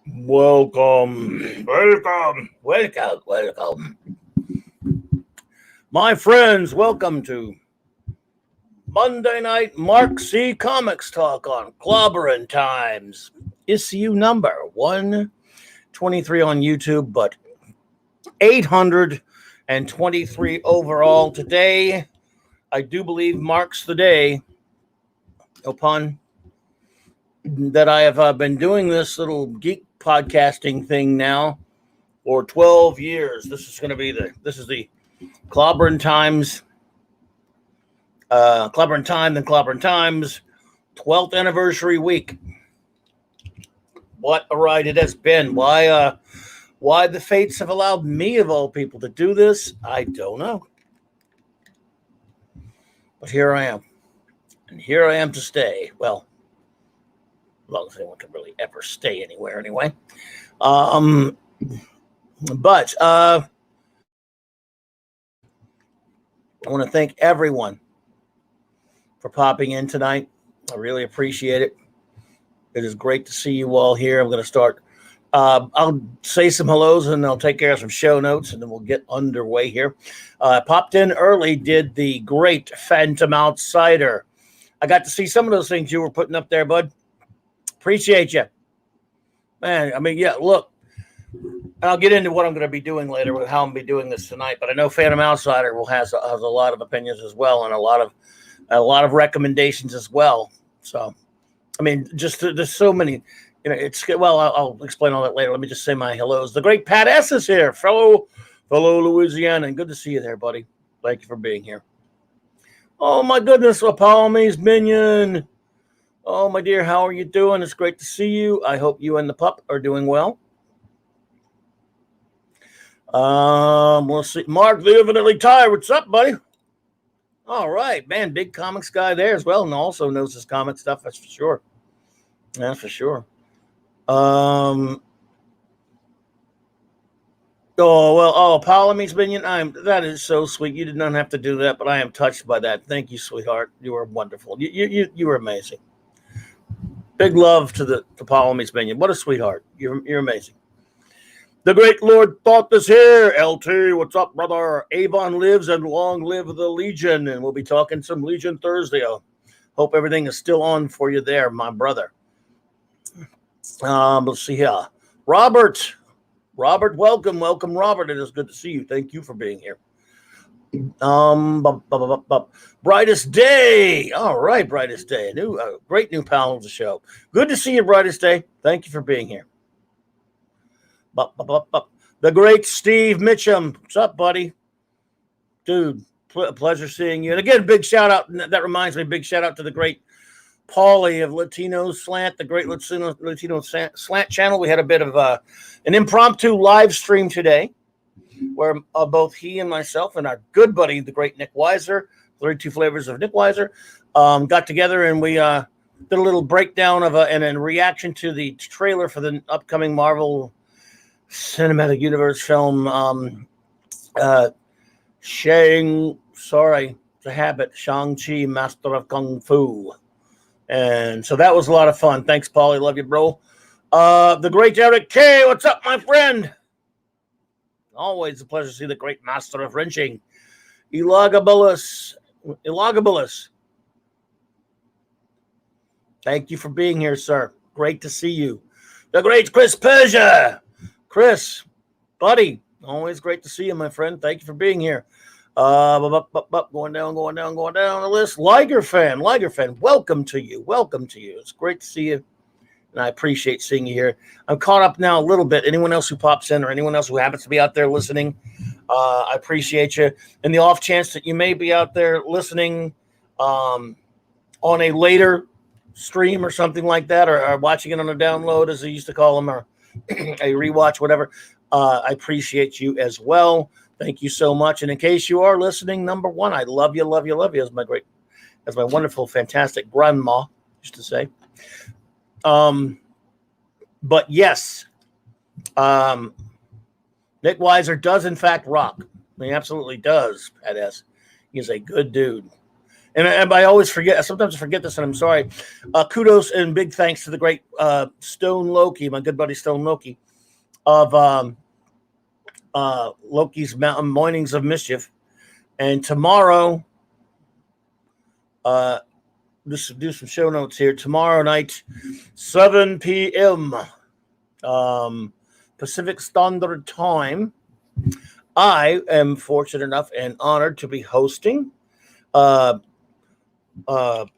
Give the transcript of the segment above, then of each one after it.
Welcome. My friends, welcome to Monday Night Mark C. Comics Talk on Clobberin Times. Issue number 123 on YouTube, but 823 overall. Today, I do believe, marks the day upon that I have been doing this little geek podcasting thing now for 12 years. This is the Clobberin Times, Clobberin Times 12th anniversary week. What a ride it has been. Why the fates have allowed me, of all people, to do this, I don't know. But here I am. And here I am to stay. Well, as long as anyone can really ever stay anywhere anyway. But I want to thank everyone for popping in tonight. I really appreciate it. It is great to see you all here. I'm going to start. I'll say some hellos and I'll take care of some show notes and then we'll get underway here. Popped in early, did the great Phantom Outsider. I got to see some of those things you were putting up there, bud. Appreciate you. Man, I mean, yeah, look. I'll get into what I'm going to be doing later with how I'm going to be doing this tonight, but I know Phantom Outsider has a lot of opinions as well and a lot of recommendations as well. So, I mean, just there's so many, I'll explain all that later. Let me just say my hellos. The great Pat S is here, fellow Louisiana, and good to see you there, buddy. Thank you for being here. Oh my goodness, a Palmy's minion. Oh my dear, how are you doing? It's great to see you. I hope you and the pup are doing well. We'll see. Mark, the Infinitely Tired. What's up, buddy? All right, man. Big comics guy there as well, and also knows his comic stuff. That's for sure. That's for sure. Palomy's minion. That is so sweet. You did not have to do that, but I am touched by that. Thank you, sweetheart. You were wonderful. You were amazing. Big love to Palomy's minion. What a sweetheart. You're amazing. The great Lord Thought is here. LT, what's up, brother? Avon lives and long live the Legion. And we'll be talking some Legion Thursday. I hope everything is still on for you there, my brother. Let's see here. Robert, welcome, Robert. It is good to see you. Thank you for being here. Brightest Day. All right, Brightest Day. Great new pal of the show. Good to see you, Brightest Day. Thank you for being here. The great Steve Mitchum. What's up, buddy? Dude, pleasure seeing you. And again, big shout out. That reminds me, big shout out to the great Paulie of Latino Slant, the great Latino Slant channel. We had a bit of an impromptu live stream today where both he and myself and our good buddy, the great Nick Weiser, 32 Flavors of Nick Weiser, got together and we did a little breakdown and a reaction to the trailer for the upcoming Marvel Cinematic Universe film, Shang-Chi, Master of Kung Fu. And so that was a lot of fun. Thanks, Paulie. Love you, bro. The great Eric K. What's up, my friend? Always a pleasure to see the great master of wrenching, Elagabalus. Thank you for being here, sir. Great to see you. The great Chris Persia. Chris, buddy, always great to see you, my friend. Thank you for being here. Going down the list. Liger fan, welcome to you. It's great to see you, and I appreciate seeing you here. I'm caught up now a little bit. Anyone else who pops in or anyone else who happens to be out there listening, I appreciate you. In the off chance that you may be out there listening on a later stream or something like that, or watching it on a download, as they used to call them, or a rewatch, whatever. I appreciate you as well. Thank you so much. And in case you are listening, number one, I love you, as my wonderful, fantastic grandma used to say. But yes, Nick Weiser does in fact rock. He absolutely does, Pat S. He's a good dude. And I always forget. Sometimes I forget this, and I'm sorry. Kudos and big thanks to the great Stone Loki, my good buddy Stone Loki, of Loki's Mountain Mornings of Mischief. And tomorrow, just do some show notes here. Tomorrow night, 7 p.m. Pacific Standard Time, I am fortunate enough and honored to be hosting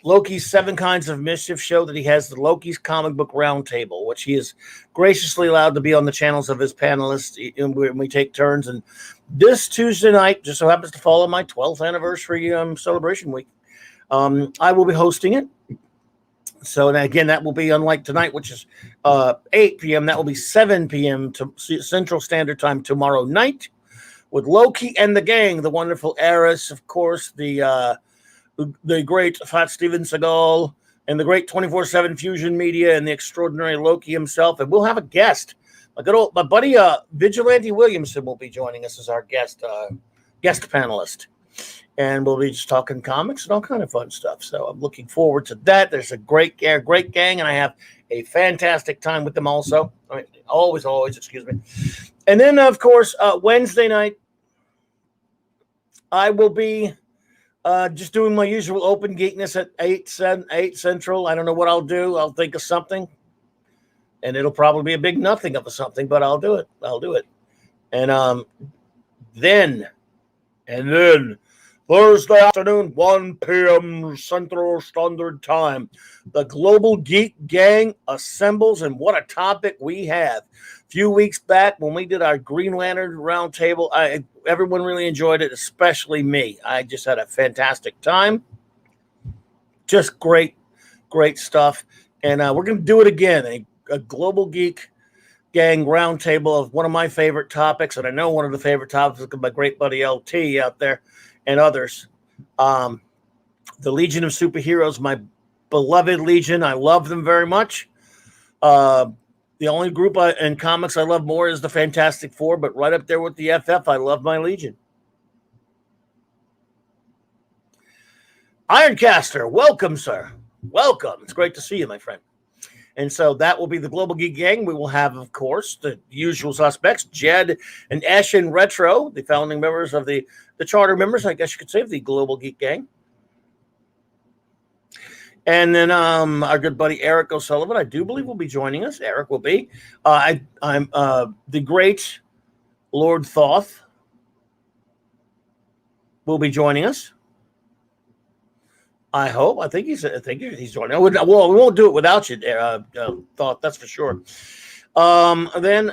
Loki's 7 Kinds of Mischief show that he has, the Loki's Comic Book Roundtable, which he is graciously allowed to be on the channels of his panelists, and we take turns. And this Tuesday night just so happens to follow my 12th anniversary celebration week. I will be hosting it. So again, that will be, unlike tonight, which is 8 p.m., that will be 7 p.m. to Central Standard Time tomorrow night, with Loki and the gang, the wonderful Eris, of course, the great Fat Steven Seagal, and the great 24/7 Fusion Media, and the extraordinary Loki himself. And we'll have a guest. My buddy Vigilante Williamson will be joining us as our guest panelist. And we'll be just talking comics and all kind of fun stuff. So I'm looking forward to that. There's a great gang, and I have a fantastic time with them also. I mean, always, excuse me. And then, of course, Wednesday night, I will be just doing my usual open geekness at 8 Central. I don't know what I'll do. I'll think of something. And it'll probably be a big nothing of a something, but I'll do it. And then Thursday afternoon, 1 p.m. Central Standard Time, the Global Geek Gang assembles, and what a topic we have. A few weeks back when we did our Green Lantern Roundtable, everyone really enjoyed it, especially me. I just had a fantastic time. Just great stuff. And we're going to do it again, a Global Geek Gang Roundtable of one of my favorite topics, and I know one of the favorite topics of my great buddy LT out there, and others. The Legion of Superheroes, my beloved Legion. I love them very much. The only group in comics I love more is the Fantastic Four, but right up there with the FF, I love my Legion. Ironcaster, welcome, sir. Welcome. It's great to see you, my friend. And so that will be the Global Geek Gang. We will have, of course, the usual suspects, Jed and Ash and Retro, the founding members of the charter members, I guess you could say, of the Global Geek Gang. And then our good buddy Eric O'Sullivan, I do believe, will be joining us. Eric will be. I'm the great Lord Thoth will be joining us. I hope. I think he's joining. Well, we won't do it without you, Thought. That's for sure. Then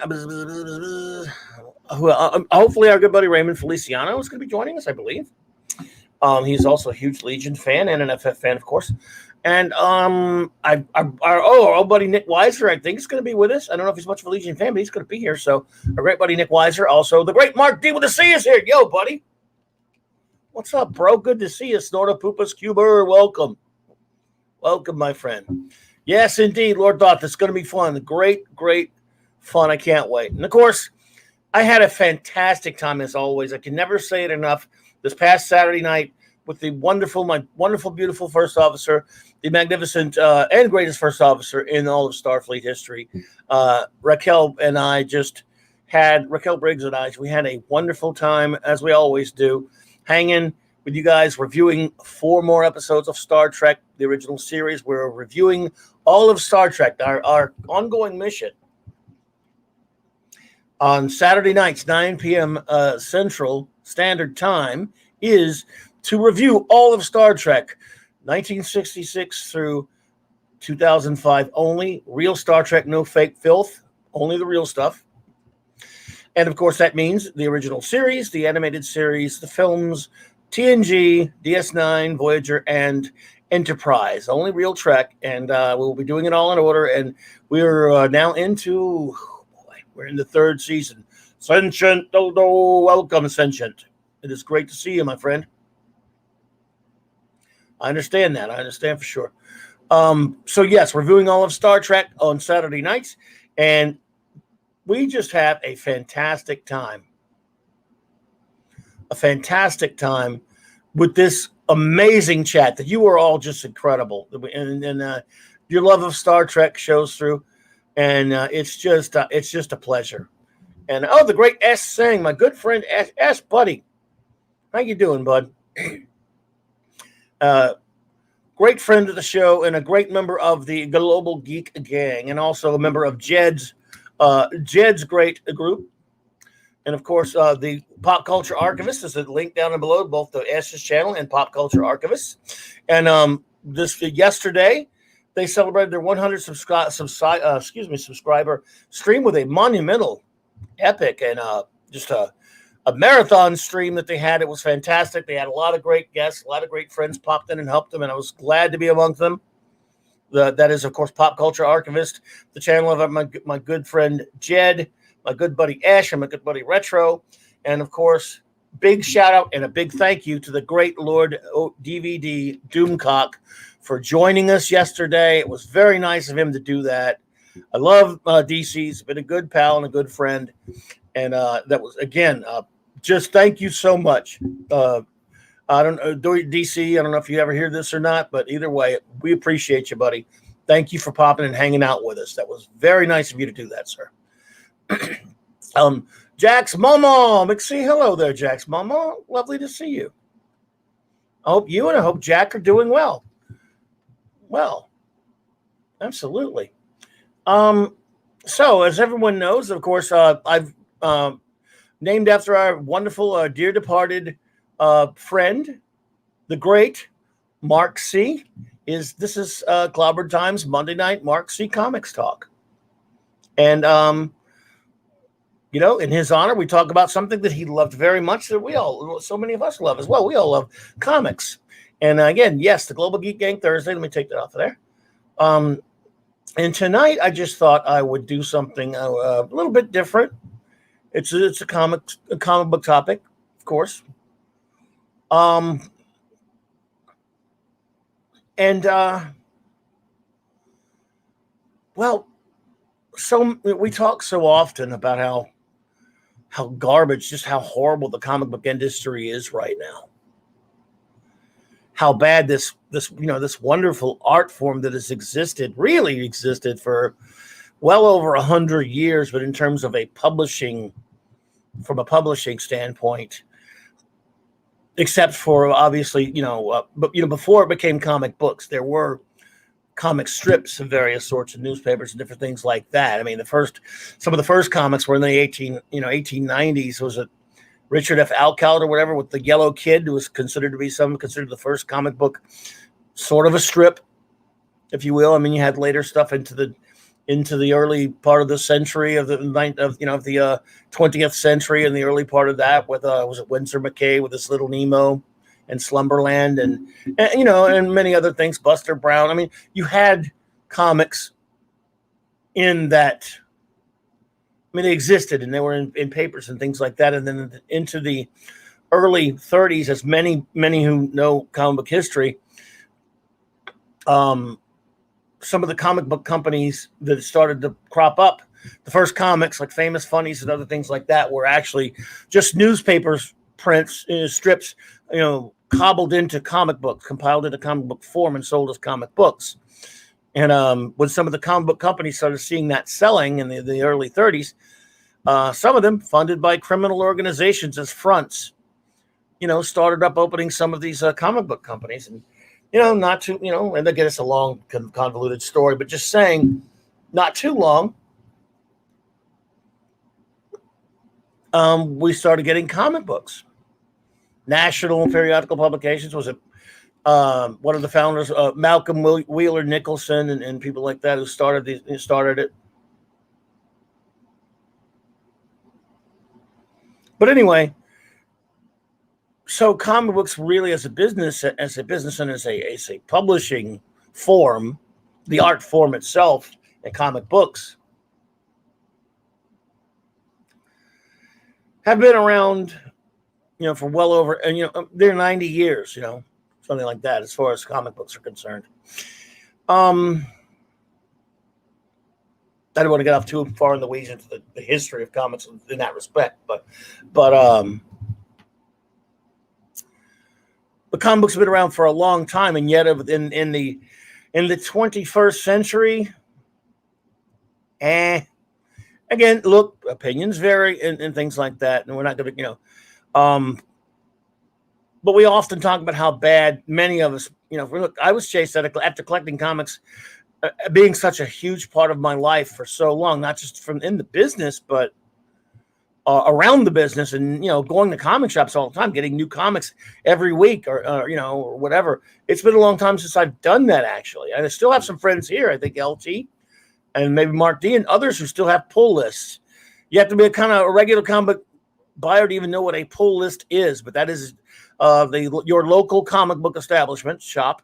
hopefully our good buddy Raymond Feliciano is going to be joining us, I believe. He's also a huge Legion fan and an FF fan, of course. And our old buddy Nick Weiser, I think, is going to be with us. I don't know if he's much of a Legion fan, but he's going to be here. So our great buddy Nick Weiser, also the great Mark D with the C is here. Yo, buddy. What's up, bro? Good to see you, Snorta Poopas Cuber. Welcome, my friend. Yes, indeed, Lord Thoth. It's going to be fun. Great fun. I can't wait. And of course, I had a fantastic time as always. I can never say it enough. This past Saturday night with my wonderful, beautiful first officer, the magnificent and greatest first officer in all of Starfleet history, Raquel Briggs and I, we had a wonderful time, as we always do, hanging with you guys, reviewing 4 more episodes of Star Trek, the original series. We're reviewing all of Star Trek, our ongoing mission. On Saturday nights, 9 p.m. Central Standard Time, is to review all of Star Trek, 1966 through 2005 only. Real Star Trek, no fake filth, only the real stuff. And, of course, that means the original series, the animated series, the films, TNG, DS9, Voyager, and Enterprise. Only real Trek. And we'll be doing it all in order. And we're now we're in the 3rd season. Sentient Dodo, welcome, Sentient. It is great to see you, my friend. I understand that. I understand for sure. So, yes, reviewing all of Star Trek on Saturday nights. And we just have a fantastic time. A fantastic time with this amazing chat. That you were all just incredible, and your love of Star Trek shows through, and it's just a pleasure. And the great S Singh, my good friend S buddy, how you doing, bud? Great friend of the show and a great member of the Global Geek Gang, and also a member of Jed's great group. And of course, the Pop Culture Archivist is a link down below, both the S's channel and Pop Culture Archivist. And yesterday, they celebrated their 100 subscriber stream with a monumental, epic, and just a marathon stream that they had. It was fantastic. They had a lot of great guests, a lot of great friends popped in and helped them, and I was glad to be among them. That is, of course, Pop Culture Archivist, the channel of my good friend Jed, my good buddy Ash, and my good buddy Retro. And, of course, big shout-out and a big thank you to the great Lord DVD Doomcock for joining us yesterday. It was very nice of him to do that. I love DC. He's been a good pal and a good friend. And that was, again, just thank you so much. I don't know, DC, I don't know if you ever hear this or not, but either way, we appreciate you, buddy. Thank you for popping and hanging out with us. That was very nice of you to do that, sir. Jax Mama, McSee, hello there, Jax Mama. Lovely to see you. I hope you and I hope Jack are doing well. Well, absolutely. So as everyone knows, of course, I've named after our wonderful, dear departed friend, the great Mark C. This is Clobberin Times Monday Night Mark C. Comics Talk. And in his honor, we talk about something that he loved very much, that so many of us love as well. We all love comics. And again, yes, the Global Geek Gang Thursday. Let me take that off of there. And tonight, I just thought I would do something a little bit different. It's a comic book topic, of course. So we talk so often about how garbage, just how horrible the comic book industry is right now. How bad this wonderful art form that has really existed for well over 100 years, but in terms of from a publishing standpoint, except for obviously, before it became comic books, there were comic strips of various sorts of newspapers and different things like that. I mean, some of the first comics were in the 1890s. Was it Richard F. Alcott or whatever with the Yellow Kid, who was considered the first comic book, sort of a strip, if you will. I mean, you had later stuff into the early part of the century of the 20th century, and the early part of that with was it Winsor McCay with his Little Nemo and Slumberland and many other things, Buster Brown. I mean, you had comics in that. I mean, they existed and they were in papers and things like that. And then into the early 30s, as many who know comic book history, some of the comic book companies that started to crop up, the first comics like Famous Funnies and other things like that were actually just newspapers, prints, strips, cobbled into comic books, compiled into comic book form and sold as comic books. And when some of the comic book companies started seeing that selling in the early 30s, some of them funded by criminal organizations as fronts, started up opening some of these comic book companies. And, not too, and again, it's a long, convoluted story, but just saying, not too long, we started getting comic books. National periodical publications, was it one of the founders, Malcolm Wheeler Nicholson and people like that who started it. But anyway, so comic books really as a business and as a publishing form, the art form itself and comic books have been around, for well over, and they're 90 years, something like that as far as comic books are concerned. I don't want to get off too far in the weeds into the history of comics in that respect, but the comic books have been around for a long time, and yet in the 21st century, again, look, opinions vary and things like that, and we're not going to, but we often talk about how bad many of us, look, I was chased after collecting comics, being such a huge part of my life for so long, not just from in the business, but around the business, and going to comic shops all the time, getting new comics every week, or whatever. It's been a long time since I've done that, actually. I still have some friends here, I think LT and maybe Mark D and others who still have pull lists. You have to be a regular comic buyer to even know what a pull list is, but that is your local comic book establishment shop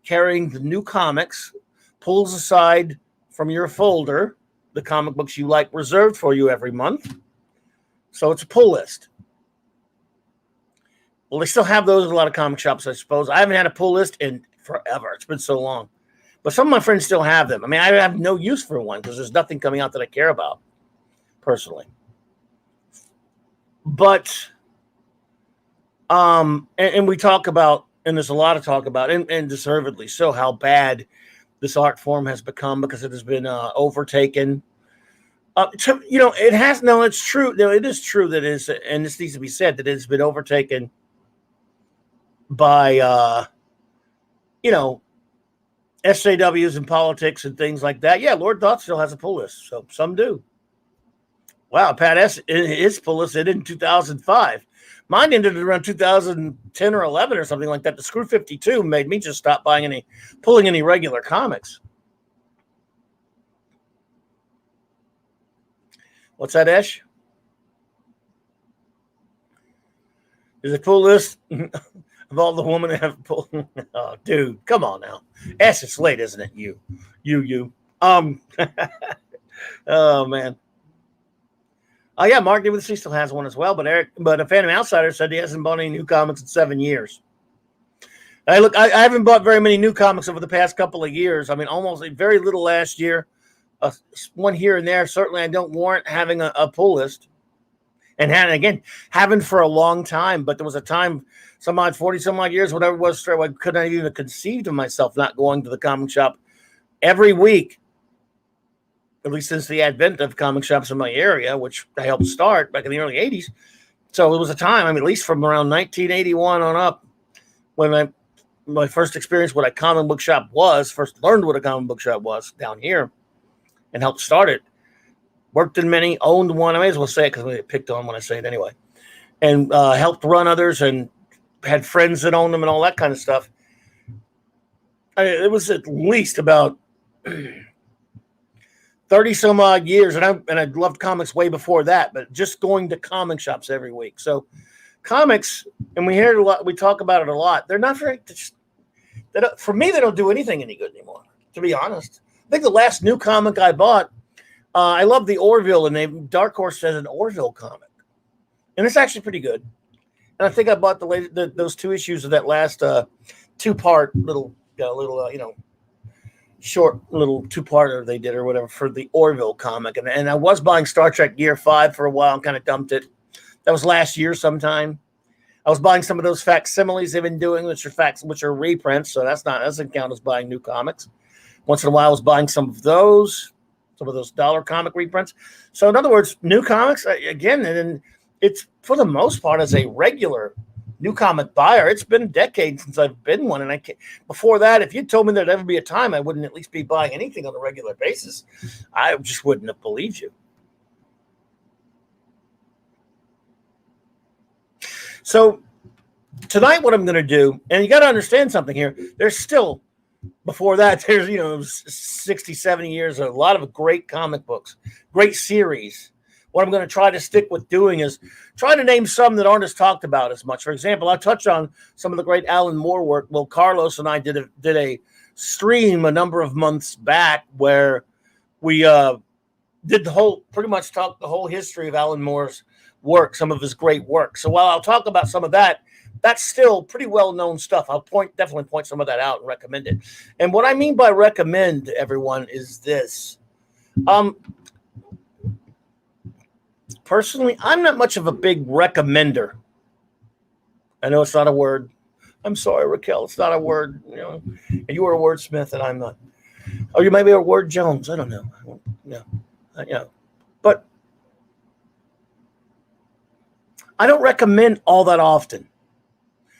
carrying the new comics, pulls aside from your folder the comic books you like reserved for you every month. So it's a pull list. Well, they still have those in a lot of comic shops, I suppose. I haven't had a pull list in forever. It's been so long. But some of my friends still have them. I mean, I have no use for one because there's nothing coming out that I care about personally. But, and we talk about, and there's a lot of talk about, and deservedly so, how bad this art form has become because it has been overtaken. It has, no, it's true. No, it is true that it is, and this needs to be said, that it's been overtaken by, SJWs and politics and things like that. Yeah, Lord Thought still has a pull list, so some do. Wow, Pat S. his pull list ended in 2005. Mine ended around 2010 or 11 or something like that. The Screw 52 made me just stop pulling any regular comics. What's that, Ash? Is it pull list of all the women that have pulled? Oh, dude, come on now. Ash, it's late, isn't it? You. Oh man. Oh yeah, Mark DWC still has one as well, but a Phantom Outsider said he hasn't bought any new comics in 7 years. I haven't bought very many new comics over the past couple of years. I mean, almost very little last year. One here and there. Certainly, I don't warrant having a pull list, and haven't for a long time. But there was a time, 40 some odd years, whatever it was, I could not even conceive of myself not going to the comic shop every week. At least since the advent of comic shops in my area, which I helped start back in the early 80s. So it was a time, at least from around 1981 on up, when my first experience what a comic book shop was, first learned what a comic book shop was down here and helped start it. Worked in many, owned one. I may as well say it because I get picked on when I say it anyway. And helped run others and had friends that owned them and all that kind of stuff. It was at least about 30 some odd years, and I loved comics way before that, but just going to comic shops every week. So comics, and we hear it a lot, we talk about it a lot. They're not very, for me, they don't do anything any good anymore, to be honest. I think the last new comic I bought, I love the Orville, and Dark Horse has an Orville comic, and it's actually pretty good. And I think I bought those 2 issues of that last 2-part short little 2-parter they did or whatever for the Orville comic. And I was buying Star Trek Gear 5 for a while and kind of dumped it. That was last year sometime. I was buying some of those facsimiles they've been doing, which are reprints, so that doesn't count as buying new comics. Once in a while I was buying some of those dollar comic reprints. So in other words, new comics, again, and it's for the most part as a regular new comic buyer, it's been decades since I've been one, and before that, if you told me there'd ever be a time I wouldn't at least be buying anything on a regular basis, I just wouldn't have believed you. So tonight, what I'm going to do, and you got to understand something here. There's still, before that, there's 60, 70 years of a lot of great comic books, great series. What I'm going to try to stick with doing is try to name some that aren't as talked about as much. For example, I'll touch on some of the great Alan Moore work. Well, Carlos and I did a stream a number of months back where we did pretty much talk the whole history of Alan Moore's work, some of his great work. So while I'll talk about some of that, that's still pretty well-known stuff. I'll definitely point some of that out and recommend it. And what I mean by recommend, everyone, is this. Personally, I'm not much of a big recommender. I know it's not a word. I'm sorry, Raquel. It's not a word, And you were a wordsmith, and I'm not. Or you may be a word Jones. I don't know. But I don't recommend all that often.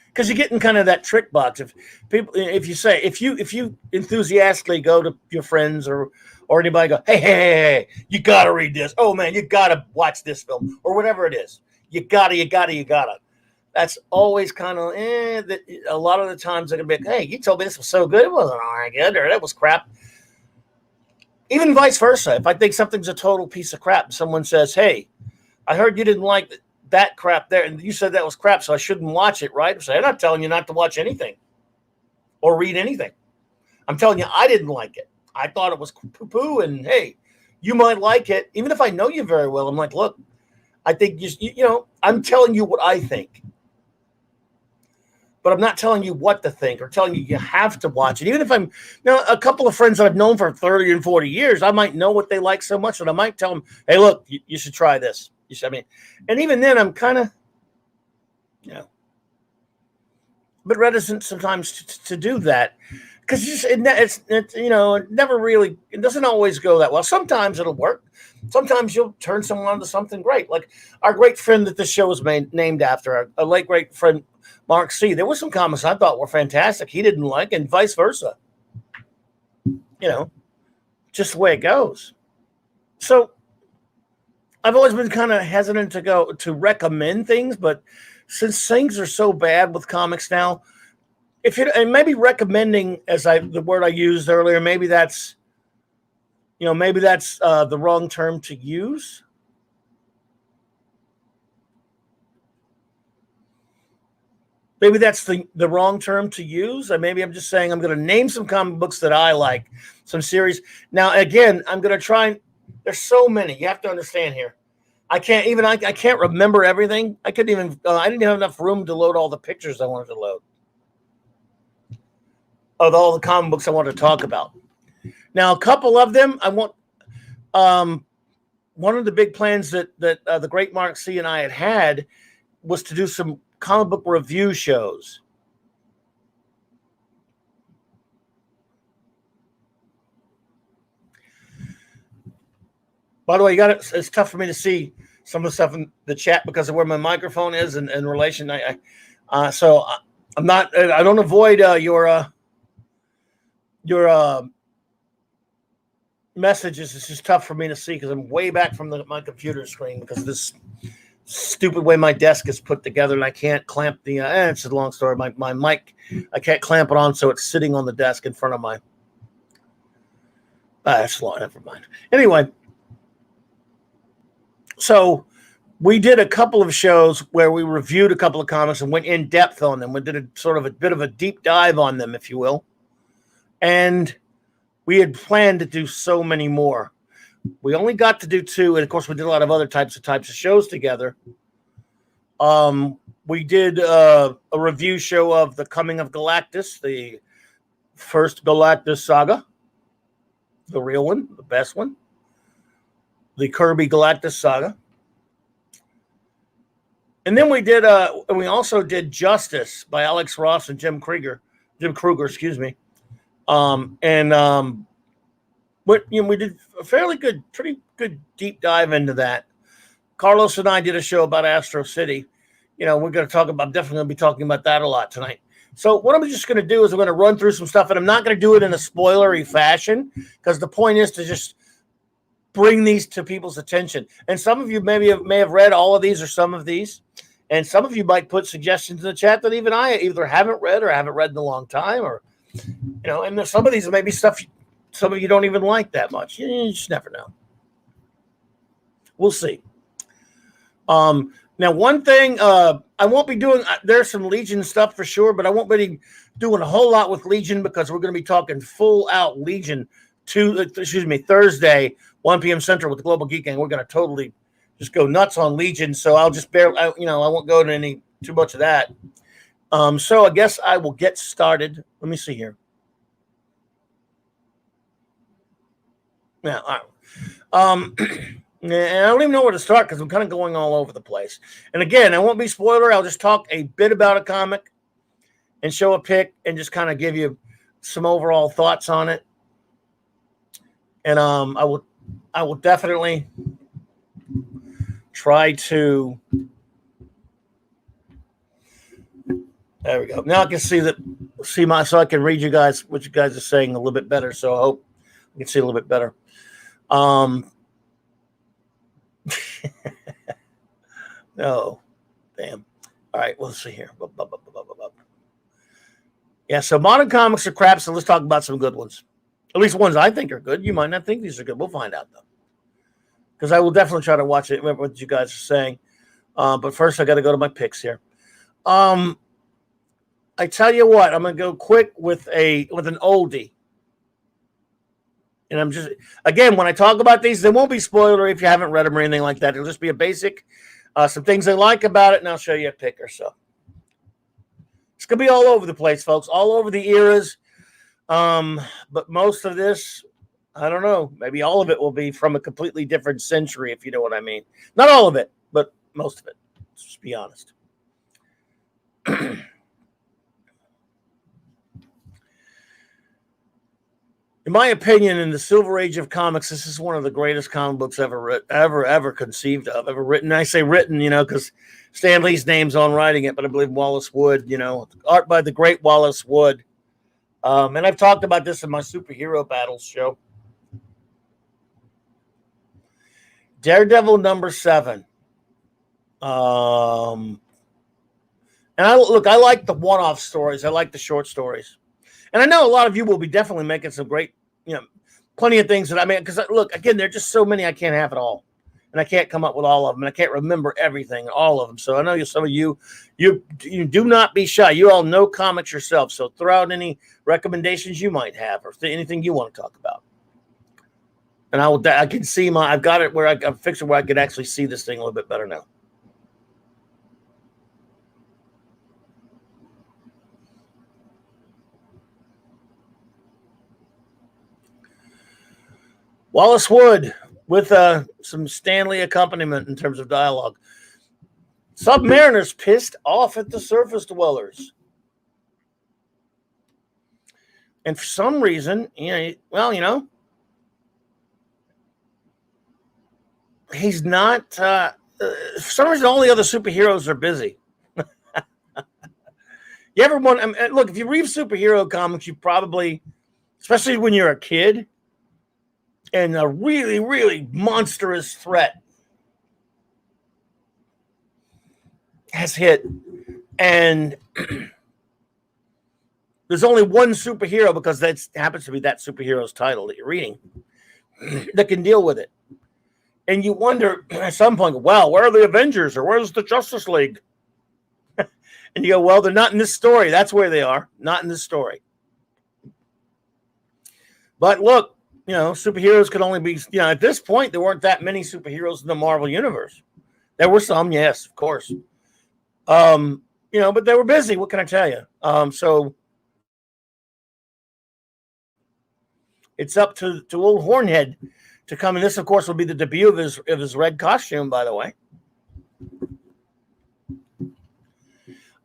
Because you get in kind of that trick box. If you enthusiastically go to your friends or anybody, go, hey, you gotta read this. Oh man, you gotta watch this film or whatever it is. You gotta. That's always kind of a lot of the times they're gonna be like, hey, you told me this was so good, it wasn't all right good, or that was crap. Even vice versa. If I think something's a total piece of crap, someone says, hey, I heard you didn't like that crap there, and you said that was crap, so I shouldn't watch it, right? So I'm not telling you not to watch anything or read anything. I'm telling you I didn't like it. I thought it was poo-poo, and hey, you might like it. Even if I know you very well, I'm like, look, I think I'm telling you what I think. But I'm not telling you what to think or telling you have to watch it. Even if I'm a couple of friends that I've known for 30 and 40 years, I might know what they like so much that I might tell them, hey, look, you should try this. And even then I'm kind of, a bit reticent sometimes to do that because it never really, it doesn't always go that well. Sometimes it'll work. Sometimes you'll turn someone on to something great. Like our great friend that this show was named after, a late great friend, Mark C. There were some comics I thought were fantastic. He didn't like, and vice versa. Just the way it goes. So I've always been kind of hesitant to recommend things, but since things are so bad with comics now, and maybe recommending the word I used earlier, maybe that's the wrong term to use. Maybe that's the wrong term to use. Or maybe I'm just saying I'm going to name some comic books that I like, some series. Now, again, I'm going to try. There's so many. You have to understand here. I can't remember everything. I didn't even have enough room to load all the pictures I wanted to load of all the comic books I want to talk about. Now, a couple of them I want. One of the big plans that the great Mark C. and I had was to do some comic book review shows. By the way, it's tough for me to see some of the stuff in the chat because of where my microphone is and in relation. So I'm not. I don't avoid your messages. It's just tough for me to see because I'm way back from my computer screen because of this stupid way my desk is put together, and I can't clamp the. It's a long story. My mic, I can't clamp it on, so it's sitting on the desk in front of my. That's long. Never mind. Anyway. So we did a couple of shows where we reviewed a couple of comics and went in depth on them. We did a bit of a deep dive on them, if you will. And we had planned to do so many more. We only got to do 2. And of course we did a lot of other types of shows together. We did a review show of The Coming of Galactus, the first Galactus saga, the real one, the best one. The Kirby Galactus saga. And then we also did Justice by Alex Ross and Jim Kruger, excuse me. We did a fairly good, pretty good deep dive into that. Carlos and I did a show about Astro City. We're going to definitely going to be talking about that a lot tonight. So what I'm just going to do is I'm going to run through some stuff, and I'm not going to do it in a spoilery fashion because the point is to just bring these to people's attention. And some of you may have read all of these or some of these. And some of you might put suggestions in the chat that even I either haven't read or haven't read in a long time, or, and there's some of these may be stuff some of you don't even like that much. You just never know. We'll see. Now, one thing I won't be doing, there's some Legion stuff for sure, but I won't be doing a whole lot with Legion because we're going to be talking full out Legion Thursday, 1 p.m. Central with the Global Geek Gang. We're going to totally just go nuts on Legion. So I'll just I won't go into too much of that. So I guess I will get started. Let me see here. Yeah. All right. And I don't even know where to start because I'm kind of going all over the place. And again, I won't be spoiler. I'll just talk a bit about a comic. and show a pick and just kind of give you some overall thoughts on it. And I will definitely try to. There we go. Now I can so I can read you guys what you guys are saying a little bit better. So I hope you can see a little bit better. No, damn. All right, let's see here. Yeah, so modern comics are crap. So let's talk about some good ones. At least ones I think are good. You might not think these are good. We'll find out though, because I will definitely try to watch it. Remember what you guys are saying. But first, I got to go to my picks here. I tell you what, I'm going to go quick with an oldie. And I'm just, again, when I talk about these, they won't be spoilery if you haven't read them or anything like that. It'll just be a basic, some things I like about it, and I'll show you a pick or so. It's going to be all over the place, folks, all over the eras. But most of this, I don't know, maybe all of it will be from a completely different century, if you know what I mean. Not all of it, but most of it. Let's just be honest. In my opinion, in the Silver Age of comics, this is one of the greatest comic books ever conceived of, ever written. I say written, because Stan Lee's name's on writing it, but I believe Wallace Wood, art by the great Wallace Wood. And I've talked about this in my Superhero Battles show. Daredevil #7. And I like the one-off stories. I like the short stories. And I know a lot of you will be definitely making some great, plenty of things that because look, again, there are just so many I can't have it all. And I can't come up with all of them. And I can't remember everything, all of them. So I know some of you do not be shy. You all know comics yourself. So throw out any recommendations you might have or anything you want to talk about. And I can see I've got it where I've fixed it where I could actually see this thing a little bit better now. Wallace Wood with some Stanley accompaniment in terms of dialogue. Submariners pissed off at the surface dwellers. And for some reason, he's not, for some reason, all the other superheroes are busy. You ever want, look, if you read superhero comics, you probably, especially when you're a kid, and a really, really monstrous threat has hit. And there's only one superhero, because that happens to be that superhero's title that you're reading, that can deal with it. And you wonder at some point, well, where are the Avengers, or where's the Justice League? And you go, well, they're not in this story. That's where they are. Not in this story. But look, superheroes could only be, at this point, there weren't that many superheroes in the Marvel Universe. There were some, yes, of course. But they were busy. What can I tell you? So it's up to old Hornhead to come. And this, of course, will be the debut of his red costume, by the way.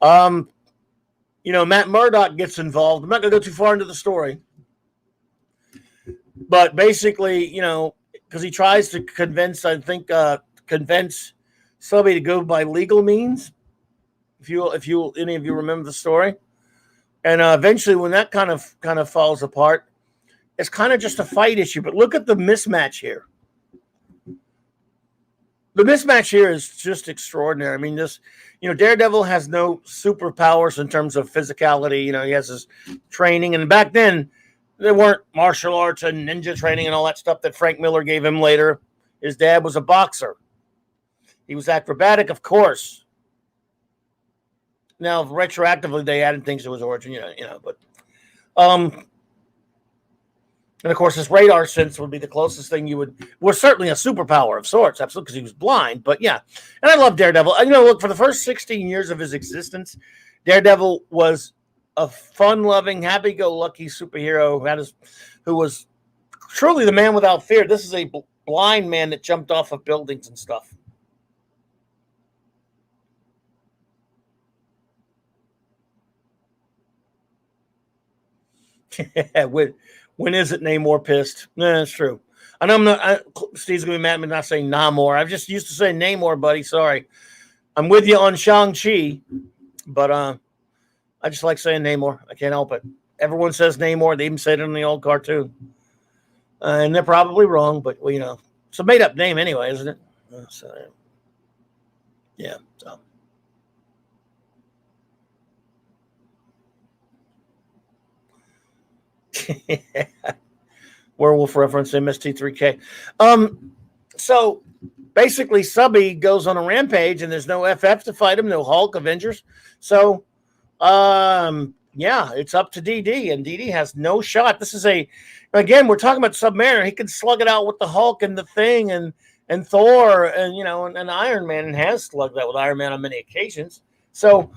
Matt Murdock gets involved. I'm not going to go too far into the story. But basically, because he tries to convince somebody to go by legal means. If any of you remember the story, and eventually, when that kind of falls apart, it's kind of just a fight issue. But look at the mismatch here. The mismatch here is just extraordinary. I mean, Daredevil has no superpowers in terms of physicality. He has his training, and back then, there weren't martial arts and ninja training and all that stuff that Frank Miller gave him later. His dad was a boxer. He was acrobatic, of course. Now, retroactively, they added things to his origin, but and of course, his radar sense would be the closest thing was certainly a superpower of sorts, absolutely, because he was blind. But yeah, and I love Daredevil. Look, for the first 16 years of his existence, Daredevil was a fun-loving, happy-go-lucky superhero who was truly the man without fear. This is a blind man that jumped off of buildings and stuff. when is it Namor pissed? No, that's true. I know I'm not. Steve's gonna be mad at me not saying Namor. I've just used to say Namor, buddy. Sorry. I'm with you on Shang-Chi, but I just like saying Namor. I can't help it. Everyone says Namor. They even say it in the old cartoon. And they're probably wrong, but, well, you know, it's a made-up name anyway, isn't it? So, yeah. So. Werewolf reference, MST3K. So basically, Subby goes on a rampage, and there's no FF to fight him, no Hulk, Avengers. So, yeah, it's up to DD, and DD has no shot. This is again, we're talking about Submariner. He can slug it out with the Hulk and the Thing and Thor and, you know, and Iron Man, and has slugged that with Iron Man on many occasions. So,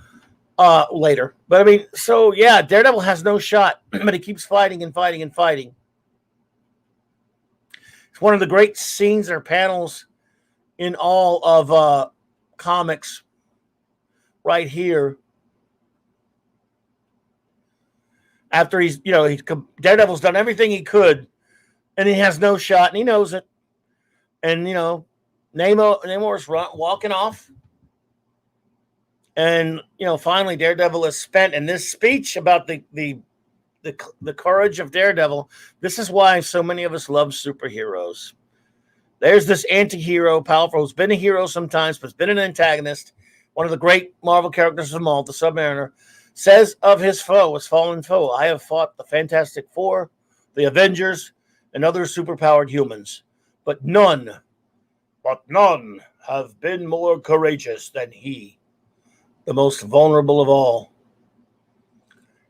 later. But I mean, so yeah, Daredevil has no shot, but he keeps fighting and fighting and fighting. It's one of the great scenes or panels in all of comics right here. After he's, you know, Daredevil's done everything he could, and he has no shot, and he knows it. And, you know, Namor's walking off. And, you know, finally Daredevil is spent. And this speech about the courage of Daredevil, this is why so many of us love superheroes. There's this anti-hero, powerful, who's been a hero sometimes, but has been an antagonist. One of the great Marvel characters of them all, the Submariner, says of his foe, his fallen foe, I have fought the Fantastic Four, the Avengers, and other superpowered humans, but none have been more courageous than he, the most vulnerable of all.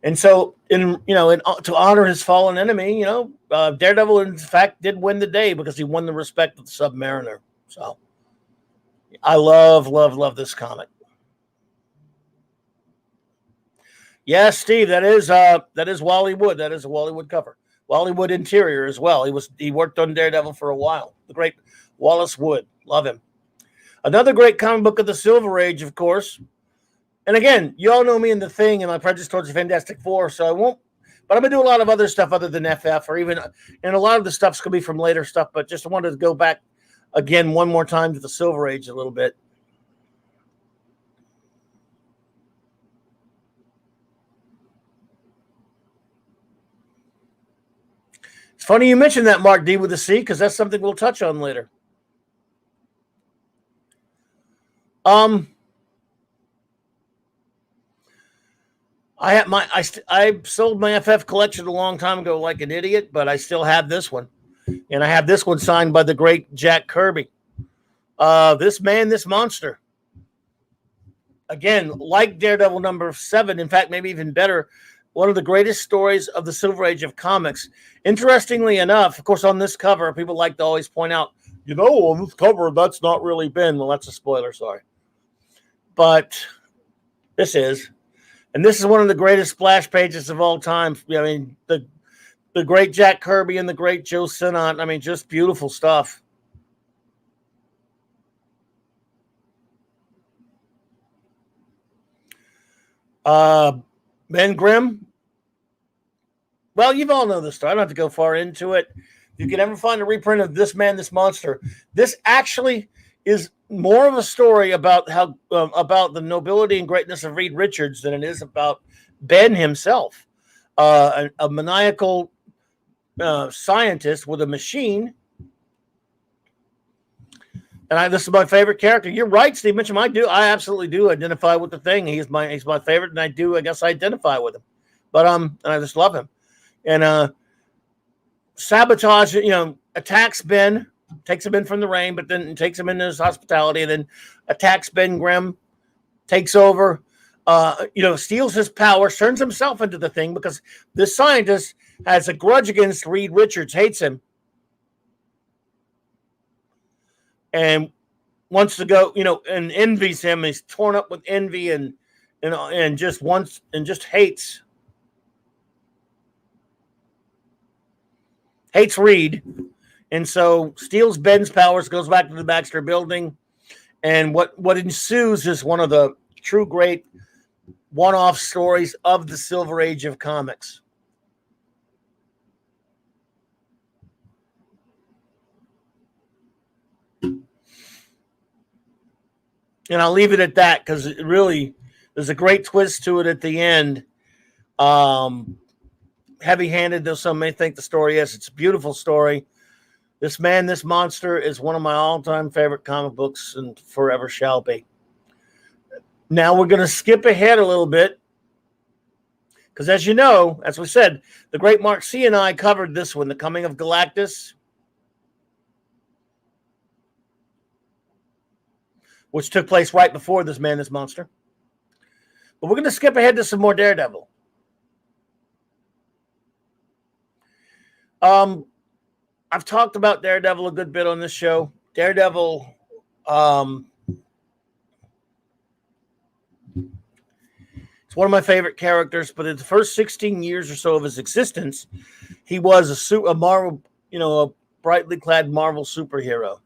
And so, to honor his fallen enemy, you know, Daredevil, in fact, did win the day because he won the respect of the Submariner. So, I love this comic. Yes, Steve, that is Wally Wood. That is a Wally Wood cover. Wally Wood interior as well. He worked on Daredevil for a while. The great Wallace Wood. Love him. Another great comic book of the Silver Age, of course. And again, you all know me in The Thing and my prejudice towards the Fantastic Four, so I won't. But I'm going to do a lot of other stuff other than FF, or even, and a lot of the stuff's going to be from later stuff, but just wanted to go back again one more time to the Silver Age a little bit. It's funny you mentioned that, Mark D with a C, because that's something we'll touch on later. I sold my FF collection a long time ago like an idiot, but I still have this one. And I have this one signed by the great Jack Kirby. This Man, This Monster. Again, like Daredevil #7, in fact, maybe even better, one of the greatest stories of the Silver Age of comics. Interestingly enough, of course, on this cover, people like to always point out, you know, on this cover, that's not really Ben. Well, that's a spoiler, sorry. But this is. And this is one of the greatest splash pages of all time. I mean, the great Jack Kirby and the great Joe Sinnott. I mean, just beautiful stuff. Ben Grimm. Well, you've all know this story. I don't have to go far into it. If you can ever find a reprint of This Man, This Monster, this actually is more of a story about how about the nobility and greatness of Reed Richards than it is about Ben himself, a maniacal scientist with a machine. And this is my favorite character. You're right, Steve Mitchum. I absolutely do identify with the Thing. He's my favorite, and I guess identify with him. But and I just love him. And sabotage, attacks Ben, takes him in from the rain, but then takes him into his hospitality, and then attacks Ben Grimm, takes over, steals his powers, turns himself into the Thing because this scientist has a grudge against Reed Richards, hates him, and wants to go, and envies him. He's torn up with envy and just hates Reed. And so steals Ben's powers, goes back to the Baxter building. And what ensues is one of the true great one-off stories of the Silver Age of comics. And I'll leave it at that because it really, there's a great twist to it at the end. Heavy-handed though some may think the story is. It's a beautiful story. This Man, This Monster is one of my all-time favorite comic books and forever shall be. Now we're going to skip ahead a little bit because, as you know, as we said, the great Mark C. and I covered this one, The Coming of Galactus, which took place right before This Man, This Monster. But we're going to skip ahead to some more Daredevil. I've talked about Daredevil a good bit on this show. Daredevil, it's one of my favorite characters, but in the first 16 years or so of his existence, he was a Marvel, a brightly clad Marvel superhero.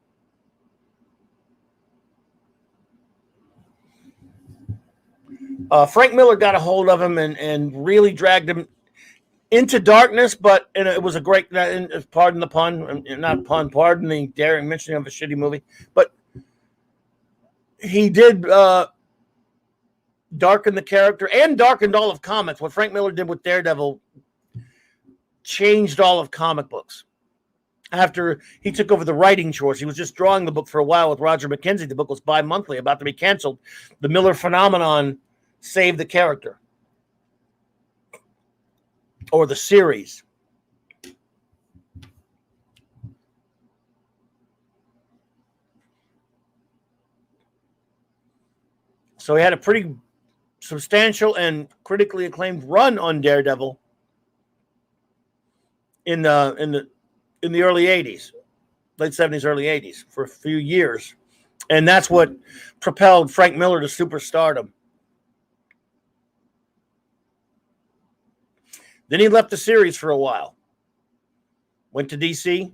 Frank Miller got a hold of him and really dragged him into darkness, but it was a great, pardon the pun, not pun, pardon the daring mentioning of a shitty movie, but he did darken the character and darkened all of comics. What Frank Miller did with Daredevil changed all of comic books. After he took over the writing chores, he was just drawing the book for a while with Roger McKenzie. The book was bi-monthly, about to be canceled. The Miller phenomenon saved the character. Or the series. So he had a pretty substantial and critically acclaimed run on Daredevil in the early 80s, late 70s, early 80s, for a few years. And that's what propelled Frank Miller to superstardom. Then he left the series for a while. Went to DC.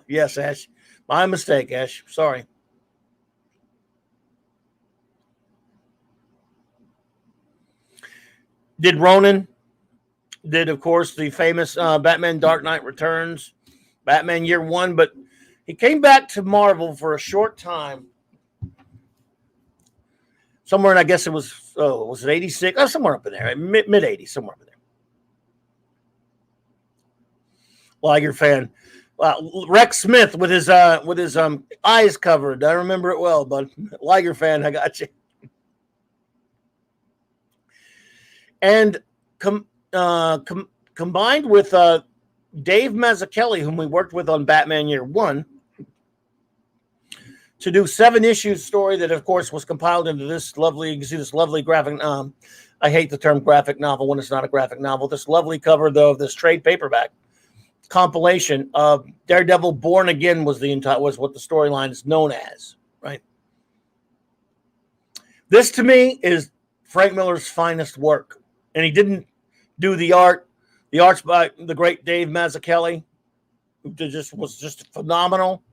Yes, Ash. My mistake, Ash. Sorry. Did Ronin. Did, of course, the famous Batman Dark Knight Returns. Batman Year One. But he came back to Marvel for a short time. Somewhere, and I guess it was, was it 86? Oh, somewhere up in there, mid 80s, somewhere up in there. Liger fan. Rex Smith with his eyes covered. I remember it well, but Liger fan, I got you. And combined with Dave Mazzucchelli, whom we worked with on Batman Year One, to do 7-issue story that, of course, was compiled into this lovely, you can see this lovely graphic, I hate the term graphic novel when it's not a graphic novel, this lovely cover, though, of this trade paperback compilation of Daredevil Born Again was what the storyline is known as, right? This, to me, is Frank Miller's finest work. And he didn't do the art. The art's by the great Dave Mazzucchelli, who was just phenomenal.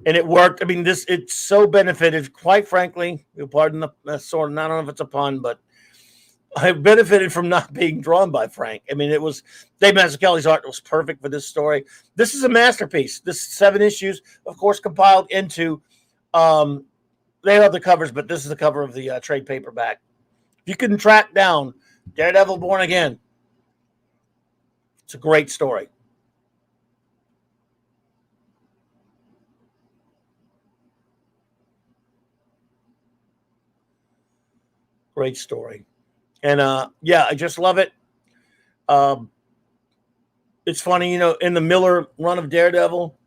And it worked. I mean, it's so benefited, quite frankly, pardon the sort of, I don't know if it's a pun, but I benefited from not being drawn by Frank. I mean, Dave Mazzucchelli's art was perfect for this story. This is a masterpiece. This 7 issues, of course, compiled into, they have other covers, but this is the cover of the trade paperback. If you can track down Daredevil Born Again, it's a great story. Great story. And yeah, I just love it. It's funny, in the Miller run of Daredevil,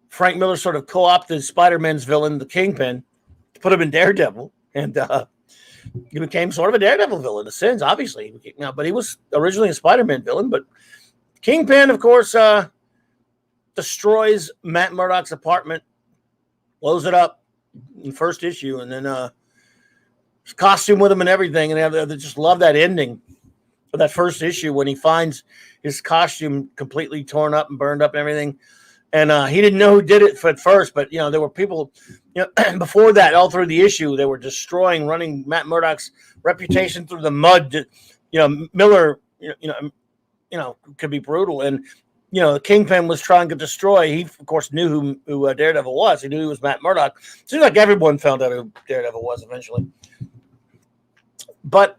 Frank Miller sort of co-opted Spider-Man's villain, the Kingpin, to put him in Daredevil. And he became sort of a Daredevil villain in a sense, obviously. But he was originally a Spider-Man villain. But Kingpin, of course, destroys Matt Murdock's apartment, blows it up in the first issue, and then his costume with him and everything. And they just love that ending of that first issue when he finds his costume completely torn up and burned up and everything. And he didn't know who did it at first, but, there were people, before that, all through the issue, they were running Matt Murdock's reputation through the mud. Miller, could be brutal. And the Kingpin was trying to destroy. He, of course, knew who Daredevil was. He knew he was Matt Murdock. Seems like everyone found out who Daredevil was eventually. But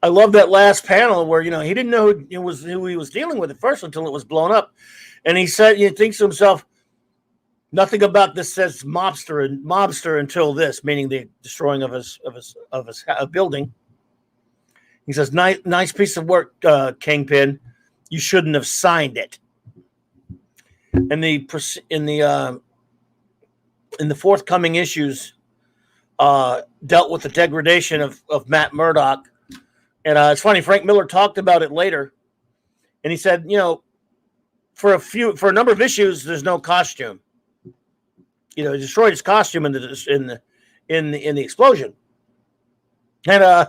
I love that last panel where, he didn't know who he was dealing with at first until it was blown up. And he said, he thinks to himself, nothing about this says mobster until this, meaning the destroying of his building. He says, nice piece of work, Kingpin. You shouldn't have signed it. In the forthcoming issues, dealt with the degradation of Matt Murdock. And it's funny, Frank Miller talked about it later, and he said, for a number of issues, there's no costume. He destroyed his costume in the explosion. And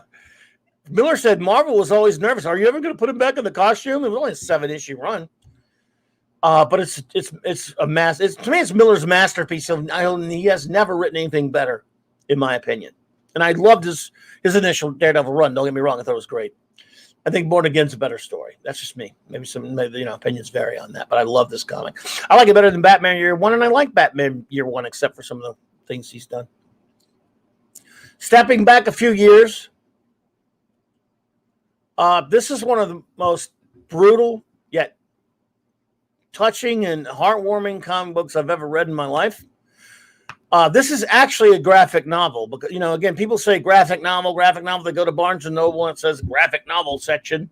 Miller said Marvel was always nervous. Are you ever going to put him back in the costume? It was only a 7-issue run, but it's a mass. To me, it's Miller's masterpiece. He has never written anything better, in my opinion. And I loved his initial Daredevil run. Don't get me wrong; I thought it was great. I think Born Again's a better story. That's just me. Maybe opinions vary on that, but I love this comic. I like it better than Batman Year One, and I like Batman Year One, except for some of the things he's done. Stepping back a few years, this is one of the most brutal yet touching and heartwarming comic books I've ever read in my life. This is actually a graphic novel because, again, people say graphic novel. They go to Barnes and Noble and it says graphic novel section.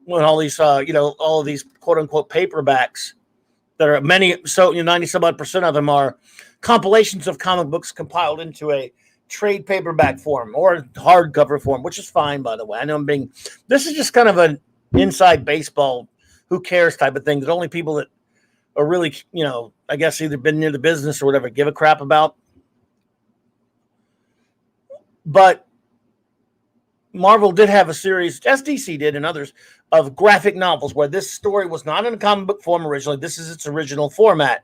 When all these, all of these quote unquote paperbacks that are 90 some odd % of them are compilations of comic books compiled into a trade paperback form or hardcover form, which is fine, by the way. I know this is just kind of an inside baseball, who cares type of thing that only people that are really, I guess either been near the business or whatever, give a crap about. But Marvel did have a series, as DC did and others, of graphic novels where this story was not in a comic book form originally. This is its original format.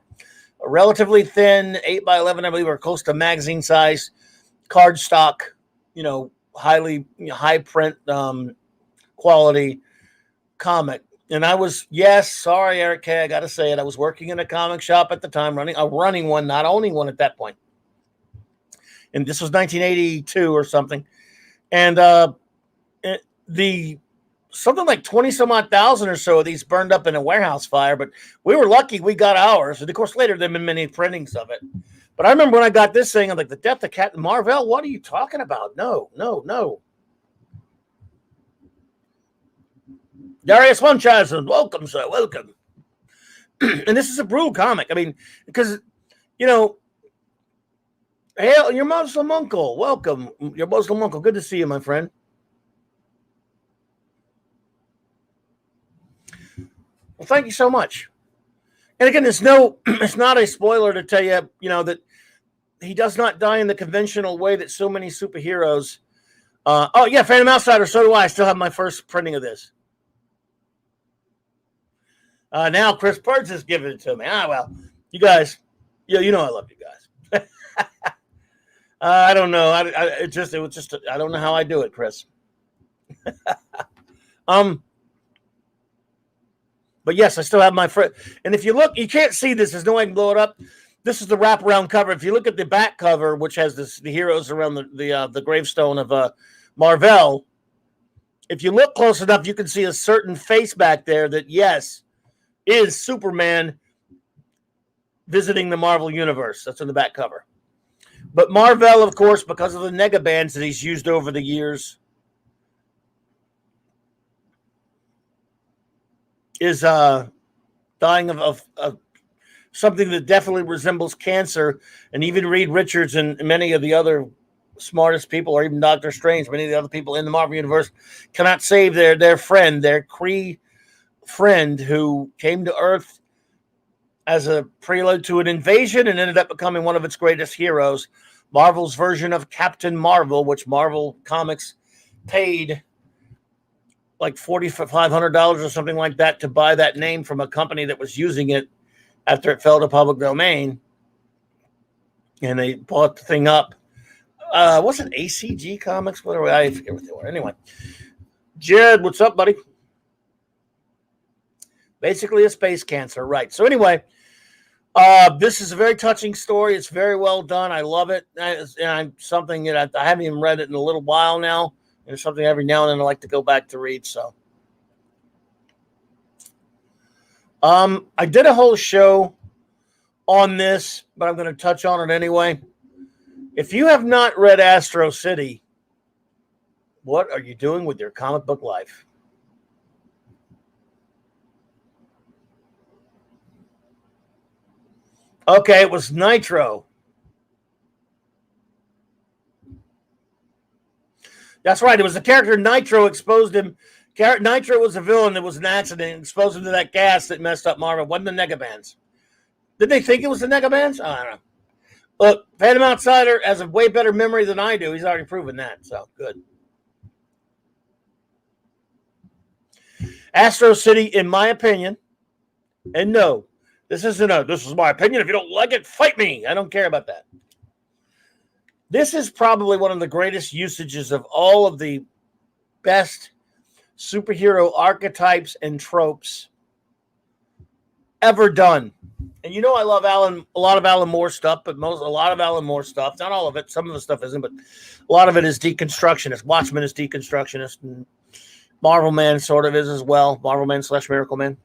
A relatively thin, 8x11, I believe, or close to magazine size, cardstock, high print quality comic. And I was, sorry, Eric K., I got to say it. I was working in a comic shop at the time, running one, not owning one at that point. And this was 1982 or something. And something like 20 some odd thousand or so of these burned up in a warehouse fire. But we were lucky we got ours. And of course, later there have been many printings of it. But I remember when I got this thing, I'm like, the death of Captain Marvel? What are you talking about? No. Darius Munchausen, welcome, sir, welcome. And this is a brutal comic. I mean, because, hail, your Muslim uncle, welcome. Your Muslim uncle, good to see you, my friend. Well, thank you so much. And again, it's not a spoiler to tell you, that he does not die in the conventional way that so many superheroes. Phantom Outsider, so do I. I still have my first printing of this. Now Chris Birds has given it to me. Well, you guys, I love you guys. I don't know. I don't know how I do it, Chris. But yes, I still have my friend. And if you look, you can't see this. There's no way I can blow it up. This is the wraparound cover. If you look at the back cover, which has the heroes around the gravestone of Marvel, if you look close enough, you can see a certain face back there that, yes, is Superman visiting the Marvel Universe. That's in the back cover. But Marvel, of course, because of the nega bands that he's used over the years, is dying of something that definitely resembles cancer. And even Reed Richards and many of the other smartest people, or even Doctor Strange, many of the other people in the Marvel Universe, cannot save their friend, their Kree friend who came to Earth as a prelude to an invasion and ended up becoming one of its greatest heroes. Marvel's version of Captain Marvel, which Marvel Comics paid like $4,500 or something like that to buy that name from a company that was using it after it fell to public domain. And they bought the thing up. What's it, ACG Comics? What are I forget what they were. Anyway, Jed, what's up, buddy? Basically a space cancer, right? So anyway, this is a very touching story. It's very well done. I love it. And something that I haven't even read it in a little while now. And it's something every now and then I like to go back to read. So, I did a whole show on this, but I'm going to touch on it anyway. If you have not read Astro City, what are you doing with your comic book life? Okay, it was Nitro. That's right. It was the character Nitro exposed him. Nitro was a villain that was an accident, exposed him to that gas that messed up Marvel. Wasn't the Negabands? Did they think it was the Negabands? I don't know. Look, Phantom Outsider has a way better memory than I do. He's already proven that. So good. Astro City, in my opinion, and no, this isn't a, this is my opinion. If you don't like it, fight me. I don't care about that. This is probably one of the greatest usages of all of the best superhero archetypes and tropes ever done. And you know I love a lot of Alan Moore stuff, but a lot of Alan Moore stuff, not all of it, some of the stuff isn't, but a lot of it is deconstructionist. Watchmen is deconstructionist, and Marvel Man sort of is as well. Marvel Man / Miracle Man.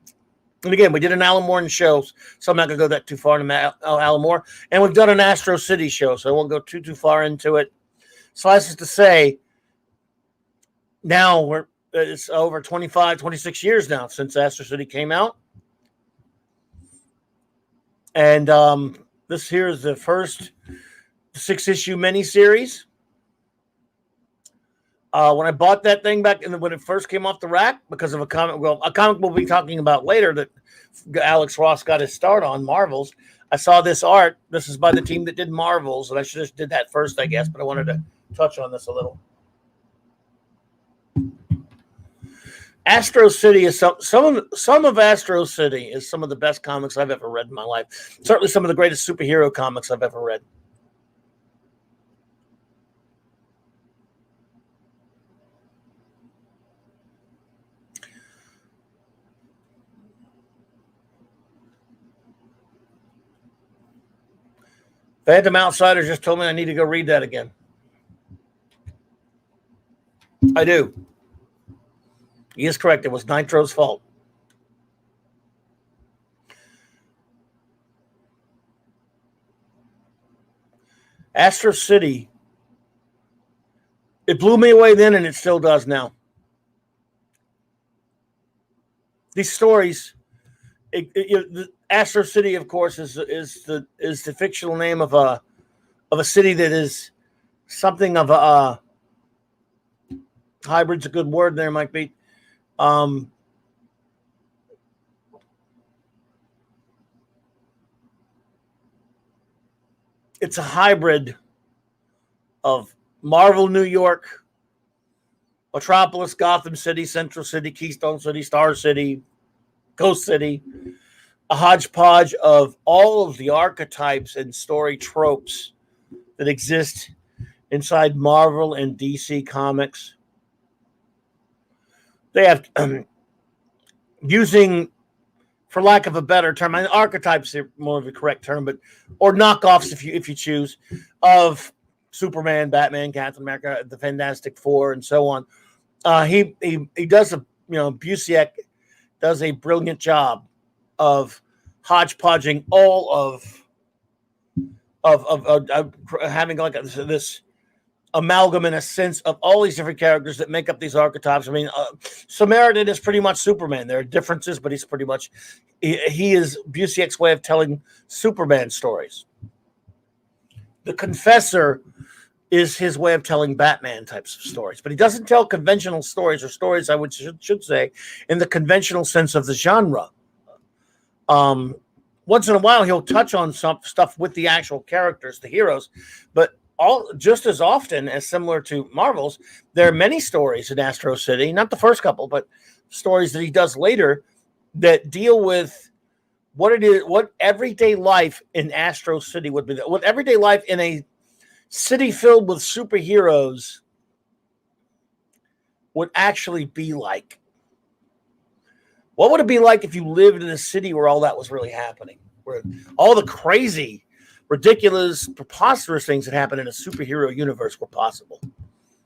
And again, we did an Alan Moore show, so I'm not going to go that too far into Alan Moore. And we've done an Astro City show, so I won't go too far into it. Suffice it to say, now it's over 25, 26 years now since Astro City came out. And this here is the first 6-issue miniseries. When I bought that thing back when it first came off the rack, because of a comic we'll be talking about later that Alex Ross got his start on, Marvels. I saw this art. This is by the team that did Marvels, and I should have did that first, I guess, but I wanted to touch on this a little. Astro City is some of Astro City is some of the best comics I've ever read in my life. Certainly some of the greatest superhero comics I've ever read. Phantom Outsider just told me I need to go read that again. I do. He is correct. It was Nitro's fault. Astro City. It blew me away then, and it still does now. These stories, Astro City, of course, is the fictional name of a city that is something of a hybrid's a good word there, Mike Beat. It's a hybrid of Marvel New York, Metropolis, Gotham City, Central City, Keystone City, Star City, Coast City, a hodgepodge of all of the archetypes and story tropes that exist inside Marvel and DC Comics. They have using, for lack of a better term, I mean, archetypes are more of a correct term, but or knockoffs if you choose, of Superman, Batman, Captain America, the Fantastic Four, and so on. He does Busiek does a brilliant job of hodgepodging all of having like this amalgam in a sense of all these different characters that make up these archetypes. I mean, Samaritan is pretty much Superman. There are differences, but he's pretty much he is Busiek's way of telling Superman stories. The Confessor is his way of telling Batman types of stories, but he doesn't tell conventional stories, or stories I should say in the conventional sense of the genre. Once in a while he'll touch on some stuff with the actual characters, the heroes, but just as often as similar to Marvel's, there are many stories in Astro City, not the first couple, but stories that he does later that deal with what it is, what everyday life in Astro City would be, what everyday life in a city filled with superheroes would actually be like. What would it be like if you lived in a city where all that was really happening? Where all the crazy, ridiculous, preposterous things that happen in a superhero universe were possible.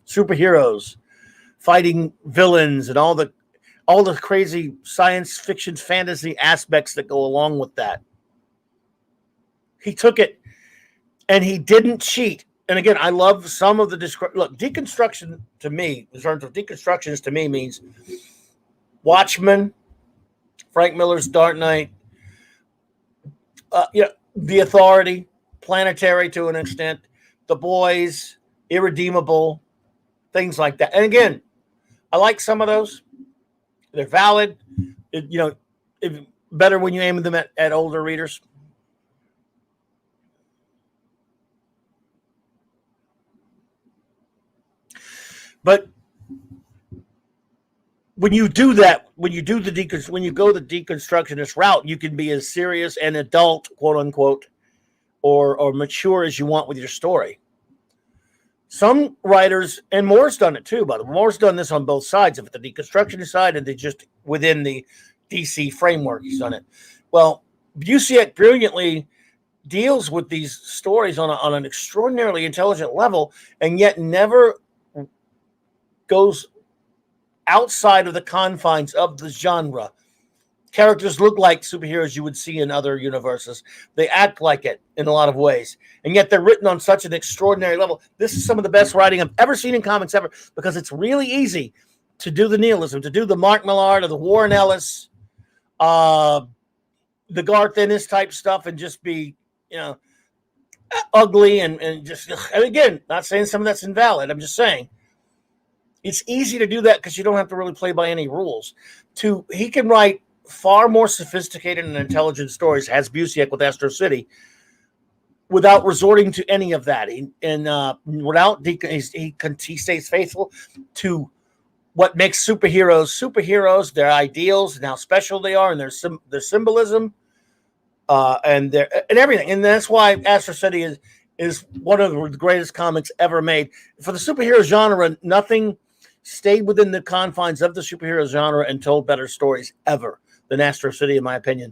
Superheroes fighting villains and all the crazy science fiction fantasy aspects that go along with that. He took it and he didn't cheat. And again, I love some of the deconstruction to me, in terms of deconstructions to me, means Watchmen, Frank Miller's Dark Knight, The Authority, Planetary to an extent, The Boys, Irredeemable, things like that. And again, I like some of those. They're valid. Better when you aim them at older readers. But when you do that, when you go the deconstructionist route, you can be as serious and adult, quote unquote, or mature as you want with your story. Some writers, and Moore's done it too, by the way. Moore's done this on both sides of it, the deconstructionist side and just within the DC framework, he's done it. Well, Busiek brilliantly deals with these stories on an extraordinarily intelligent level, and yet never goes outside of the confines of the genre. Characters look like superheroes you would see in other universes. They act like it in a lot of ways. And yet they're written on such an extraordinary level. This is some of the best writing I've ever seen in comics ever, because it's really easy to do the nihilism, to do the Mark Millar or the Warren Ellis, the Garth Ennis type stuff, and just be, ugly and just, and again, not saying some of that's invalid. I'm just saying it's easy to do that because you don't have to really play by any rules. He can write far more sophisticated and intelligent stories, as Busiek with Astro City, without resorting to any of that. He stays faithful to what makes superheroes, their ideals, and how special they are, and their symbolism, and everything. And that's why Astro City is one of the greatest comics ever made. For the superhero genre, nothing stayed within the confines of the superhero genre and told better stories ever than Astro City, in my opinion.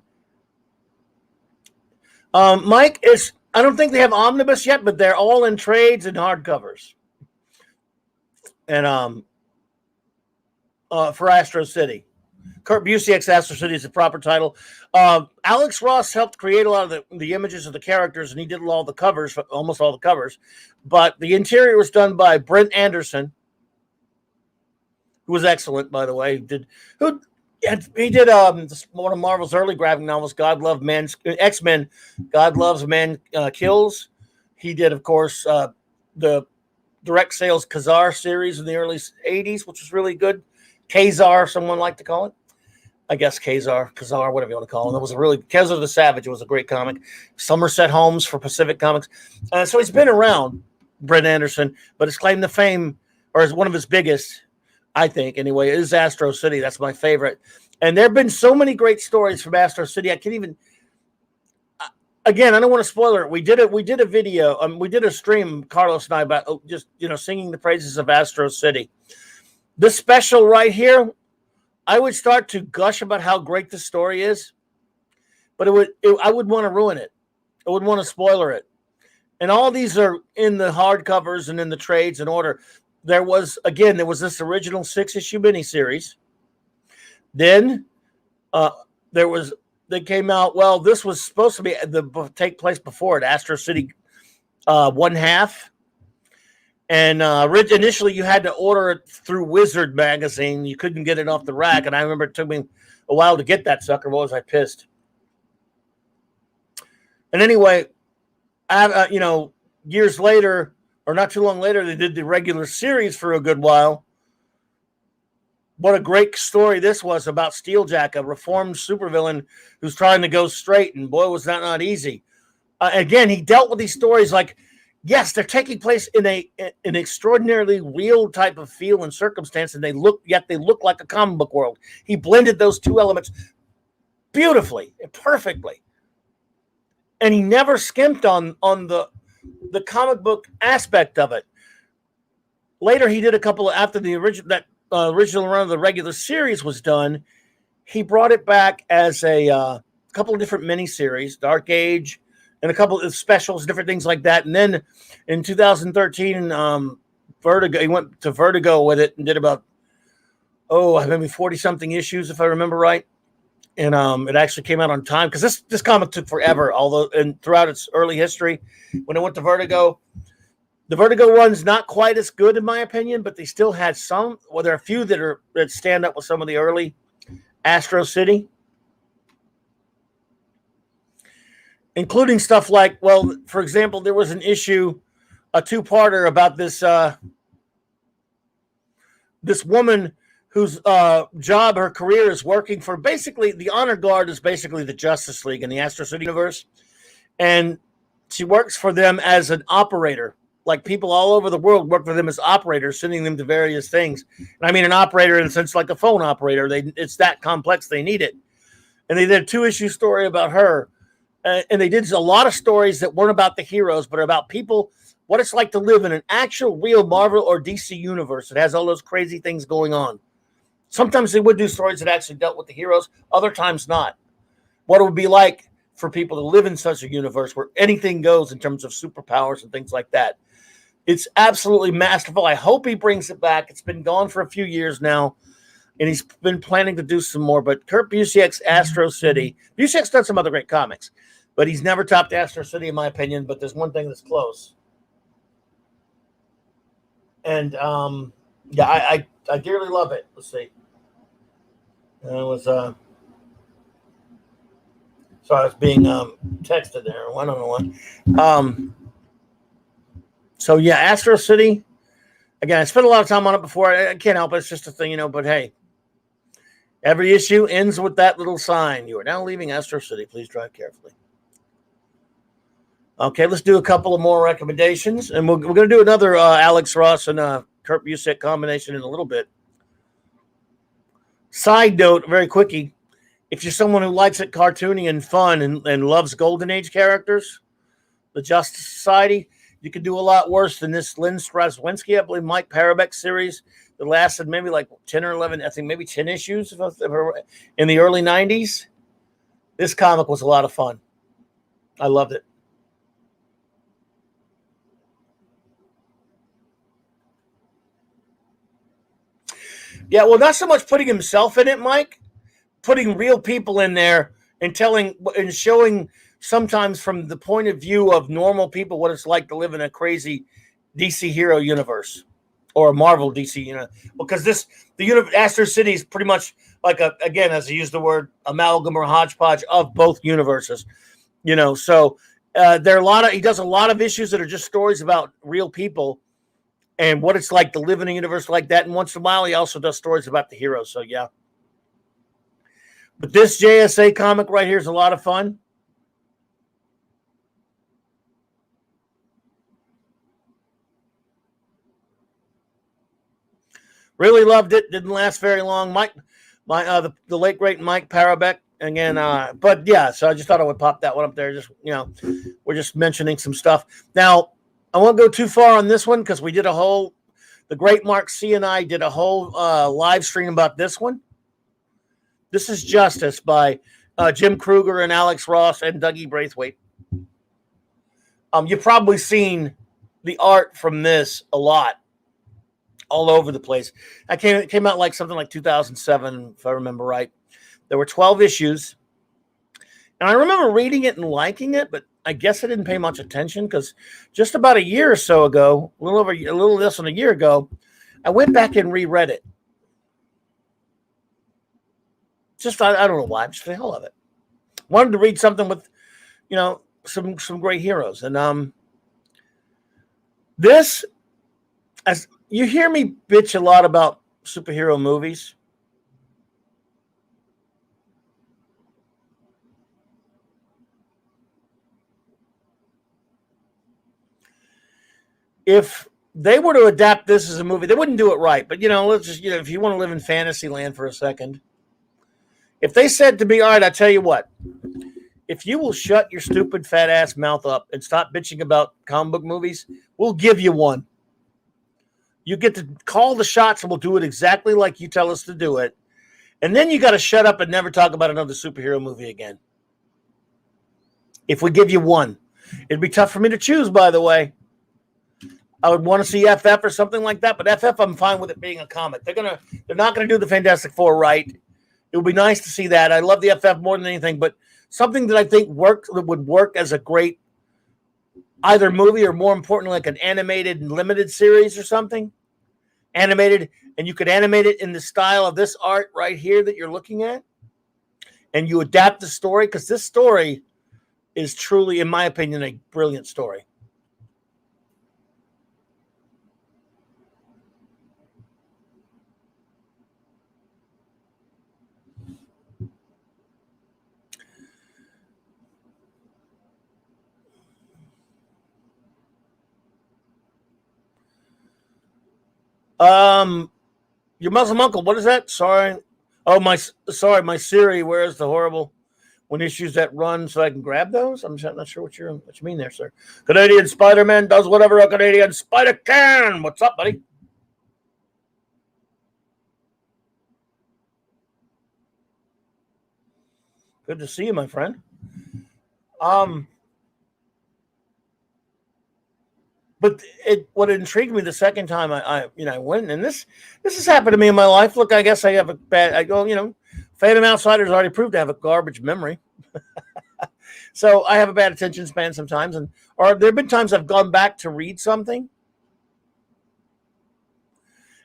Mike, I don't think they have omnibus yet, but they're all in trades and hardcovers. And for Astro City, Kurt Busiek's Astro City is the proper title. Alex Ross helped create a lot of the images of the characters, and he did all the covers, almost all the covers. But the interior was done by Brent Anderson, who was excellent, by the way. He did one of Marvel's early graphic novels, X-Men, God Loves Man Kills. He did, of course, the direct sales Kazar series in the early 80s, which was really good. Kazar, someone liked to call it. I guess Kazar, whatever you want to call it. It was Kazar the Savage. It was a great comic. Somerset Holmes for Pacific Comics. So he's been around, Brent Anderson, but his claim to fame, or is one of his biggest, I think, anyway, is Astro City. That's my favorite. And there have been so many great stories from Astro City. I can't even, again, I don't want to spoil it. We did a video. We did a stream, Carlos and I, about just, singing the praises of Astro City. This special right here, I would start to gush about how great the story is, but I would want to ruin it. I would want to spoiler it. And all these are in the hardcovers and in the trades in order. There was this original 6-issue miniseries. Then they came out. Well, this was supposed to be take place before it, Astro City 1/2. And initially you had to order it through Wizard magazine. You couldn't get it off the rack. And I remember it took me a while to get that sucker. Boy, was I pissed. And anyway, years later, or not too long later, they did the regular series for a good while. What a great story this was about Steeljack, a reformed supervillain who's trying to go straight. And boy, was that not easy. Again, he dealt with these stories like, yes, they're taking place in an extraordinarily real type of feel and circumstance, and they look like a comic book world. He blended those two elements beautifully and perfectly. And he never skimped on the comic book aspect of it. Later, he did a couple after the original run of the regular series was done. he brought it back as a couple of different miniseries, Dark Age, and a couple of specials, different things like that. And then in 2013, Vertigo, he went to Vertigo with it and did about, maybe 40 something issues, if I remember right. And it actually came out on time because this comic took forever, although and throughout its early history, when it went to Vertigo, the Vertigo run's not quite as good in my opinion, but they still had some. Well, there are a few that stand up with some of the early Astro City, including stuff like, well, for example, there was an issue, a two-parter about this woman whose job, her career is working for basically the Honor Guard is basically the Justice League in the Astro City universe. And she works for them as an operator. Like people all over the world work for them as operators, sending them to various things. And I mean an operator in a sense like a phone operator. It's that complex. They need it. And they did a 2-issue story about her. And they did a lot of stories that weren't about the heroes, but about people, what it's like to live in an actual real Marvel or DC universe. It has all those crazy things going on. Sometimes they would do stories that actually dealt with the heroes, other times not. What it would be like for people to live in such a universe where anything goes in terms of superpowers and things like that. It's absolutely masterful. I hope he brings it back. It's been gone for a few years now, and he's been planning to do some more. But Kurt Busiek's Astro City, Busiek's done some other great comics, but he's never topped Astro City in my opinion. But there's one thing that's close. And I dearly love it. Let's see. It was I was being texted there. I don't know what. So yeah, Astro City. Again, I spent a lot of time on it before. I can't help it. It's just a thing, But hey, every issue ends with that little sign. You are now leaving Astro City. Please drive carefully. Okay, let's do a couple of more recommendations, and we're going to do another Alex Ross and Kurt Busiek combination in a little bit. Side note, very quickie, if you're someone who likes it cartoony and fun and loves Golden Age characters, the Justice Society, you could do a lot worse than this Lynn Straswinski, I believe, Mike Parabek series that lasted maybe like 10 or 11, I think maybe 10 issues in the early 90s. This comic was a lot of fun. I loved it. Yeah, well, not so much putting himself in it, Mike, putting real people in there and telling and showing sometimes from the point of view of normal people what it's like to live in a crazy DC hero universe or a Marvel DC, because the Astro City is pretty much like again, as I use the word, amalgam or hodgepodge of both universes, so there are he does a lot of issues that are just stories about real people and what it's like to live in a universe like that. And once in a while, he also does stories about the heroes. So, yeah. But this JSA comic right here is a lot of fun. Really loved it. Didn't last very long. The late, great Mike Parabek. Again, but yeah, so I just thought I would pop that one up there. Just, we're just mentioning some stuff. Now, I won't go too far on this one because we did the great Mark C. and I did a whole live stream about this one. This is Justice by Jim Kruger and Alex Ross and Dougie Braithwaite. You've probably seen the art from this a lot, all over the place. It came out like something like 2007, if I remember right. There were 12 issues. And I remember reading it and liking it, but I guess I didn't pay much attention because just about a year or so ago, a little less than a year ago, I went back and reread it. Just I don't know why, just the hell of it. Wanted to read something with, some great heroes, and this, as you hear me bitch a lot about superhero movies. If they were to adapt this as a movie, they wouldn't do it right. But, let's just, if you want to live in fantasy land for a second, if they said to me, all right, I tell you what, if you will shut your stupid fat ass mouth up and stop bitching about comic book movies, we'll give you one. You get to call the shots and we'll do it exactly like you tell us to do it. And then you got to shut up and never talk about another superhero movie again. If we give you one, it'd be tough for me to choose, by the way. I would want to see FF or something like that, but FF, I'm fine with it being a comic. They're not gonna do the Fantastic Four right. It would be nice to see that. I love the FF more than anything, but something that I think would work as a great either movie or, more importantly, like an animated and limited series or something. Animated, and you could animate it in the style of this art right here that you're looking at, and you adapt the story, because this story is truly, in my opinion, a brilliant story. Your Muslim uncle, what is that? Sorry. Oh, my Siri, where's the horrible when issues that run so I can grab those? I'm not sure what you mean there, sir. Canadian Spider-Man does whatever a Canadian spider can. What's up, buddy? Good to see you, my friend. But what intrigued me the second time I went, and this has happened to me in my life. Look, I guess I have a bad. I go, Phantom Outsider's already proved to have a garbage memory, so I have a bad attention span sometimes. Or there have been times I've gone back to read something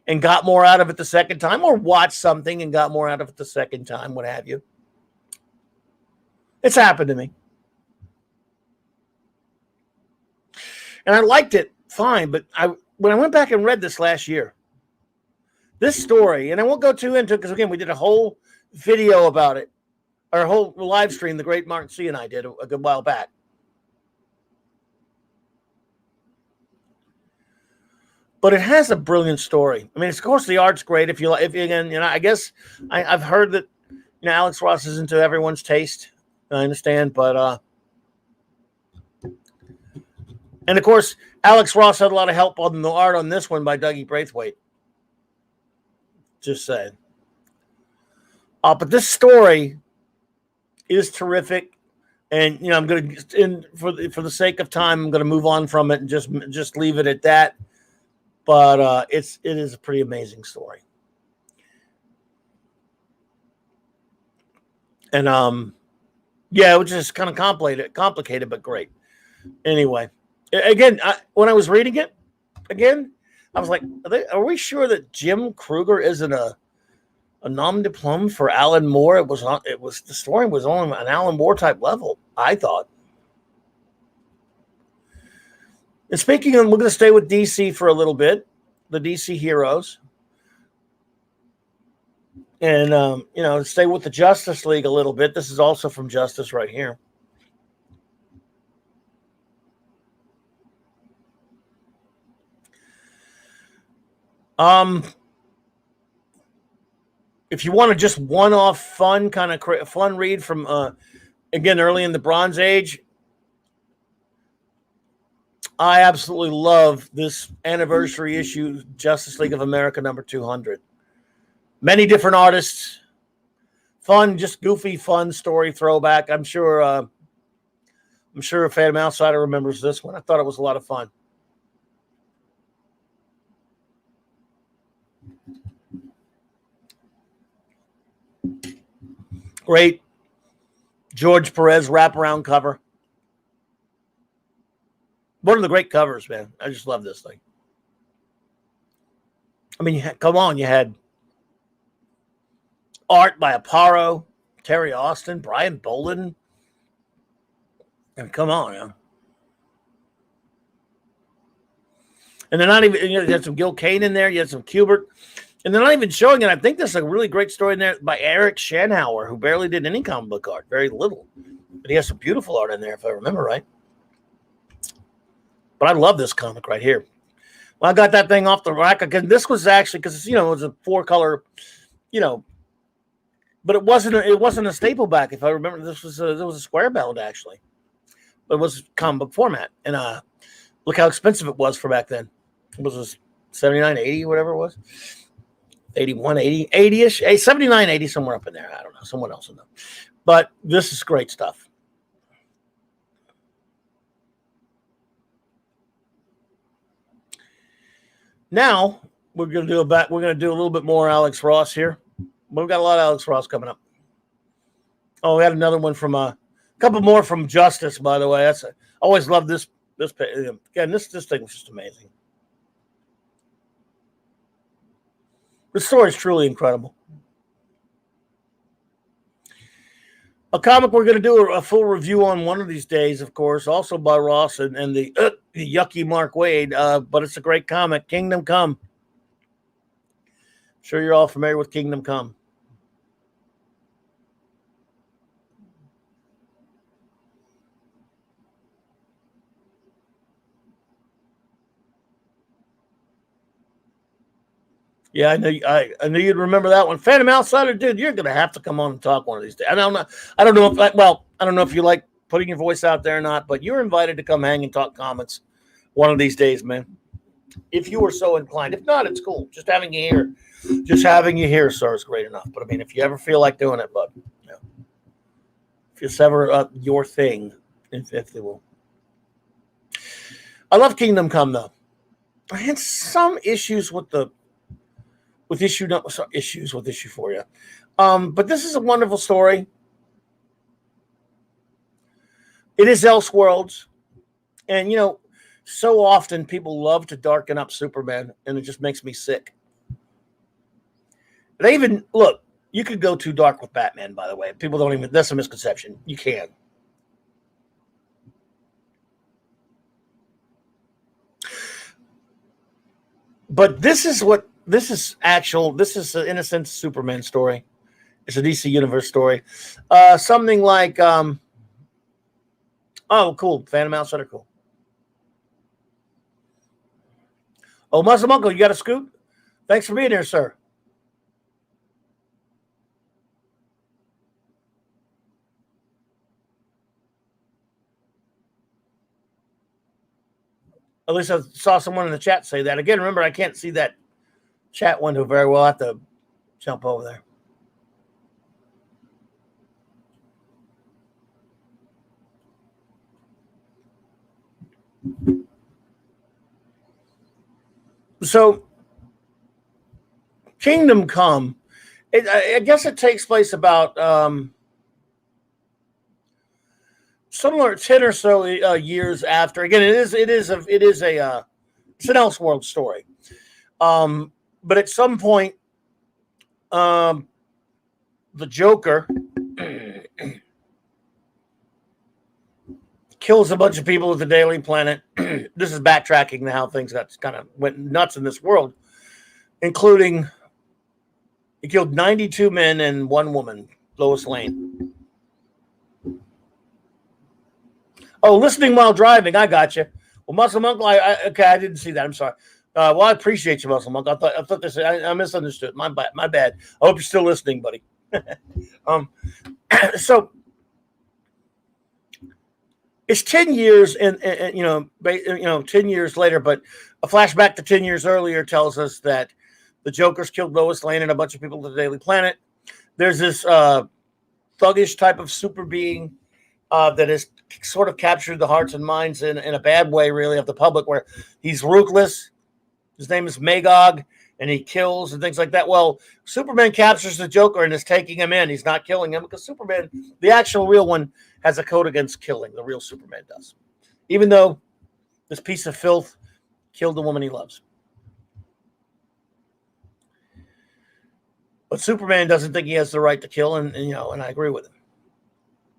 and got more out of it the second time, or watched something and got more out of it the second time, what have you. It's happened to me. And I liked it fine, but when I went back and read this last year, this story, and I won't go too into it because, again, we did a whole video about it, or a whole live stream the great Martin C. and I did a good while back. But it has a brilliant story. I mean, of course, the art's great. If you again, I guess I've heard that Alex Ross isn't to everyone's taste. I understand, but and of course, Alex Ross had a lot of help on the art on this one by Dougie Braithwaite. Just saying. But this story is terrific, and I'm going to, for the sake of time, I'm going to move on from it and just leave it at that. But it is a pretty amazing story, and it was just kind of complicated, but great. Anyway. Again, when I was reading it, I was like, are we sure that Jim Kruger isn't a nom de plume for Alan Moore? The story was on an Alan Moore type level, I thought. And speaking of, we're going to stay with DC for a little bit, the DC heroes. And, stay with the Justice League a little bit. This is also from Justice right here. If you want to just one-off fun read from again early in the Bronze Age, I absolutely love this anniversary issue, Justice League of America number 200. Many different artists, fun, just goofy, fun story throwback. I'm sure Phantom Outsider remembers this one. I thought it was a lot of fun. Great George Perez wraparound cover. One of the great covers, man. I just love this thing. I mean, you had art by Aparo, Terry Austin, Brian Bolden. And come on, man. And they're not even, you had some Gil Kane in there, you had some Kubert. And they're not even showing it. I think there's a really great story in there by Eric Schanauer, who barely did any comic book art, very little. But he has some beautiful art in there, if I remember right. But I love this comic right here. Well, I got that thing off the rack again. This was actually, because it was a 4-color, but it wasn't a staple back. If I remember, it was a square bound actually, but it was comic book format. And look how expensive it was for back then. It was $79.80, whatever it was. 81, 80, 80-ish, 79, 80, somewhere up in there. I don't know. Someone else will know. But this is great stuff. Now we're going to do a little bit more Alex Ross here. We've got a lot of Alex Ross coming up. Oh, we had another one from a couple more from Justice, by the way. I always love this. Again, this thing was just amazing. The story is truly incredible. A comic we're going to do a full review on one of these days, of course, also by Ross and the yucky Mark Waid, but it's a great comic, Kingdom Come. I'm sure you're all familiar with Kingdom Come. Yeah, I knew you'd remember that one. Phantom Outsider, dude, you're gonna have to come on and talk one of these days. I don't know if you like putting your voice out there or not, but you're invited to come hang and talk comics one of these days, man. If you were so inclined. If not, it's cool. Just having you here, sir, is great enough. But I mean, if you ever feel like doing it, bud, if it's ever your thing, if they will. I love Kingdom Come though. I had some issues with issue 4, but this is a wonderful story. It is Elseworlds, and so often people love to darken up Superman, and it just makes me sick. They even look. You could go too dark with Batman, by the way. People don't even. That's a misconception. You can. But this is in a sense Superman story. It's a DC Universe story. Something like, oh, cool. Phantom Outsider, cool. Oh, Muslim Uncle, you got a scoop? Thanks for being here, sir. At least I saw someone in the chat say that. Again, remember, I can't see that chat window very well. I have to jump over there. So, Kingdom Come, I guess it takes place about similar 10 or so years after. Again, it's an Elseworld story. But at some point, the Joker kills a bunch of people at the Daily Planet. This is backtracking to how things went nuts in this world, including he killed 92 men and 1 woman, Lois Lane. Oh, listening while driving. I got you. Well, Muslim Uncle, I didn't see that. I'm sorry. Well, I appreciate you, Muslim Uncle. I thought this. I misunderstood. My bad. I hope you're still listening, buddy. So it's 10 years, and 10 years later. But a flashback to 10 years earlier tells us that the Joker's killed Lois Lane and a bunch of people at the Daily Planet. There's this thuggish type of super being that has sort of captured the hearts and minds in a bad way, really, of the public, where he's ruthless. His name is Magog, and he kills and things like that. Well, Superman captures the Joker and is taking him in. He's not killing him because Superman, the actual real one, has a code against killing. The real Superman does. Even though this piece of filth killed the woman he loves. But Superman doesn't think he has the right to kill, and I agree with him.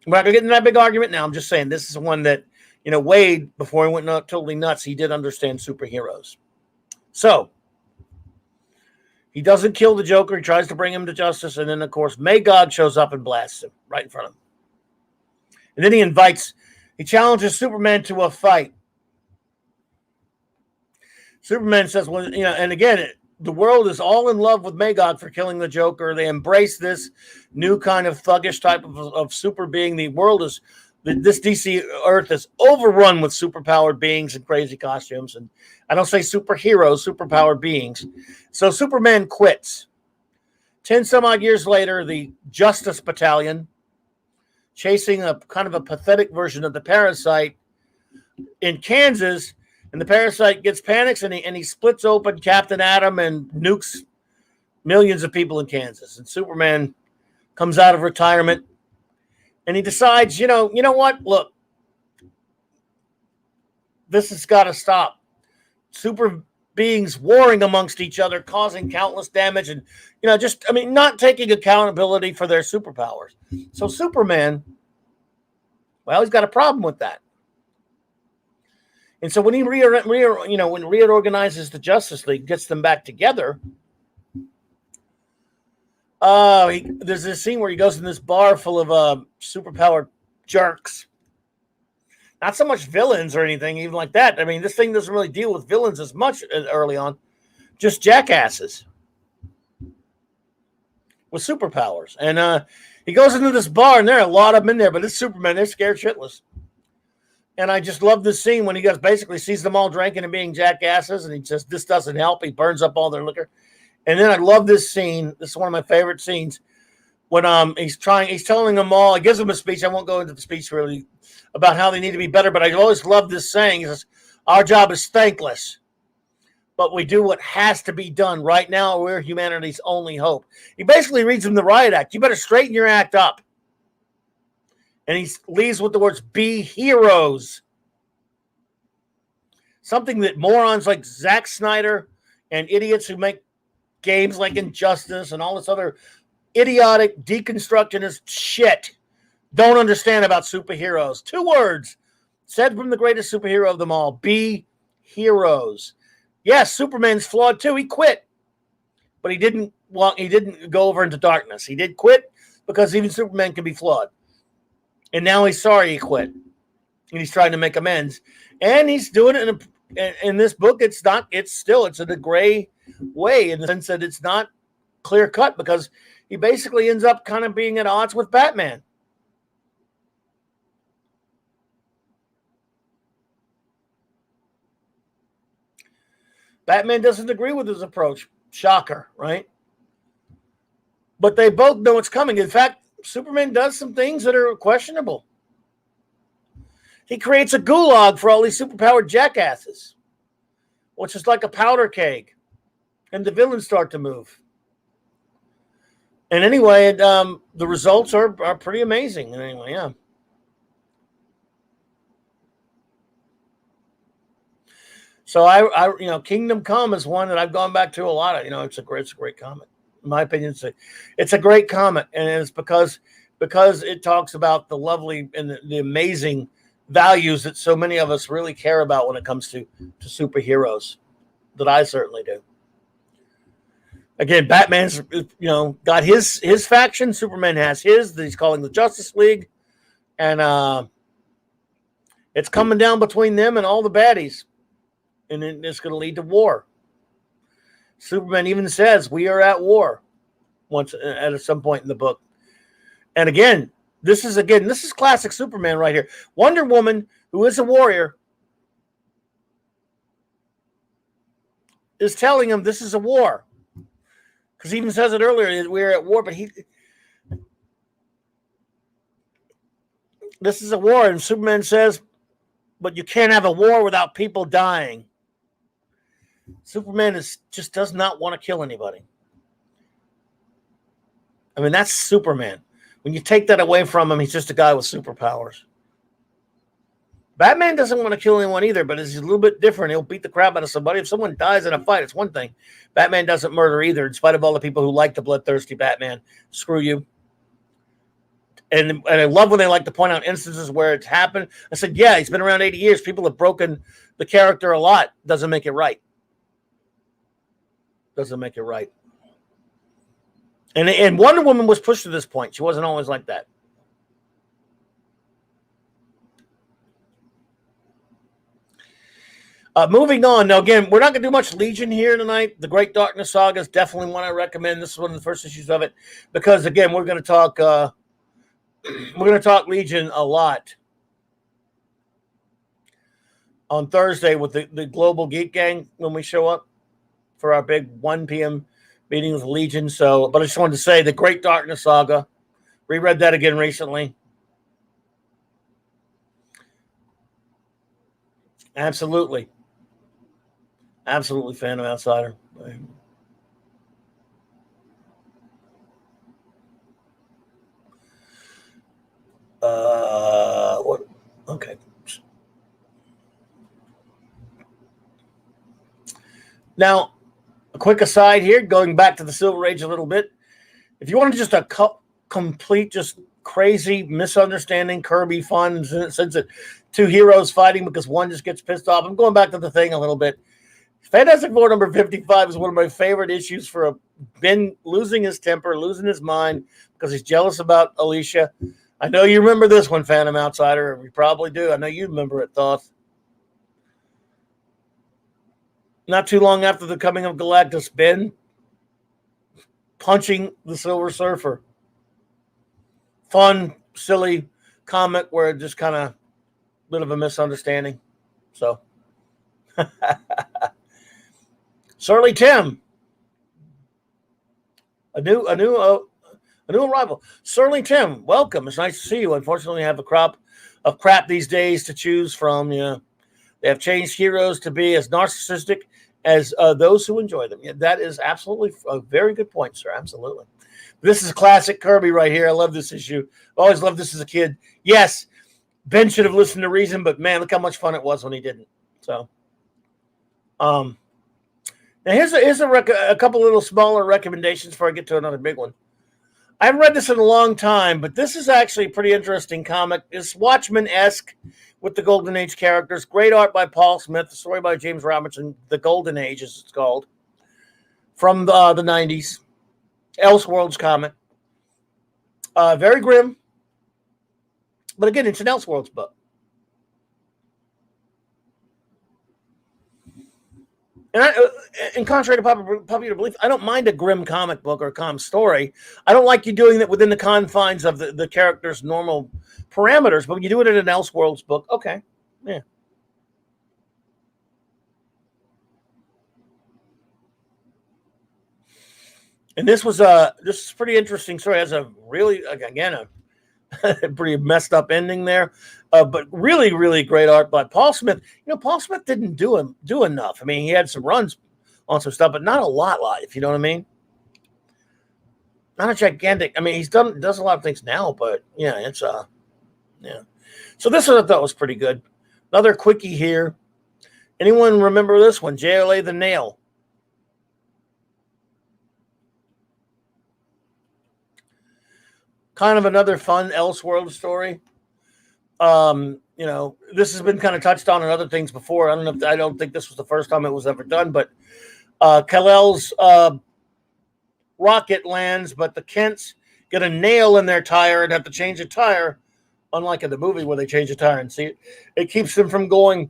We're not going to get into that big argument now. I'm just saying this is one that, Wade, before he went totally nuts, he did understand superheroes. So, he doesn't kill the Joker. He tries to bring him to justice. And then, of course, Magog shows up and blasts him right in front of him. And then he challenges Superman to a fight. Superman says, well, and again, the world is all in love with Magog for killing the Joker. They embrace this new kind of thuggish type of super being. The world is, this DC Earth is overrun with superpowered beings and crazy costumes. And I don't say superheroes, superpowered beings. So Superman quits. 10 some odd years later, the Justice Battalion, chasing a kind of a pathetic version of the Parasite in Kansas, and the Parasite panics and he splits open Captain Atom and nukes millions of people in Kansas. And Superman comes out of retirement and he decides, you know what? Look, this has got to stop. Super beings warring amongst each other, causing countless damage, and not taking accountability for their superpowers. So Superman, well, he's got a problem with that. And so when he reorganizes the Justice League, gets them back together, there's this scene where he goes in this bar full of superpowered jerks. Not so much villains or anything even like that. I mean, this thing doesn't really deal with villains as much early on. Just jackasses with superpowers. And he goes into this bar, and there are a lot of them in there, but it's Superman. They're scared shitless. And I just love this scene when he basically sees them all drinking and being jackasses, and he just, this doesn't help. He burns up all their liquor. And then I love this scene. This is one of my favorite scenes. When he's telling them all, he gives them a speech. I won't go into the speech really about how they need to be better, but I always love this saying. He says, our job is thankless, but we do what has to be done. Right now, we're humanity's only hope. He basically reads them the riot act. You better straighten your act up. And he leaves with the words, be heroes. Something that morons like Zack Snyder and idiots who make games like Injustice and all this other idiotic deconstructionist shit don't understand about superheroes. 2 words said from the greatest superhero of them all: be heroes. Yes, Superman's flawed too. He quit, but he didn't go over into darkness. He did quit because even Superman can be flawed. And now he's sorry he quit, and he's trying to make amends. And he's doing it in this book. It's in a gray way, in the sense that it's not clear cut, because he basically ends up kind of being at odds with Batman. Batman doesn't agree with his approach. Shocker, right? But they both know it's coming. In fact, Superman does some things that are questionable. He creates a gulag for all these superpowered jackasses, which is like a powder keg, and the villains start to move. And anyway, the results are pretty amazing. And anyway, yeah. So I Kingdom Come is one that I've gone back to a lot of. It's a great comic. In my opinion, it's a great comic, and it's because it talks about the lovely and the amazing values that so many of us really care about when it comes to superheroes, that I certainly do. Again, Batman's got his faction. Superman has his that he's calling the Justice League, and it's coming down between them and all the baddies, and it's going to lead to war. Superman even says we are at war at some point in the book. And again, this is classic Superman right here. Wonder Woman, who is a warrior, is telling him this is a war. Because he even says it earlier, we're at war, but this is a war. And Superman says, but you can't have a war without people dying. Superman just does not want to kill anybody. I mean, that's Superman. When you take that away from him, he's just a guy with superpowers. Batman doesn't want to kill anyone either, but he's a little bit different. He'll beat the crap out of somebody. If someone dies in a fight, it's one thing. Batman doesn't murder either, in spite of all the people who like the bloodthirsty Batman. Screw you. And I love when they like to point out instances where it's happened. I said, yeah, he's been around 80 years. People have broken the character a lot. Doesn't make it right. Doesn't make it right. And Wonder Woman was pushed to this point. She wasn't always like that. Moving on. Now, again, we're not going to do much Legion here tonight. The Great Darkness Saga is definitely one I recommend. This is one of the first issues of it because, again, we're going to talk Legion a lot on Thursday with the Global Geek Gang when we show up for our big 1 p.m. meeting with Legion. So, but I just wanted to say the Great Darkness Saga. Reread that again recently. Absolutely. Absolutely fan of Outsider. What? Okay. Now, a quick aside here, going back to the Silver Age a little bit. If you want just a complete, just crazy misunderstanding, Kirby fun, since it two heroes fighting because one just gets pissed off. I'm going back to the thing a little bit. Fantastic Four number 55 is one of my favorite issues for Ben losing his temper, losing his mind because he's jealous about Alicia. I know you remember this one, Phantom Outsider. You probably do. I know you remember it, Thoth. Not too long after the coming of Galactus, Ben punching the Silver Surfer. Fun, silly comic where it just kind of bit of a misunderstanding. So, Surly Tim, a new arrival. Surly Tim, welcome. It's nice to see you. Unfortunately, we have a crop of crap these days to choose from. Yeah, they have changed heroes to be as narcissistic as those who enjoy them. Yeah, that is absolutely a very good point, sir. Absolutely. This is a classic Kirby right here. I love this issue. I always loved this as a kid. Yes, Ben should have listened to reason, but man, look how much fun it was when he didn't. So, now here's a couple little smaller recommendations before I get to another big one. I haven't read this in a long time, but this is actually a pretty interesting comic. It's Watchmen-esque with the Golden Age characters. Great art by Paul Smith. The story by James Robinson. The Golden Age, as it's called, from the 90s. Elseworlds comic. Very grim. But again, it's an Elseworlds book. And contrary to popular belief, I don't mind a grim comic book or a story. I don't like you doing that within the confines of the character's normal parameters, but when you do it in an Elseworlds book, okay. Yeah. And this is a pretty interesting story. It has a really, again, a pretty messed up ending there, but really, really great art by Paul Smith. You know, Paul Smith didn't do enough. I mean, he had some runs on some stuff, but not a lot, if you know what I mean. Not a gigantic. I mean, does a lot of things now, but yeah, it's yeah. So this one I thought was pretty good. Another quickie here. Anyone remember this one? JLA the Nail. Kind of another fun Elseworld story. You know, this has been kind of touched on in other things before. I don't think this was the first time it was ever done, but Kal-El's rocket lands, but the Kents get a nail in their tire and have to change a tire, unlike in the movie where they change a tire and see it. It keeps them from going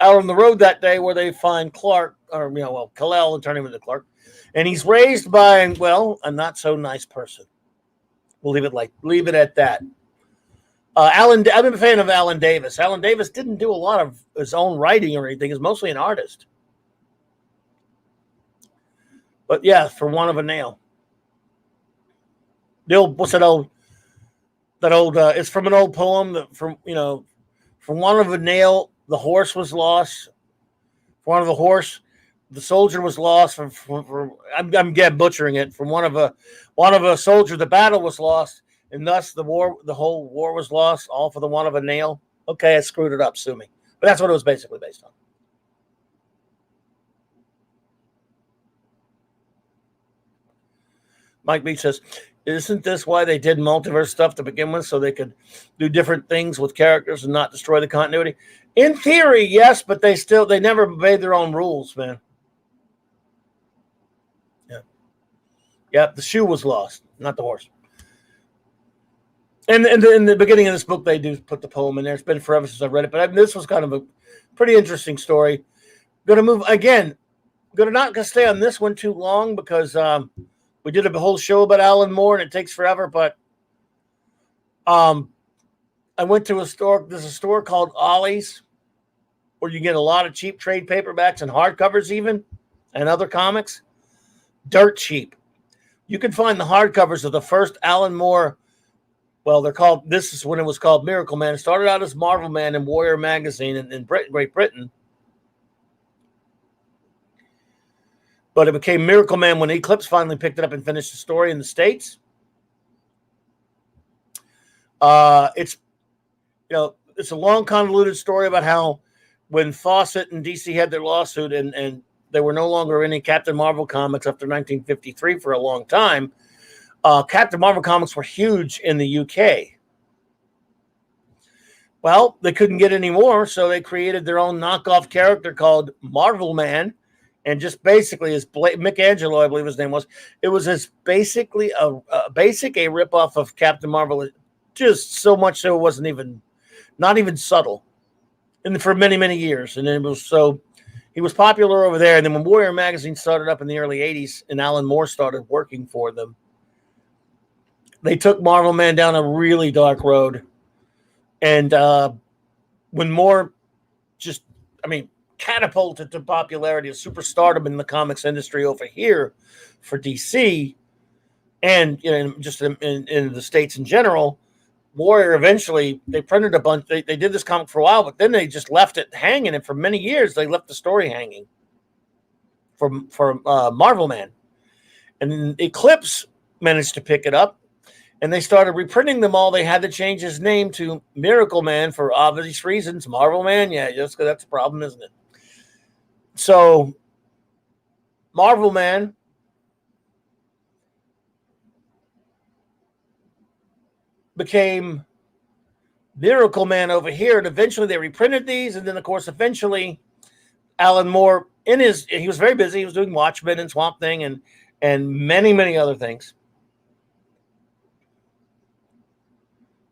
out on the road that day where they find Clark, or Kal-El, and turn him into Clark. And he's raised by, a not so nice person. We'll leave it at that. I'm a fan of Alan Davis. Alan Davis didn't do a lot of his own writing or anything. He's mostly an artist. But yeah, for want of a nail. What's that old? It's from an old poem that from want of a nail, the horse was lost. For want of a horse, the soldier was lost. I'm butchering it. From one of a soldier, the battle was lost, and thus the whole war was lost, all for the want of a nail. Okay, I screwed it up, sue me. But that's what it was basically based on. Mike Beach says, isn't this why they did multiverse stuff to begin with, so they could do different things with characters and not destroy the continuity? In theory, yes, but they never made their own rules, man. Yeah, the shoe was lost, not the horse. And in the beginning of this book, they do put the poem in there. It's been forever since I've read it, but this was kind of a pretty interesting story. Going to move again. Not going to stay on this one too long because we did a whole show about Alan Moore, and it takes forever. But I went to a store. There's a store called Ollie's, where you get a lot of cheap trade paperbacks and hardcovers, even, and other comics. dirt cheap. You can find the hardcovers of the first Alan Moore. Well, they're called. This is when it was called Miracle Man. It started out as Marvel Man in Warrior magazine in Great Britain, but it became Miracle Man when Eclipse finally picked it up and finished the story in the States. It's it's a long convoluted story about how when Fawcett and DC had their lawsuit and there were no longer any Captain Marvel comics after 1953 for a long time. Captain Marvel comics were huge in the UK. Well, they couldn't get any more, so they created their own knockoff character called Marvel Man, and just basically, as Mick Angelo, I believe his name was, it was as basically a ripoff of Captain Marvel, just so much so it wasn't even, not even subtle, and for many, many years, and then it was so. He was popular over there, and then when Warrior magazine started up in the early 80s and Alan Moore started working for them, they took Marvel Man down a really dark road. And when Moore catapulted to popularity, a superstardom in the comics industry over here for DC and just in the States in general, Warrior eventually, they printed a bunch. They did this comic for a while, but then they just left it hanging. And for many years, they left the story hanging for Marvel Man. And Eclipse managed to pick it up, and they started reprinting them all. They had to change his name to Miracle Man for obvious reasons. Marvel Man, yeah, just because that's a problem, isn't it? So Marvel Man became Miracle Man over here, and eventually they reprinted these, and then of course eventually Alan Moore he was very busy. He was doing Watchmen and Swamp Thing and many other things,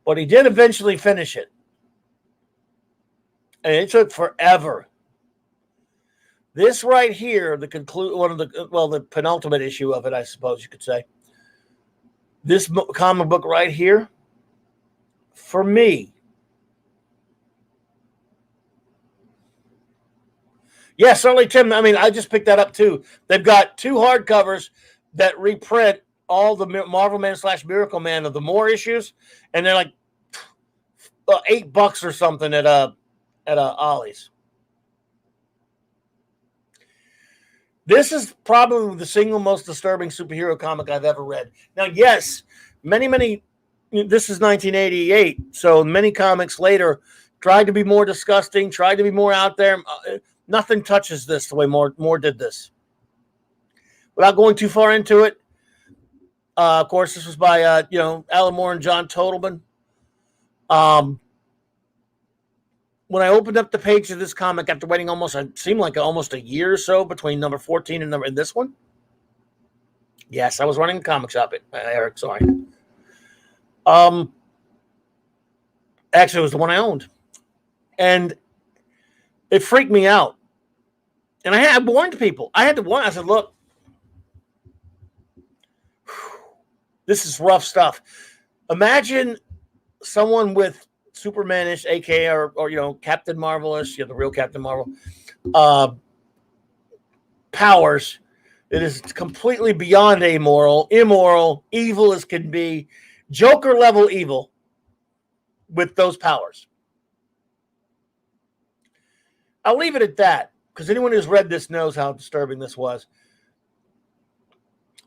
but he did eventually finish it, and it took forever. This right here, the penultimate issue of it, I suppose you could say. This comic book right here, for me, yeah, certainly, Tim. I mean, I just picked that up too. They've got 2 hardcovers that reprint all the Marvel Man / Miracle Man of the Moore issues, and they're like $8 or something at Ollie's. This is probably the single most disturbing superhero comic I've ever read. Now, yes, many, this is 1988, so many comics later tried to be more disgusting, tried to be more out there. Nothing touches this the way Moore did this. Without going too far into it, of course, this was by Alan Moore and John Totalman. When I opened up the page of this comic after waiting almost a year or so between number 14 and this one. Yes, I was running a comic shop, Eric. Sorry. Actually, it was the one I owned, and it freaked me out. And I had warned people. I said, look, this is rough stuff. Imagine someone with Superman-ish, aka or Captain Marvel-ish, the real Captain Marvel, powers. It is completely beyond immoral, evil as can be, Joker level evil with those powers. I'll leave it at that, because anyone who's read this knows how disturbing this was.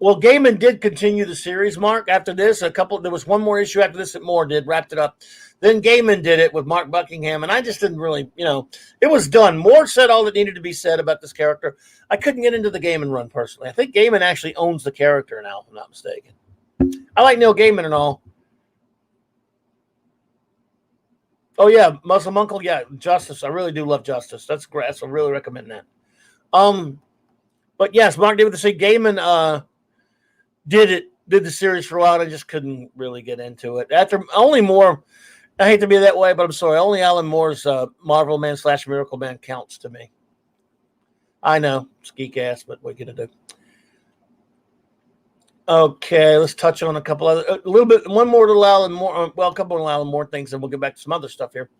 Well, Gaiman did continue the series, Mark, after this. There was one more issue after this that Moore wrapped it up. Then Gaiman did it with Mark Buckingham, and I just didn't really, it was done. Moore said all that needed to be said about this character. I couldn't get into the Gaiman run personally. I think Gaiman actually owns the character now, if I'm not mistaken. I like Neil Gaiman and all. Oh, yeah, Muslim Uncle, yeah, Justice. I really do love Justice. That's great. So I really recommend that. But yes, Mark David, Gaiman did the series for a while, and I just couldn't really get into it. After only Moore, I hate to be that way, but I'm sorry, only Alan Moore's Marvel Man / Miracle Man counts to me. I know, it's geek ass, but what are you gonna do? Okay, let's touch on a couple other, a couple of Alan Moore things, and we'll get back to some other stuff here.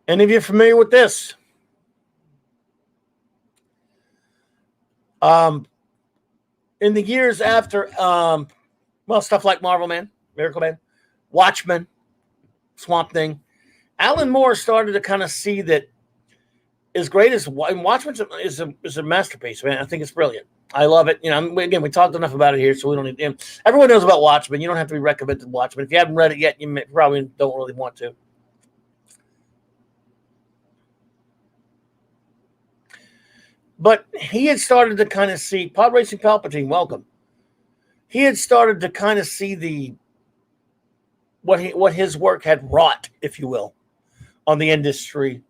Any of you familiar with this? in the years after, stuff like Marvel Man, Miracle Man, Watchmen, Swamp Thing, Alan Moore started to kind of see that as great as Watchmen is a masterpiece, man. I think it's brilliant. I love it. Again, we talked enough about it here, so we don't need. Everyone knows about Watchmen. You don't have to be recommended Watchmen. If you haven't read it yet, you probably don't really want to. But he had started to kind of see Pod Racing Palpatine. Welcome. He had started to kind of see what his work had wrought, if you will, on the industry.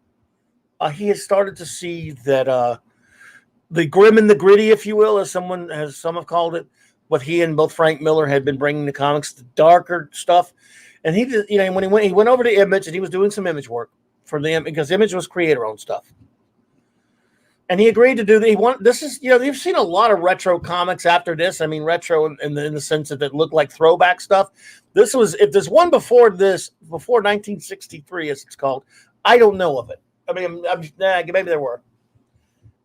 He had started to see that the grim and the gritty, if you will, as some have called it, what he and both Frank Miller had been bringing to comics, the darker stuff. And he did, when he went over to Image, and he was doing some Image work for them because Image was creator-owned stuff. And he agreed to do you've seen a lot of retro comics after this. I mean, retro in the sense that it looked like throwback stuff. If there's one before 1963, as it's called, I don't know of it. I mean, maybe there were.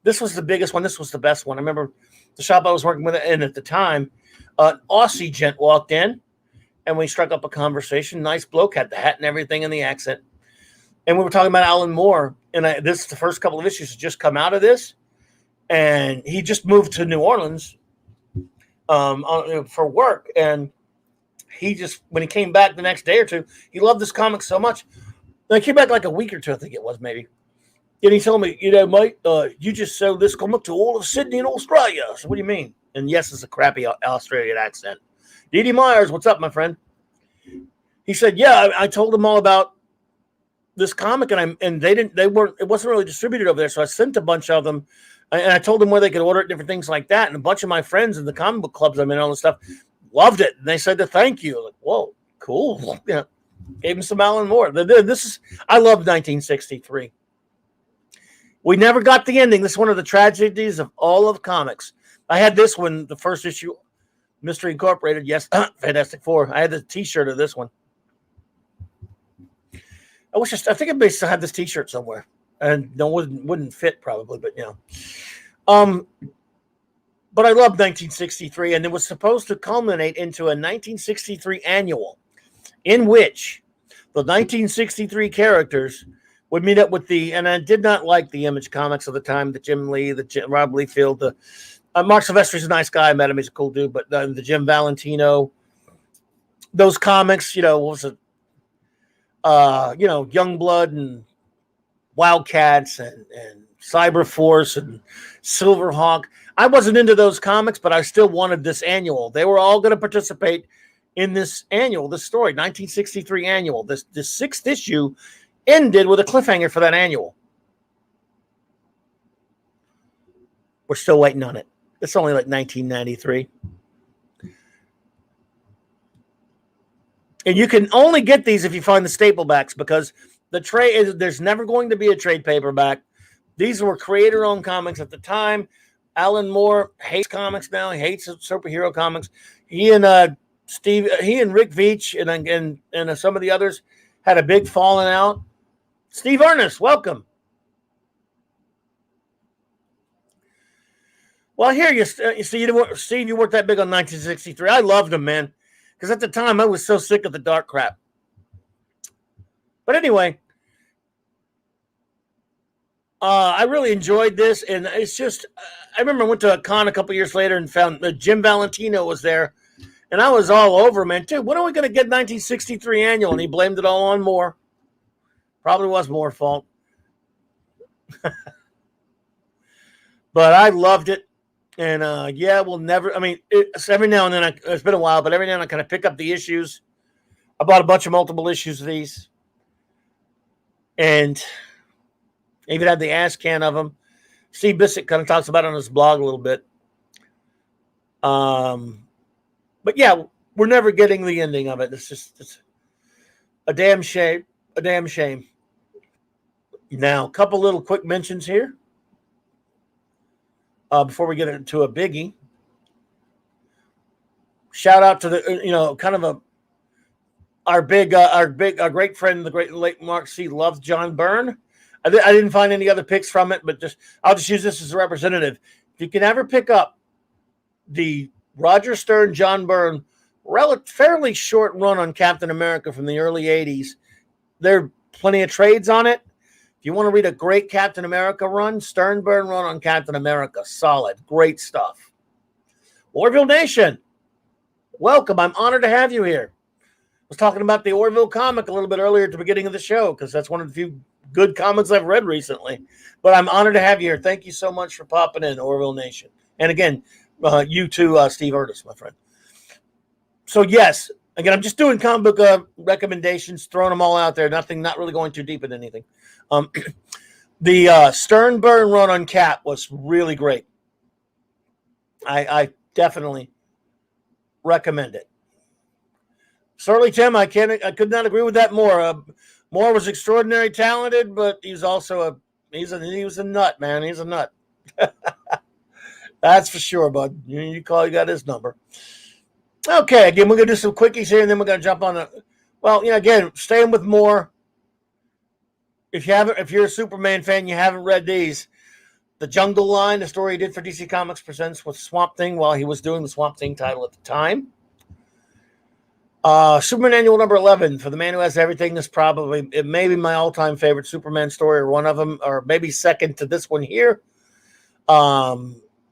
This was the biggest one. This was the best one. I remember the shop I was working with, and at the time, an Aussie gent walked in, and we struck up a conversation. Nice bloke, had the hat and everything and the accent. And we were talking about Alan Moore, and this is the first couple of issues that just come out of this. And he just moved to New Orleans for work. And when he came back the next day or two, he loved this comic so much. And he came back like a week or two, I think it was, maybe. And he told me, mate, you just sold this comic to all of Sydney and Australia. So what do you mean? And yes, it's a crappy Australian accent. D.D. Myers, what's up, my friend? He said, yeah, I told him all about this comic, and it wasn't really distributed over there. So I sent a bunch of them, and I told them where they could order it, different things like that. And a bunch of my friends in the comic book clubs I'm in, all this stuff, loved it. And they said to thank you. Like, whoa, cool. Yeah. Gave him some Alan Moore. I love 1963. We never got the ending. This is one of the tragedies of all of comics. I had this one, the first issue, Mystery Incorporated. Yes, Fantastic Four. I had the T-shirt of this one. I think I may still have this T-shirt somewhere, and no, wouldn't fit probably, but But I love 1963, and it was supposed to culminate into a 1963 annual, in which the 1963 characters would meet up with and I did not like the Image comics of the time, the Jim Lee, Rob Liefeld, Mark Silvestri's a nice guy. I met him. He's a cool dude. But the Jim Valentino, those comics, what was it? Youngblood and Wildcats and Cyberforce and Silverhawk. I wasn't into those comics, but I still wanted this annual. They were all going to participate in this annual, this story, 1963 annual. This sixth issue ended with a cliffhanger for that annual. We're still waiting on it. It's only like 1993. And you can only get these if you find the staple backs, because there's never going to be a trade paperback. These were creator-owned comics at the time. Alan Moore hates comics now. He hates superhero comics. He and Rick Veitch and some of the others had a big falling out. Steve Ernest, welcome. Well, here you see, Steve, you weren't that big on 1963. I loved him, man, because at the time I was so sick of the dark crap. But anyway, I really enjoyed this, and it's just, I remember I went to a con a couple years later and found that Jim Valentino was there, and I was all over, man, dude, when are we going to get 1963 annual? And he blamed it all on Moore. Probably was Moore's fault. But I loved it. And we'll never, every now and then, it's been a while, but every now and then I kind of pick up the issues. I bought a bunch of multiple issues of these. And I even had the ass can of them. Steve Bissett kind of talks about it on his blog a little bit. But yeah, we're never getting the ending of it. It's a damn shame. A damn shame. Now, a couple little quick mentions here. Before we get into a biggie, shout out to our great friend, the great late Mark C. Loved John Byrne. I didn't find any other picks from it, but I'll just use this as a representative. If you can ever pick up the Roger Stern, John Byrne, fairly short run on Captain America from the early 80s. There are plenty of trades on it. If you want to read a great Captain America run, Stern Byrne run on Captain America. Solid. Great stuff. Orville Nation, welcome. I'm honored to have you here. I was talking about the Orville comic a little bit earlier at the beginning of the show because that's one of the few good comics I've read recently. But I'm honored to have you here. Thank you so much for popping in, Orville Nation. And again, you too, Steve Erdis, my friend. So yes, again, I'm just doing comic book recommendations, throwing them all out there. Not really going too deep into anything. The Stern Byrne run on Cap was really great. I definitely recommend it. Surly Tim, I could not agree with that more. Moore was extraordinarily talented, but he's also he was a nut, man. He's a nut. That's for sure, bud. You got his number. Okay, again, we're gonna do some quickies here, and then we're gonna jump on again, staying with Moore. If you're a Superman fan, you haven't read these. The Jungle Line, the story he did for DC Comics Presents with Swamp Thing while he was doing the Swamp Thing title at the time. Superman Annual number 11 for the Man Who Has Everything is it may be my all-time favorite Superman story, or one of them, or maybe second to this one here.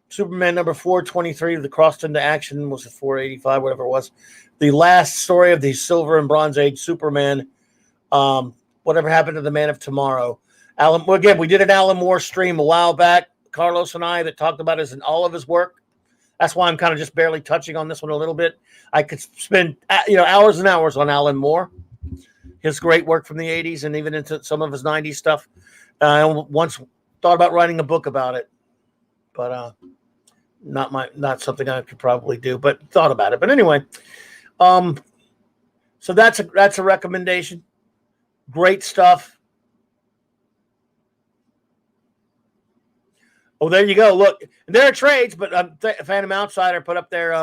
Superman number 423, the Crossed into Action, was it 485, whatever it was. The last story of the Silver and Bronze Age Superman. Whatever happened to the Man of Tomorrow. We did an Alan Moore stream a while back, Carlos and I, that talked about all of his work. That's why I'm kind of just barely touching on this one a little bit. I could spend hours and hours on Alan Moore, his great work from the 80s and even into some of his 90s stuff. I once thought about writing a book about it, but not something I could probably do, but thought about it. But anyway, so that's a recommendation. Great stuff. Oh, there you go. Look, there are trades, but Phantom Outsider put up there.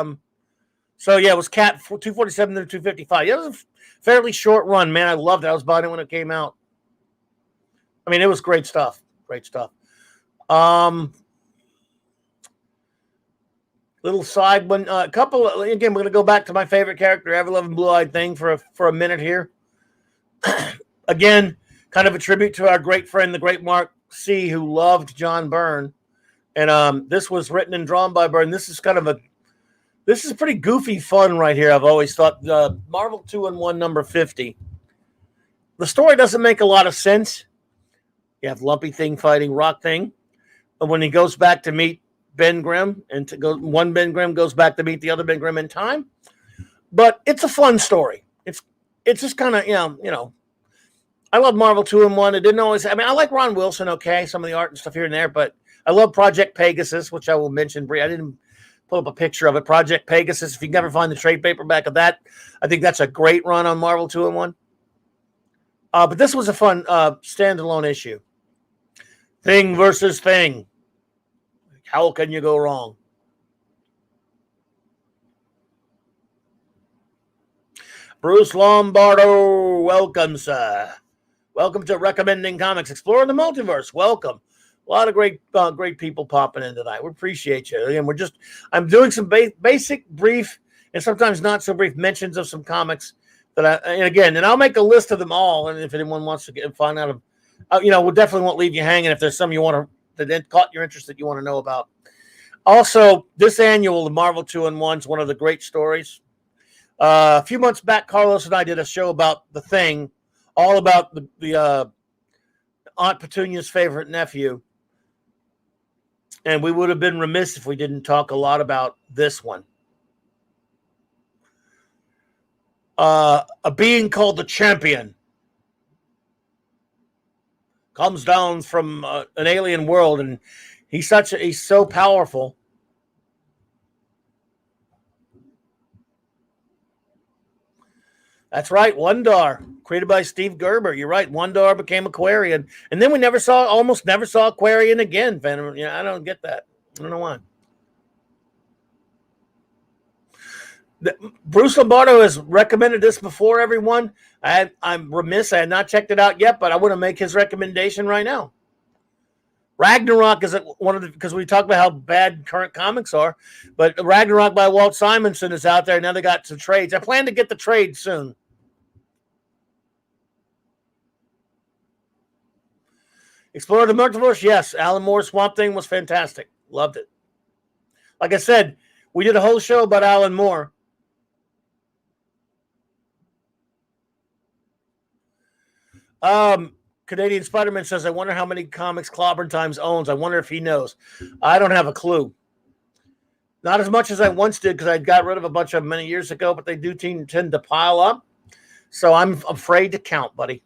So yeah, it was Cap 247 to 255. It was a fairly short run, man. I loved it. I was buying it when it came out. I mean, it was great stuff. Great stuff. Little side one. Again, we're going to go back to my favorite character, Ever-Loving Blue-Eyed Thing, for a minute here. Again, kind of a tribute to our great friend, the great Mark C., who loved John Byrne. And this was written and drawn by Byrne. This is pretty goofy fun right here, I've always thought. Marvel 2-in-1 number 50. The story doesn't make a lot of sense. You have Lumpy Thing fighting Rock Thing. And when he goes back to meet Ben Grimm, one Ben Grimm goes back to meet the other Ben Grimm in time. But it's a fun story. It's just kind of, I love Marvel 2-in-1. It didn't always, I like Ron Wilson, okay, some of the art and stuff here and there, but I love Project Pegasus, which I will mention. I didn't pull up a picture of it. Project Pegasus, if you can ever find the trade paperback of that, I think that's a great run on Marvel 2-in-1. But this was a fun standalone issue. Thing versus Thing. How can you go wrong? Bruce Lombardo, welcome, sir. Welcome to Recommending Comics, Exploring the Multiverse. Welcome. A lot of great people popping in tonight. We appreciate you. Again, I'm doing some basic, brief, and sometimes not so brief mentions of some comics and I'll make a list of them all. And if anyone wants to find out, we definitely won't leave you hanging if there's some that caught your interest that you want to know about. Also, this annual, the Marvel 2-in-1 is one of the great stories. A few months back, Carlos and I did a show about The Thing, all about the Aunt Petunia's favorite nephew. And we would have been remiss if we didn't talk a lot about this one. A being called the Champion comes down from an alien world, and he's so powerful. That's right, Wondar, created by Steve Gerber. You're right, Wondar became Aquarian, and then we almost never saw Aquarian again. Phantom, I don't get that. I don't know why. Bruce Lombardo has recommended this before, everyone. I'm remiss. I had not checked it out yet, but I want to make his recommendation right now. Ragnarok is one of the, because we talk about how bad current comics are, but Ragnarok by Walt Simonson is out there. Now they got some trades. I plan to get the trade soon. Explore the Multiverse, yes. Alan Moore's Swamp Thing was fantastic. Loved it. Like I said, we did a whole show about Alan Moore. Canadian Spider-Man says, I wonder how many comics Clobberin Times owns. I wonder if he knows. I don't have a clue. Not as much as I once did because I got rid of a bunch of them many years ago, but they do tend to pile up. So I'm afraid to count, buddy.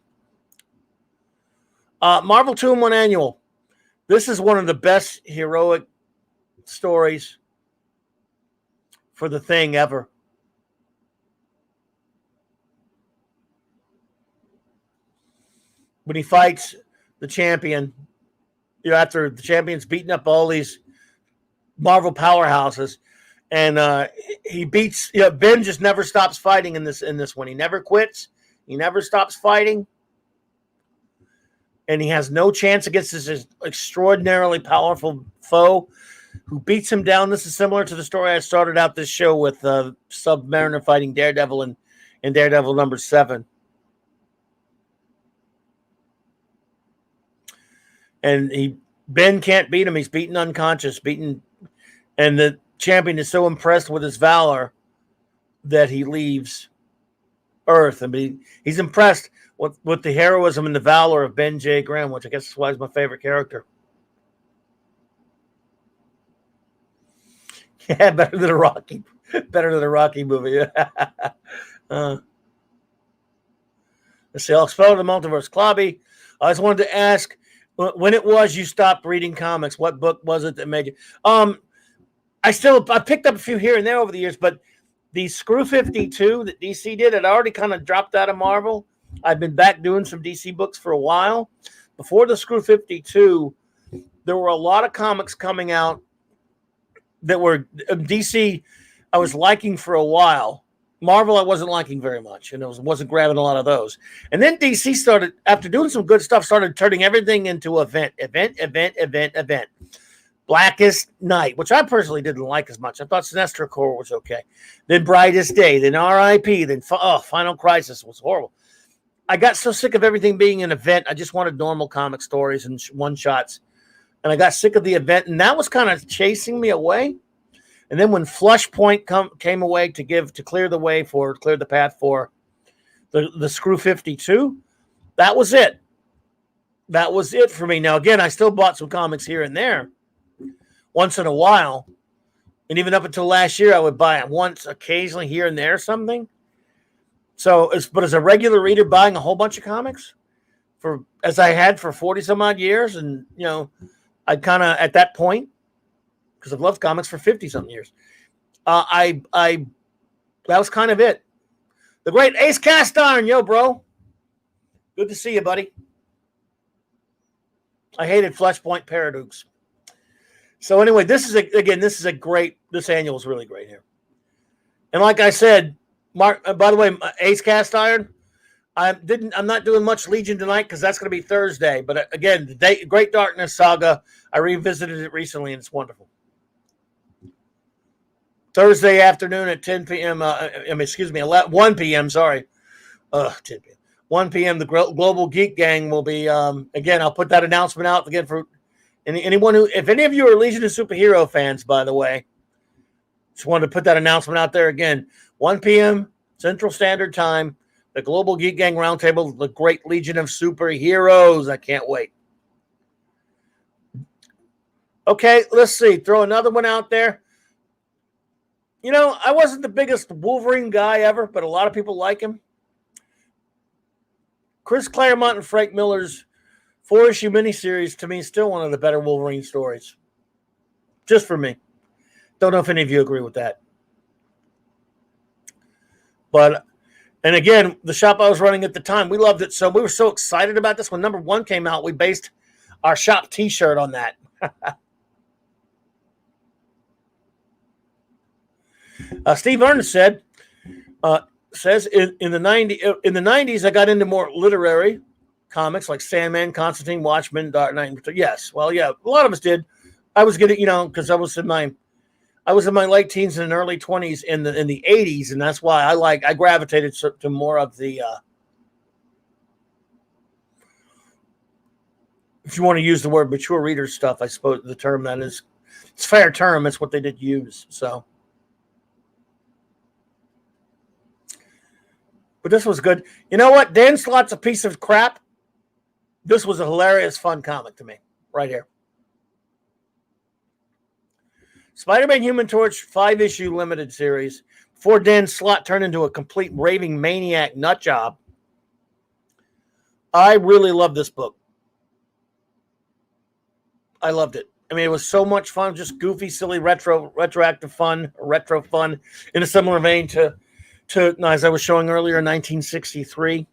Marvel 2-in-1 Annual. This is one of the best heroic stories for the Thing ever. When he fights the champion, after the champion's beating up all these Marvel powerhouses, and he beats. Ben just never stops fighting in this one. He never quits. He never stops fighting, and he has no chance against this extraordinarily powerful foe who beats him down. This is similar to the story I started out this show with Submariner fighting Daredevil in Daredevil number 7. And Ben can't beat him. He's beaten unconscious, and the champion is so impressed with his valor that he leaves Earth. I mean, he's impressed with the heroism and the valor of Ben J. Graham, which I guess is why he's my favorite character. Yeah, better than a Rocky movie. Let's see. I'll spell the Multiverse. Clobby, I just wanted to ask, when it was you stopped reading comics, what book was it that made you? I picked up a few here and there over the years, but the Screw 52 that DC did, it already kind of dropped out of Marvel. I've been back doing some DC books for a while. Before the Screw 52, there were a lot of comics coming out that were DC I was liking for a while. Marvel I wasn't liking very much, and wasn't grabbing a lot of those. And then DC started, after doing some good stuff, started turning everything into event. Blackest Night, which I personally didn't like as much. I thought Sinestro Corps was okay. Then Brightest Day, then R.I.P., then Final Crisis was horrible. I got so sick of everything being an event. I just wanted normal comic stories and one-shots. And I got sick of the event, and that was kind of chasing me away. And then when Flashpoint came away to clear the path for the Screw 52, that was it. That was it for me. Now, again, I still bought some comics here and there once in a while. And even up until last year, I would buy it once, occasionally here and there something. But as a regular reader buying a whole bunch of comics, as I had for 40 some odd years, and, I kind of, at that point, because I've loved comics for 50-something years. That was kind of it. The great Ace Cast Iron, yo, bro. Good to see you, buddy. I hated Flashpoint Paradox. So anyway, this annual is really great here. And like I said, Mark, by the way, Ace Cast Iron, I'm not doing much Legion tonight because that's going to be Thursday. But again, the Great Darkness Saga, I revisited it recently, and it's wonderful. Thursday afternoon at 10 p.m. 1 p.m. Sorry, 10 p.m. 1 p.m. The Global Geek Gang will be. Again, I'll put that announcement out again for anyone who, if any of you are Legion of Superhero fans, by the way, just wanted to put that announcement out there again. 1 p.m. Central Standard Time. The Global Geek Gang Roundtable, the Great Legion of Superheroes. I can't wait. Okay, let's see. Throw another one out there. I wasn't the biggest Wolverine guy ever, but a lot of people like him. Chris Claremont and Frank Miller's 4-issue miniseries, to me, is still one of the better Wolverine stories. Just for me. Don't know if any of you agree with that. But, and again, the shop I was running at the time, we loved it. So we were so excited about this. When number 1 came out, we based our shop t-shirt on that. Steve Ernest says in the 90s I got into more literary. comics like Sandman, Constantine, Watchmen, Dark Knight. Yes, well, yeah, a lot of us did. I was getting, because I was in my late teens and early 20s in the 80s, and that's why I gravitated to more of the if you want to use the word mature reader stuff, I suppose the term that is, it's a fair term. It's what they did use. So, but this was good. You know what? Dan Slott's a piece of crap. This was a hilarious, fun comic to me, right here. Spider-Man Human Torch 5-issue limited series. Before Dan Slott turned into a complete raving maniac nut job. I really love this book. I loved it. I mean, it was so much fun, just goofy, silly, retroactive fun, retro fun, in a similar vein to as I was showing earlier, 1963.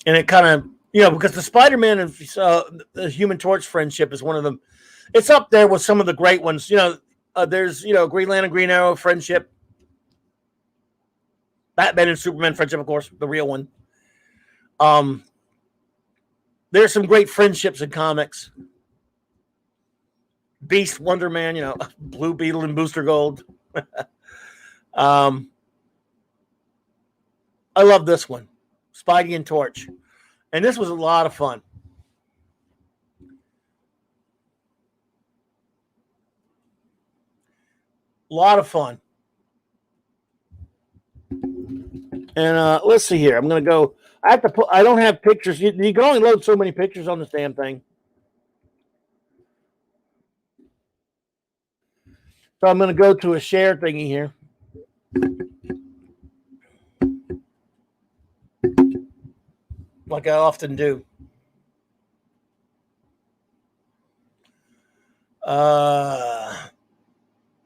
And it kind of, because the Spider-Man and the Human Torch friendship is one of them. It's up there with some of the great ones. There's, Green Lantern, Green Arrow friendship. Batman and Superman friendship, of course, the real one. There's some great friendships in comics. Beast, Wonder Man, Blue Beetle and Booster Gold. I love this one, Spidey and Torch. And this was a lot of fun. A lot of fun. And let's see here. I'm going to go. I don't have pictures. You can only load so many pictures on this damn thing. So I'm going to go to a share thingy here. Like I often do.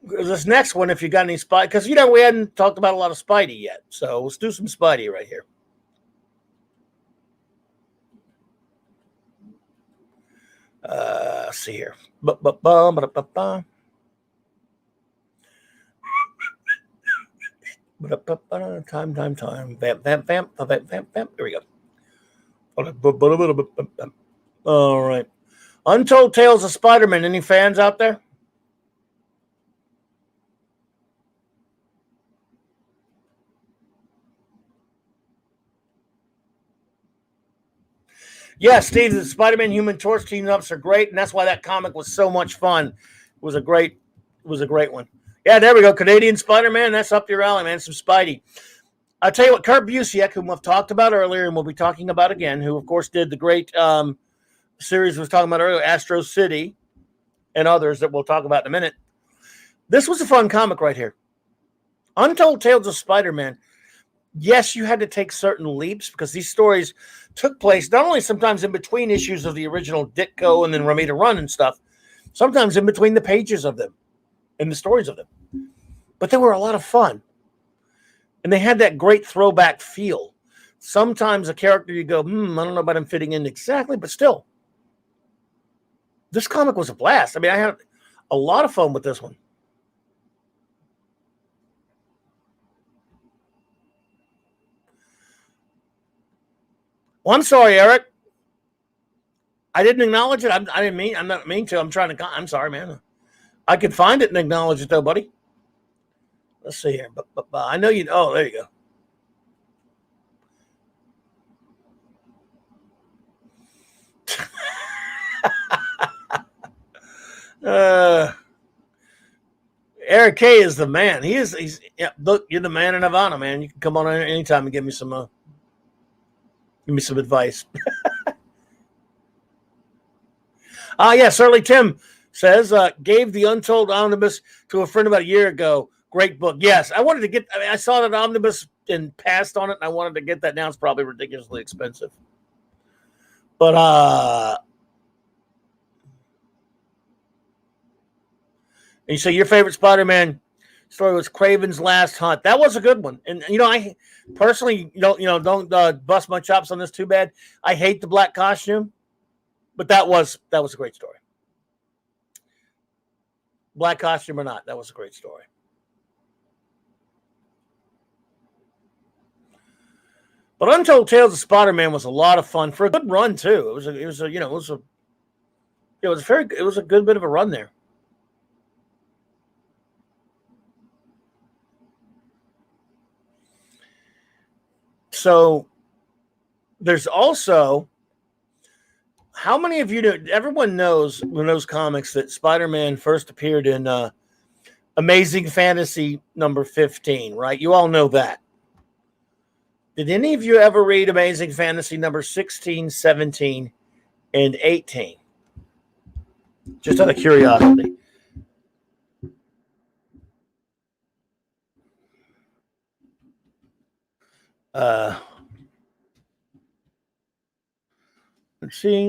This next one, if you got any Spidey, because we hadn't talked about a lot of Spidey yet. So let's do some Spidey right here. Let's see here. Time. Vamp. There we go. All right. Untold Tales of Spider-Man. Any fans out there? Yeah, Steve, the Spider-Man Human Torch team ups are great, and that's why that comic was so much fun. It was a great one. Yeah, there we go. Canadian Spider-Man, that's up your alley, man. Some Spidey. I'll tell you what, Kurt Busiek, whom I've talked about earlier and we'll be talking about again, who, of course, did the great series we was talking about earlier, Astro City, and others that we'll talk about in a minute. This was a fun comic right here. Untold Tales of Spider-Man. Yes, you had to take certain leaps because these stories took place not only sometimes in between issues of the original Ditko and then Romita Run and stuff, sometimes in between the pages of them and the stories of them. But they were a lot of fun. And they had that great throwback feel. Sometimes a character you go, I don't know about him fitting in exactly, but still. This comic was a blast. I mean, I had a lot of fun with this one. Well, I'm sorry, Eric. I didn't acknowledge it. I'm not mean to. I'm sorry, man. I could find it and acknowledge it, though, buddy. Let's see here. I know you. Oh, there you go. Eric K is the man. He's look, you're the man in Havana, man. You can come on anytime and give me some advice. Yes, Early Tim says, gave the Untold Omnibus to a friend about a year ago. Great book. Yes, I saw that omnibus and passed on it, and I wanted to get that. Now it's probably ridiculously expensive. But and you say your favorite Spider-Man story was Kraven's Last Hunt. That was a good one. And I personally don't bust my chops on this too bad. I hate the black costume, but that was a great story. Black costume or not, that was a great story. But Untold Tales of Spider-Man was a lot of fun for a good run too. It was a good bit of a run there. So there's also, how many of you know? Everyone knows in those comics that Spider-Man first appeared in Amazing Fantasy number 15, right? You all know that. Did any of you ever read Amazing Fantasy number 16, 17, and 18? Just out of curiosity.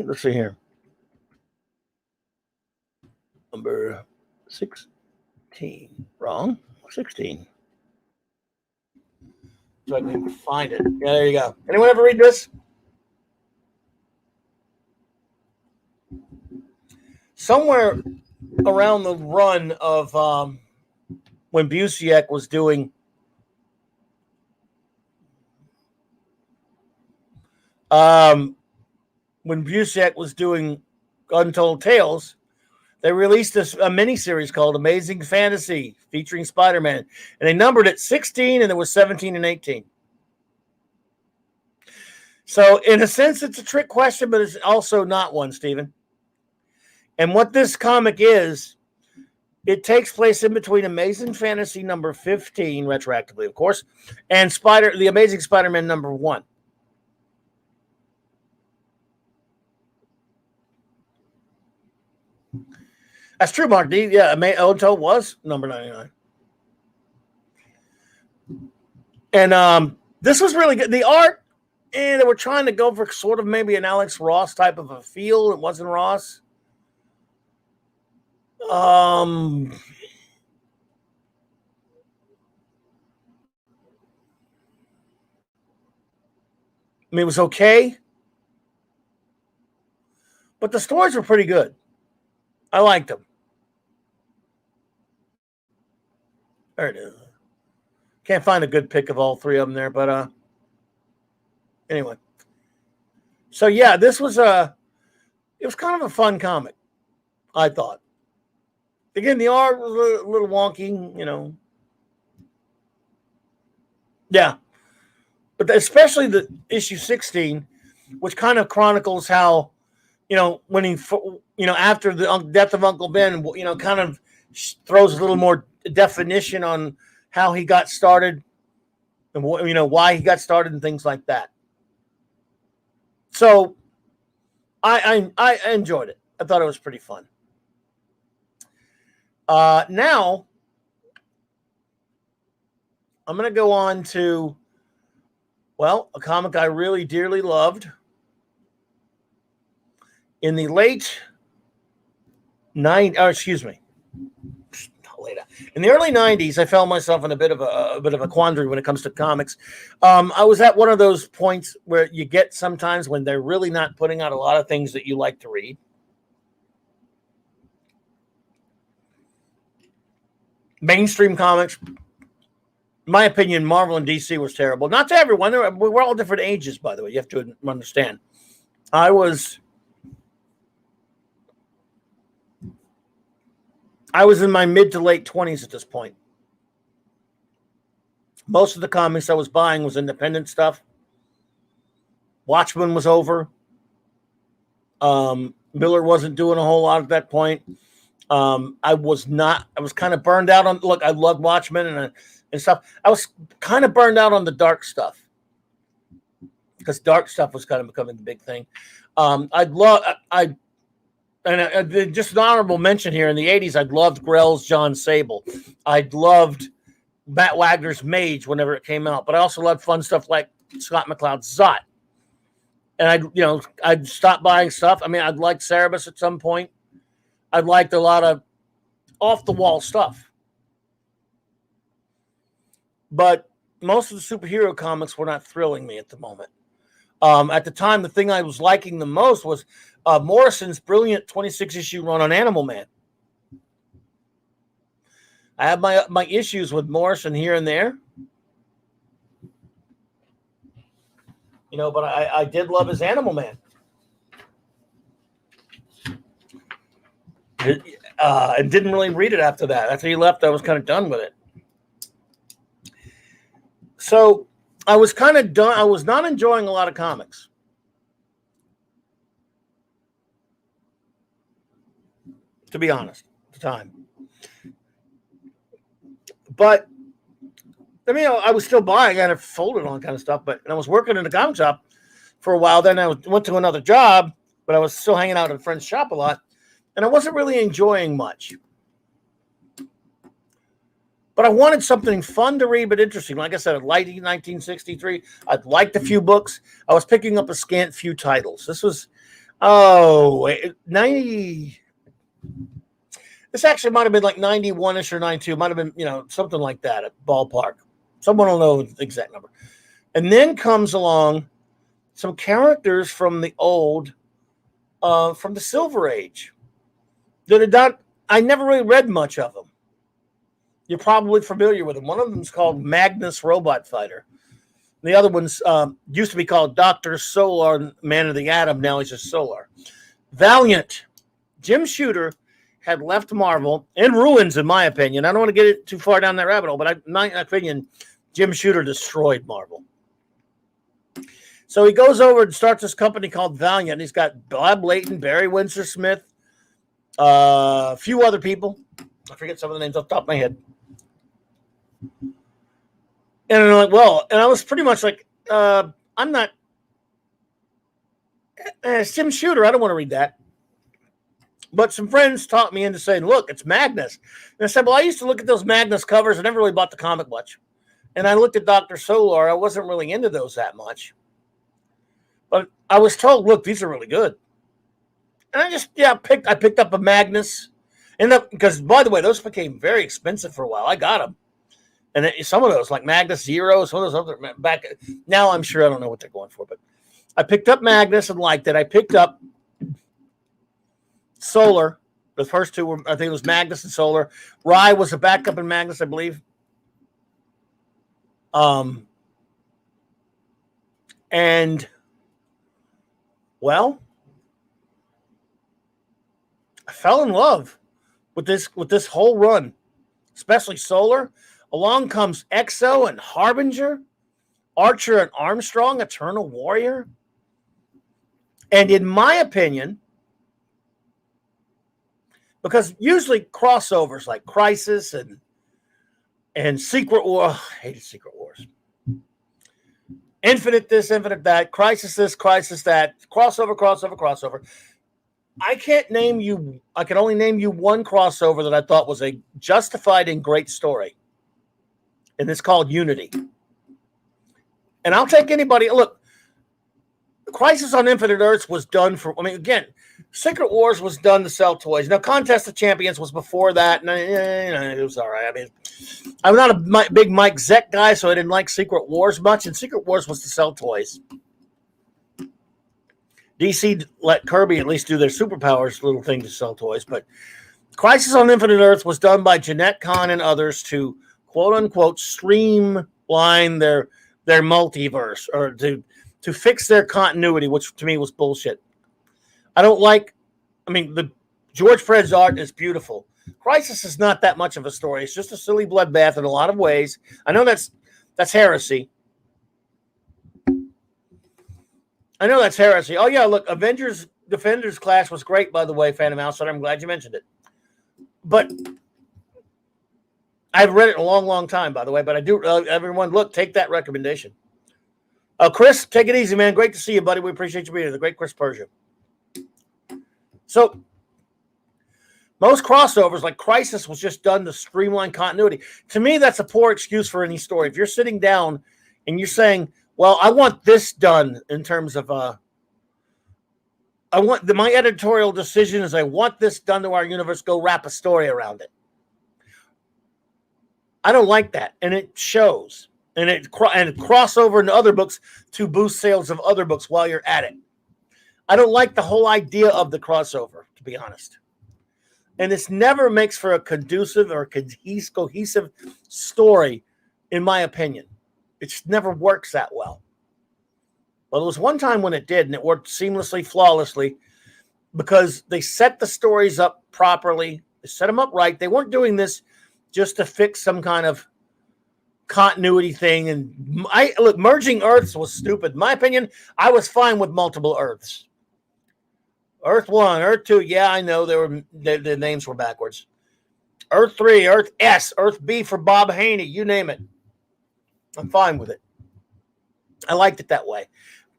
Let's see here. Number 16. Wrong. 16. So I can find it. Yeah, there you go. Anyone ever read this? Somewhere around the run of when Busiek was doing Untold Tales, they released a miniseries called Amazing Fantasy featuring Spider-Man, and they numbered it 16, and there was 17 and 18. So, in a sense, it's a trick question, but it's also not one, Stephen. And what this comic is, it takes place in between Amazing Fantasy number 15, retroactively, of course, and the Amazing Spider-Man number 1. That's true, Mark D. Yeah, Untold was number 99. And this was really good. The art, they were trying to go for sort of maybe an Alex Ross type of a feel. It wasn't Ross. I mean, it was okay, but the stories were pretty good. I liked them. There it is. Can't find a good pick of all three of them there, but anyway. So yeah, this was it was kind of a fun comic, I thought. Again, the art was a little wonky, you know. Yeah, but especially the issue 16, which kind of chronicles how, when he, after the death of Uncle Ben, kind of throws a little more definition on how he got started and why he got started and things like that. So I enjoyed it. I thought it was pretty fun. Now I'm going to go on to, a comic I really dearly loved. In the late in the early 90s, I found myself in a bit of a quandary when it comes to comics. I was at one of those points where you get sometimes when they're really not putting out a lot of things that you like to read. Mainstream comics, in my opinion, Marvel and DC was terrible. Not to everyone. We're all different ages, by the way. You have to understand. I was in my mid to late 20s at this point. Most of the comics I was buying was independent stuff. Watchmen was over. Miller wasn't doing a whole lot at that point. I was kind of burned out on, I loved Watchmen and stuff. I was kind of burned out on the dark stuff because dark stuff was kind of becoming the big thing. Just an honorable mention here in the 80s, I loved Grell's John Sable. I loved Matt Wagner's Mage whenever it came out, but I also loved fun stuff like Scott McCloud's Zot. And I'd stop buying stuff. I mean, I'd liked Cerebus at some point. I'd liked a lot of off the wall stuff. But most of the superhero comics were not thrilling me at the moment. At the time, the thing I was liking the most was Morrison's brilliant 26-issue run on Animal Man. I have my issues with Morrison here and there. But I did love his Animal Man. And didn't really read it after that. After he left, I was kind of done with it. So I was kind of done. I was not enjoying a lot of comics. To be honest, at the time. But I mean, I was still buying. I had it folded on kind of stuff, but I was working in the comic shop for a while. Then I went to another job, but I was still hanging out at a friend's shop a lot, and I wasn't really enjoying much. But I wanted something fun to read, but interesting. Like I said, I liked 1963. I liked a few books. I was picking up a scant few titles. This was, 90. This actually might have been like 91-ish or 92. Might have been, something like that at ballpark. Someone will know the exact number. And then comes along some characters from the old, from the Silver Age. I never really read much of them. You're probably familiar with them. One of them is called Magnus Robot Fighter. The other one's used to be called Dr. Solar, Man of the Atom. Now he's just Solar. Valiant. Jim Shooter had left Marvel in ruins, in my opinion. I don't want to get it too far down that rabbit hole, but in my opinion, Jim Shooter destroyed Marvel. So he goes over and starts this company called Valiant. He's got Bob Layton, Barry Windsor Smith, a few other people. I forget some of the names off the top of my head. And I'm like, and I was pretty much like, I'm not, it's Jim Shooter. I don't want to read that. But some friends taught me into saying, look, it's Magnus. And I said, well, I used to look at those Magnus covers. I never really bought the comic much. And I looked at Dr. Solar. I wasn't really into those that much. But I was told, look, these are really good. And I just, I picked up a Magnus. Because, by the way, those became very expensive for a while. I got them. And some of those, like Magnus Zero, some of those other back. Now I'm sure I don't know what they're going for. But I picked up Magnus and liked it. I picked up Solar. The first two were, I think it was Magnus and Solar. Rye was a backup in Magnus, I believe. And, well, I fell in love with this whole run, especially Solar. Along comes Exo and Harbinger, Archer and Armstrong, Eternal Warrior. And in my opinion, because usually crossovers like Crisis and Secret War, I hated Secret Wars. Infinite this, Infinite that, Crisis this, Crisis that, crossover. I can only name you one crossover that I thought was a justified and great story. And it's called Unity. And I'll take anybody. Look, Crisis on Infinite Earths was done again, Secret Wars was done to sell toys. Now, Contest of Champions was before that, and it was all right. I mean, I'm not a big Mike Zeck guy, so I didn't like Secret Wars much, and Secret Wars was to sell toys. DC let Kirby at least do their superpowers little thing to sell toys, but Crisis on Infinite Earths was done by Jeanette Kahn and others to quote-unquote streamline their multiverse, or to fix their continuity, which to me was bullshit. The George Fred's art is beautiful. Crisis is not that much of a story. It's just a silly bloodbath in a lot of ways. I know that's heresy. Oh, yeah, look, Avengers Defenders Clash was great, by the way, Phantom Outsider. I'm glad you mentioned it. But I've read it in a long, long time, by the way, but I do, everyone, look, take that recommendation. Chris, take it easy, man. Great to see you, buddy. We appreciate you being here. The great Chris Persia. So, most crossovers, like Crisis, was just done to streamline continuity. To me, that's a poor excuse for any story. If you're sitting down and you're saying, well, I want this done in terms of, my editorial decision is I want this done to our universe, go wrap a story around it. I don't like that, and it shows. And crossover into other books to boost sales of other books while you're at it. I don't like the whole idea of the crossover, to be honest. And this never makes for a conducive or cohesive story, in my opinion. It just never works that well. Well, there was one time when it did, and it worked seamlessly, flawlessly, because they set the stories up properly. They set them up right. They weren't doing this just to fix some kind of continuity thing. And look, merging Earths was stupid. In my opinion, I was fine with multiple Earths. Earth 1, Earth 2, yeah, I know the names were backwards. Earth 3, Earth S, Earth B for Bob Haney, you name it. I'm fine with it. I liked it that way.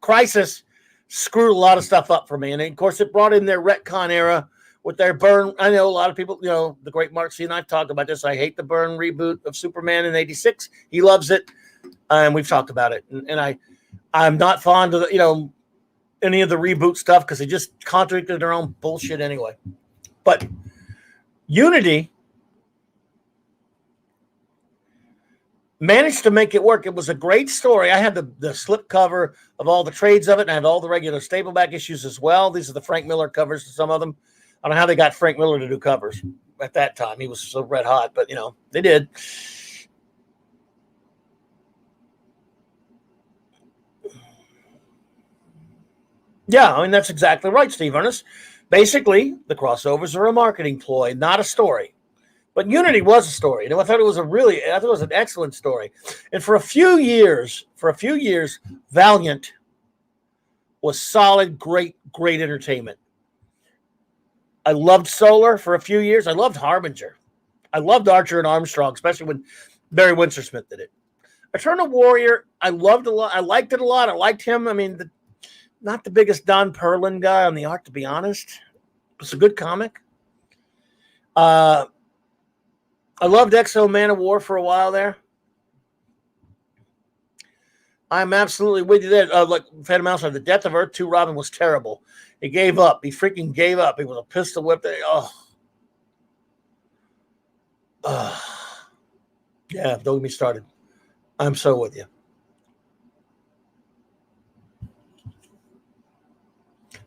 Crisis screwed a lot of stuff up for me. And of course, it brought in their retcon era with their Byrne. I know a lot of people, the great Mark C. and I've talked about this. I hate the Byrne reboot of Superman in '86. He loves it. And we've talked about it. And I'm not fond of, any of the reboot stuff because they just contradicted their own bullshit anyway. But Unity managed to make it work. It was a great story. I had the slip cover of all the trades of it, and I had all the regular Stableback issues as well. These are the Frank Miller covers to some of them. I don't know how they got Frank Miller to do covers at that time. He was so red hot, but, they did. Yeah, I mean, that's exactly right, Steve Ernest. Basically, the crossovers are a marketing ploy, not a story. But Unity was a story. I thought it was an excellent story. And for a few years, Valiant was solid, great entertainment. I loved Solar for a few years. I loved Harbinger. I loved Archer and Armstrong, especially when Barry Windsor-Smith did it. Eternal Warrior, I loved a lot. I liked it a lot. I liked him. I mean, not the biggest Don Perlin guy on the art, to be honest. It's a good comic. I loved Exo Man of War for a while there. I'm absolutely with you there. Like Phantom Mouse, the Death of Earth 2 Robin was terrible. He gave up. He freaking gave up. He was a pistol whip. Yeah, don't get me started. I'm so with you.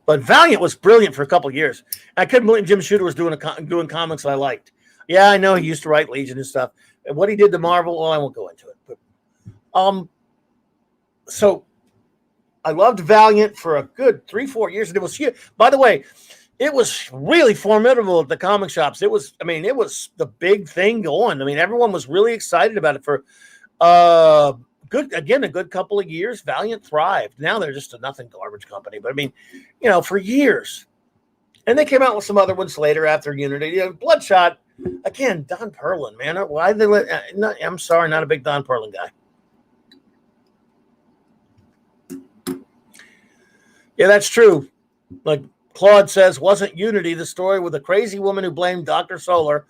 But Valiant was brilliant for a couple of years. I couldn't believe Jim Shooter was doing comics I liked. Yeah, I know he used to write Legion and stuff. And what he did to Marvel, well, I won't go into it. But so I loved Valiant for a good 3-4 years, and it was huge. By the way, it was really formidable at the comic shops. It was the big thing going. I mean, everyone was really excited about it for a good couple of years. Valiant thrived. Now they're just a nothing garbage company. But I mean, for years. And they came out with some other ones later after Unity. Bloodshot, again, Don Perlin, man. Why they I'm sorry, not a big Don Perlin guy. Yeah, that's true. Like Claude says, wasn't Unity the story with a crazy woman who blamed Dr. Solar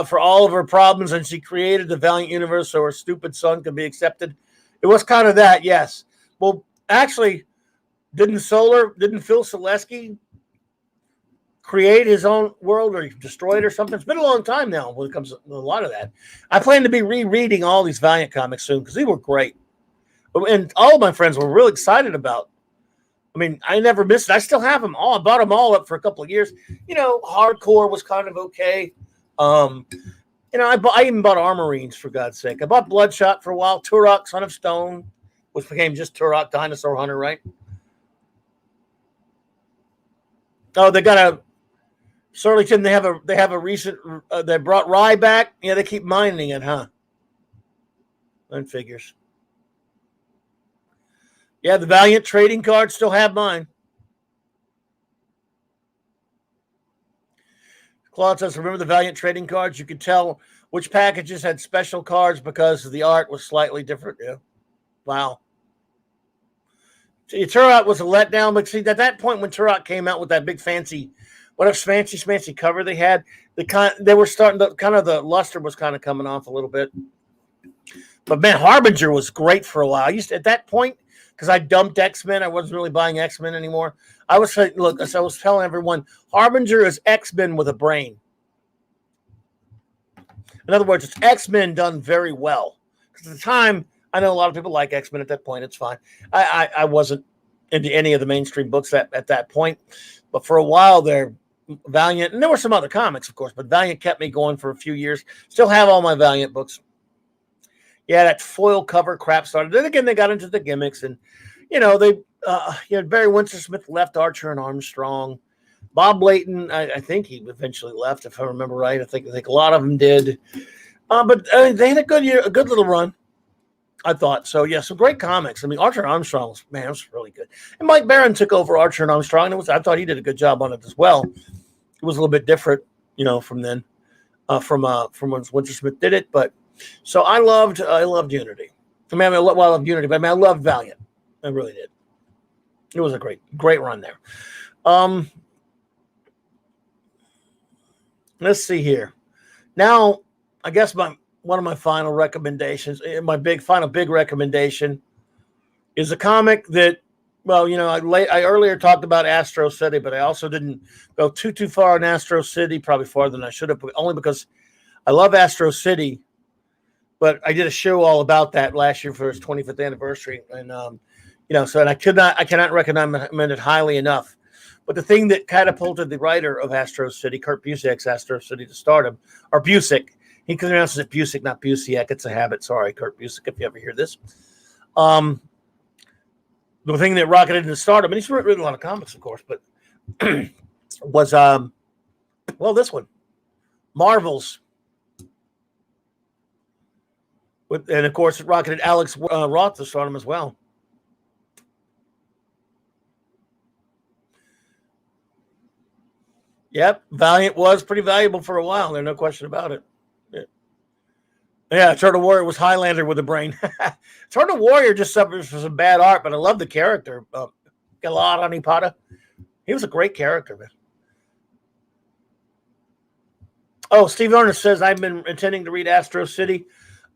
for all of her problems, and she created the Valiant universe so her stupid son could be accepted? It was kind of that, yes. Well, actually, didn't Phil Selesky create his own world, or he destroy it or something? It's been a long time now when it comes to a lot of that. I plan to be rereading all these Valiant comics soon because they were great. And all of my friends were really excited about. I mean, I never missed it. I still have them all. I bought them all up for a couple of years. Hardcore was kind of okay. I even bought Armorines, for God's sake. I bought Bloodshot for a while. Turok, Son of Stone, which became just Turok, Dinosaur Hunter, right? Oh, they got a Surlyton. They have a recent. They brought Rye back. Yeah, they keep mining it, huh? And figures. Yeah, the Valiant trading cards still have mine. Claude says, remember the Valiant trading cards? You could tell which packages had special cards because the art was slightly different. Yeah. Wow. See, Turok was a letdown, but see, at that point when Turok came out with that big fancy cover they had, they were starting to the luster was kind of coming off a little bit. But man, Harbinger was great for a while. At that point, because I dumped X-Men, I wasn't really buying X-Men anymore. I was telling everyone, Harbinger is X-Men with a brain. In other words, it's X-Men done very well. Because at the time, I know a lot of people like X-Men at that point. It's fine. I wasn't into any of the mainstream books at that point. But for a while there, Valiant, and there were some other comics, of course, but Valiant kept me going for a few years. Still have all my Valiant books. Yeah, that foil cover crap started. Then again, they got into the gimmicks, and you had Barry Windsor-Smith left Archer and Armstrong. Bob Layton, I think he eventually left, if I remember right. I think a lot of them did. But they had a good little run, I thought. So, yeah, some great comics. I mean, Archer and Armstrong was really good. And Mike Barron took over Archer and Armstrong, and I thought he did a good job on it as well. It was a little bit different, from then, from when Winter-Smith did it. But so I loved Unity. I loved Unity, but I loved Valiant. I really did. It was a great run there. Let's see here. Now, I guess one of my final recommendations, my big recommendation, is a comic that, I earlier talked about Astro City, but I also didn't go too far on Astro City, probably farther than I should have, only because I love Astro City, but I did a show all about that last year for its 25th anniversary, and I cannot recommend it highly enough. But the thing that catapulted the writer of Astro City, Kurt Busiek's Astro City, to stardom, or Busiek, he pronounces it Busiek, not Busiek. It's a habit. Sorry, Kurt Busiek, if you ever hear this. The thing that rocketed into stardom, and he's written a lot of comics, of course, but was this one, Marvels, and of course it rocketed Alex Roth to stardom as well. Yep, Valiant was pretty valuable for a while. There's no question about it. Yeah, Turtle Warrior was Highlander with a brain. Turtle Warrior just suffers from some bad art, but I love the character. Galad Anipata. He was a great character, man. Oh, Steve Ernest says, I've been intending to read Astro City.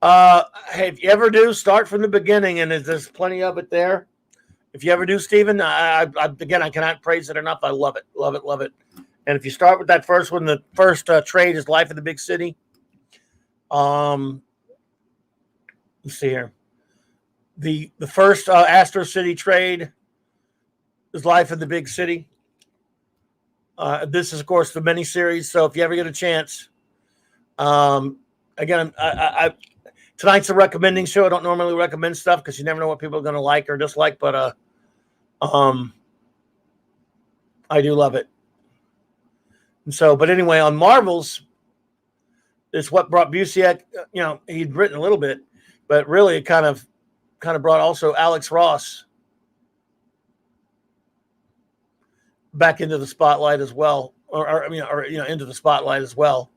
Hey, if you ever do, start from the beginning, and there's plenty of it there. If you ever do, Stephen, I cannot praise it enough. I love it, love it, love it. And if you start with that first one, the first trade is Life in the Big City. Let's see here. The first Astro City trade is Life in the Big City. This is, of course, the miniseries. So if you ever get a chance, again, tonight's a recommending show. I don't normally recommend stuff because you never know what people are going to like or dislike. But I do love it. And so, but anyway, on Marvels, it's what brought Busiek. He'd written a little bit, but really it kind of brought also Alex Ross back into the spotlight as well, or into the spotlight as well.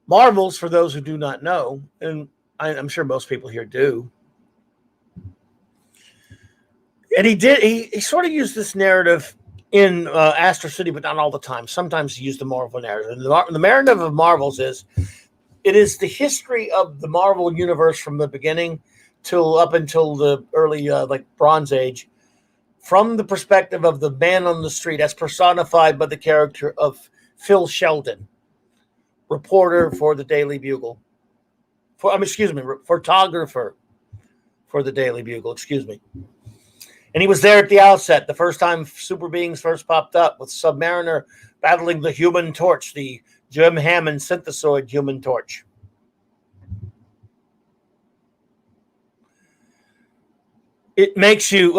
Marvels, for those who do not know, and I'm sure most people here do, and he sort of used this narrative in Astro City, but not all the time. Sometimes he used the Marvel narrative. And the narrative of Marvels is the history of the Marvel universe from the beginning up until the early Bronze Age, from the perspective of the man on the street, as personified by the character of Phil Sheldon, reporter for the Daily Bugle. Photographer for the Daily Bugle, And he was there at the outset, the first time super beings first popped up, with Submariner battling the Human Torch, the Jim Hammond synthesoid Human Torch. It makes you,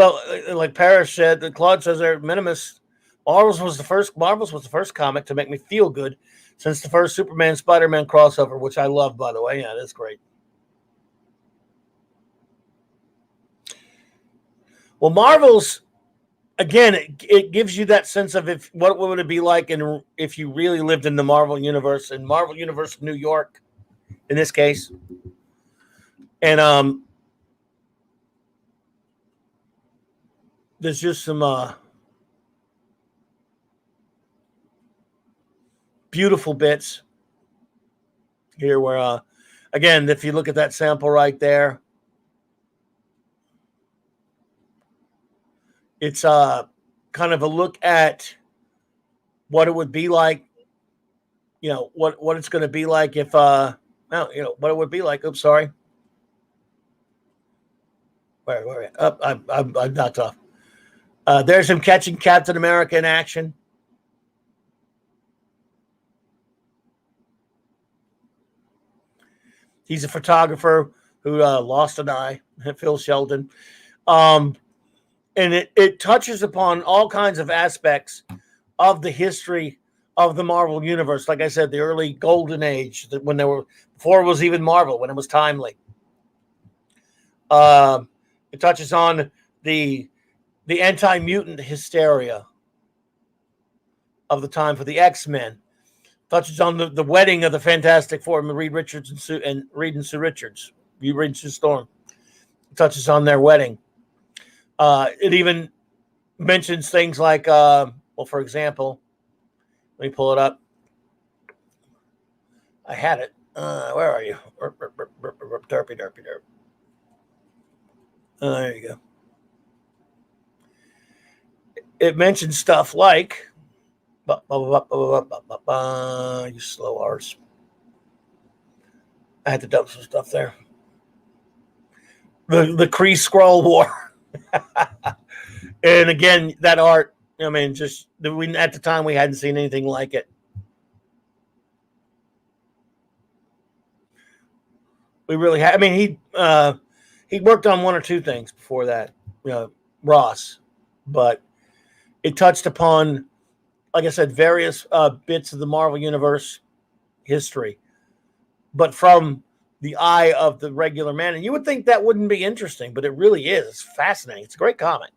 like Parrish said, that Claude says there, Minimus, Marvels was the first comic to make me feel good since the first Superman Spider-Man crossover, which I love, by the way. Yeah, that's great. Well, Marvels, again, it gives you that sense of what would it be like if you really lived in the Marvel Universe, in Marvel Universe New York, in this case. And there's just some beautiful bits here where, again, if you look at that sample right there, it's kind of a look at what it would be like, what it's going to be like if, what it would be like. Oops, sorry. Where? I'm knocked off. There's him catching Captain America in action. He's a photographer who lost an eye, Phil Sheldon. And it touches upon all kinds of aspects of the history of the Marvel universe. Like I said, the early golden age, when there were, before it was even Marvel, when it was timely. It touches on the anti-mutant hysteria of the time for the X-Men. Touches on the wedding of the Fantastic Four, Reed Richards and Reed and Sue Richards. Reed and Sue Storm. It touches on their wedding. It even mentions things like, well, for example, let me pull it up. I had it. Where are you? Derpy. There you go. It mentions stuff like, you slow R's. I had to dump some stuff there. The Kree Skrull War. And again, that art, I mean, just at the time we hadn't seen anything like it. We really had. I mean, he worked on one or two things before that, Ross, but it touched upon, like I said, various bits of the Marvel Universe history, but from the eye of the regular man. And you would think that wouldn't be interesting, but it really is. It's fascinating. It's a great comic.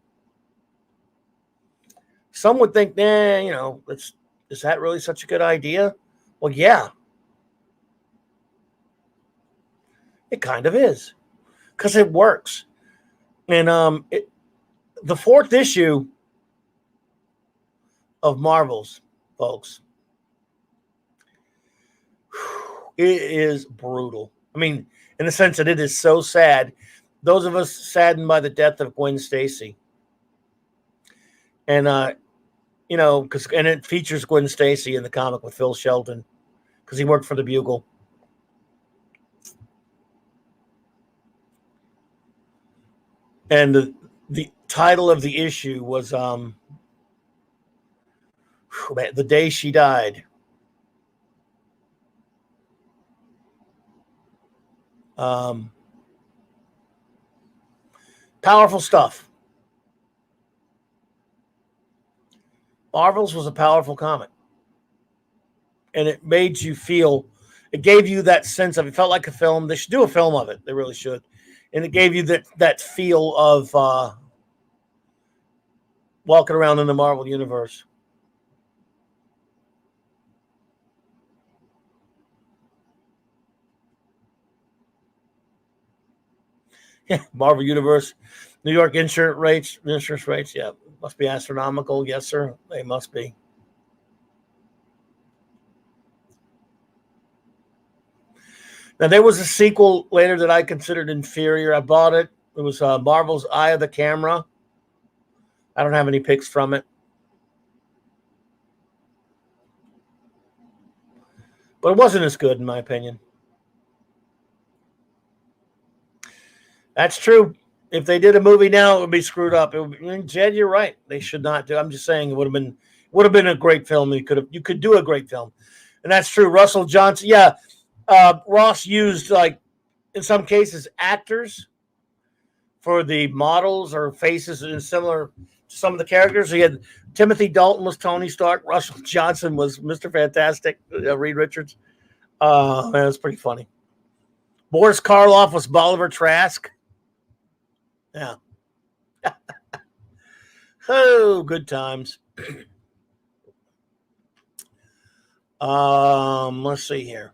Some would think, is that really such a good idea? Well, yeah. It kind of is, because it works. And the fourth issue of Marvel's, folks, it is brutal. I mean, in the sense that it is so sad. Those of us saddened by the death of Gwen Stacy. And, and it features Gwen Stacy in the comic with Phil Sheldon, because he worked for the Bugle. And the title of the issue was The Day She Died. Powerful stuff. Marvel's was a powerful comic. And it made you feel, it gave you that sense of, it felt like a film. They should do a film of it. They really should. And it gave you that feel of walking around in the Marvel Universe. Yeah, Marvel Universe, New York insurance rates, yeah, must be astronomical. Yes, sir, they must be. Now, there was a sequel later that I considered inferior. I bought it. It was Marvel's Eye of the Camera. I don't have any picks from it. But it wasn't as good, in my opinion. That's true. If they did a movie now, it would be screwed up. Jed, you're right. They should not do. I'm just saying it would have been a great film. You could do a great film, and that's true. Russell Johnson, yeah. Ross used, like, in some cases, actors for the models or faces, and similar to some of the characters. He had Timothy Dalton was Tony Stark. Russell Johnson was Mr. Fantastic. Reed Richards. Man, it was pretty funny. Boris Karloff was Bolivar Trask. Yeah. Oh, good times. Let's see here.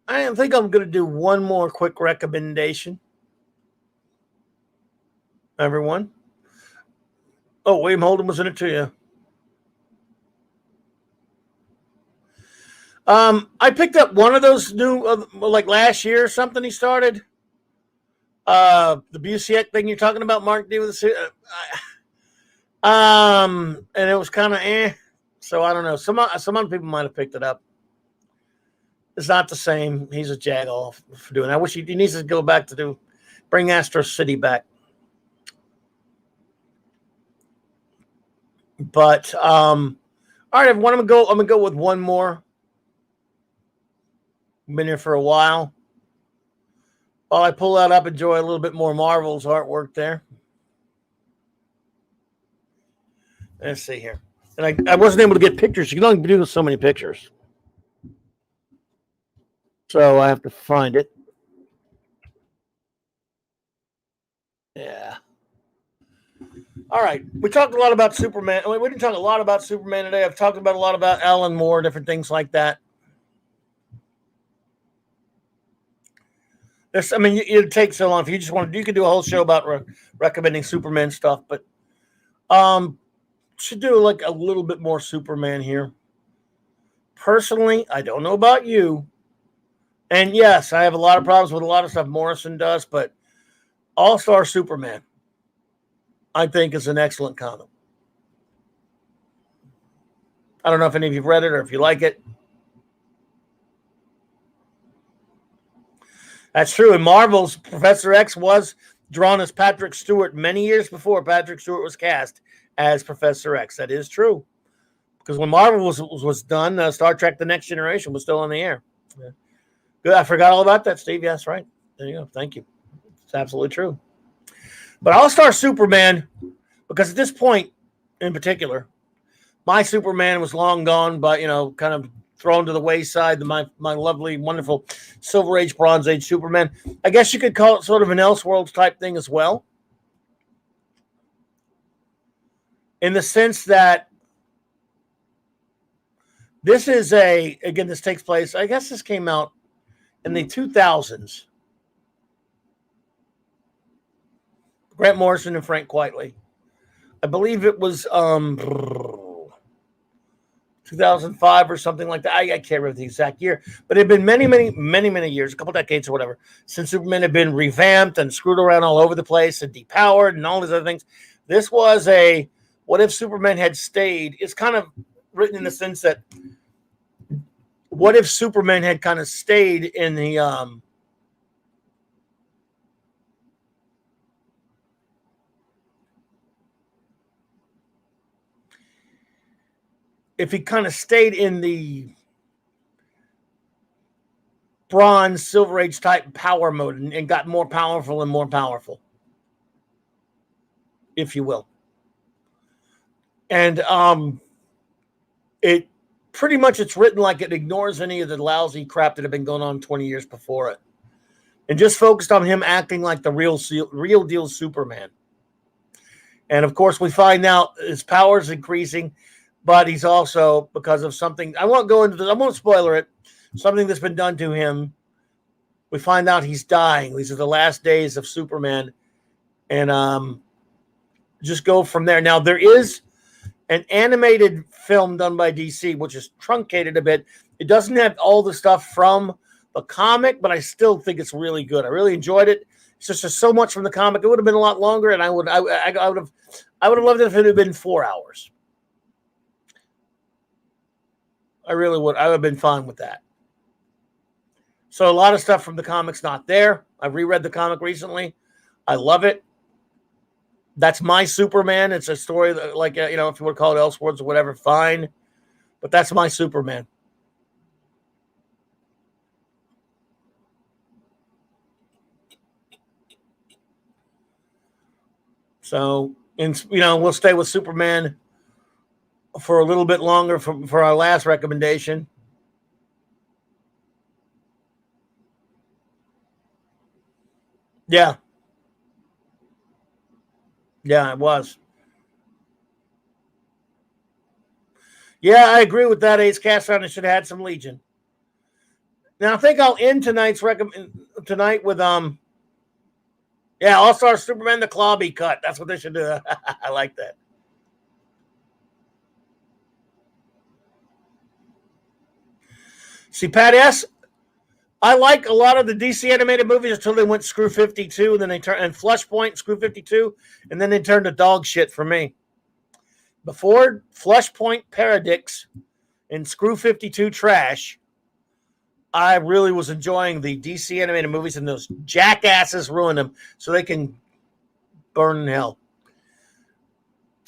I think I'm going to do one more quick recommendation. Everyone. Oh, William Holden was in it too, yeah. I picked up one of those new, like last year or something he started. The Busiek thing you're talking about, Mark D. with the and it was kind of so I don't know. Some other people might have picked it up. It's not the same. He's a jag-off for doing that. I wish he needs to go back to bring Astro City back. But all right, everyone, I'm gonna go with one more. Been here for a while. While I pull that up, enjoy a little bit more Marvel's artwork there. Let's see here. And I wasn't able to get pictures. You can only do so many pictures. So I have to find it. Yeah. All right. We talked a lot about Superman. We didn't talk a lot about Superman today. I've talked about a lot about Alan Moore, different things like that. It takes so long. If you just want to, you could do a whole show about recommending Superman stuff, but should do like a little bit more Superman here. Personally, I don't know about you. And yes, I have a lot of problems with a lot of stuff Morrison does, but All-Star Superman, I think, is an excellent comic. I don't know if any of you've read it or if you like it. That's true. In Marvel's, Professor X was drawn as Patrick Stewart many years before Patrick Stewart was cast as Professor X. That is true. Because when Marvel was done, Star Trek The Next Generation was still on the air. Yeah. Good. I forgot all about that, Steve. Yes, right. There you go. Thank you. It's absolutely true. But All-Star Superman, because at this point in particular, my Superman was long gone, but, kind of thrown to the wayside. My lovely, wonderful Silver Age, Bronze Age Superman. I guess you could call it sort of an Elseworlds type thing as well. In the sense that this is this takes place, I guess this came out in the 2000s. Grant Morrison and Frank Quitely. I believe it was 2005 or something like that. I can't remember the exact year, but it had been many years, a couple decades or whatever, since Superman had been revamped and screwed around all over the place and depowered and all these other things. This was what if Superman had stayed? It's kind of written in the sense that what if Superman had kind of stayed in the if he kind of stayed in the Bronze, Silver Age type power mode and got more powerful and more powerful, if you will. And it pretty much, it's written like it ignores any of the lousy crap that had been going on 20 years before it, and just focused on him acting like the real deal Superman. And of course, we find out his power's increasing, but he's also, because of something, I won't go into this, I won't spoiler it, something that's been done to him. We find out he's dying. These are the last days of Superman, and just go from there. Now, there is an animated film done by DC, which is truncated a bit. It doesn't have all the stuff from the comic, but I still think it's really good. I really enjoyed it. It's just so much from the comic. It would have been a lot longer, and I would have loved it if it had been 4 hours. I really would. I would have been fine with that. So a lot of stuff from the comic's not there. I reread the comic recently. I love it. That's my Superman. It's a story that, like, if you want to call it Elseworlds or whatever, fine. But that's my Superman. So, we'll stay with Superman for a little bit longer for our last recommendation. Yeah. Yeah, it was. Yeah, I agree with that. Ace Castron should have had some Legion. Now I think I'll end tonight with All-Star Superman, the Clobberin cut. That's what they should do. I like that. See, Pat S., I like a lot of the DC animated movies until they went Screw 52, and then they turned, and Flashpoint, Screw 52, and then they turned to dog shit for me. Before Flashpoint Paradix and Screw 52 trash, I really was enjoying the DC animated movies, and those jackasses ruined them so they can burn in hell.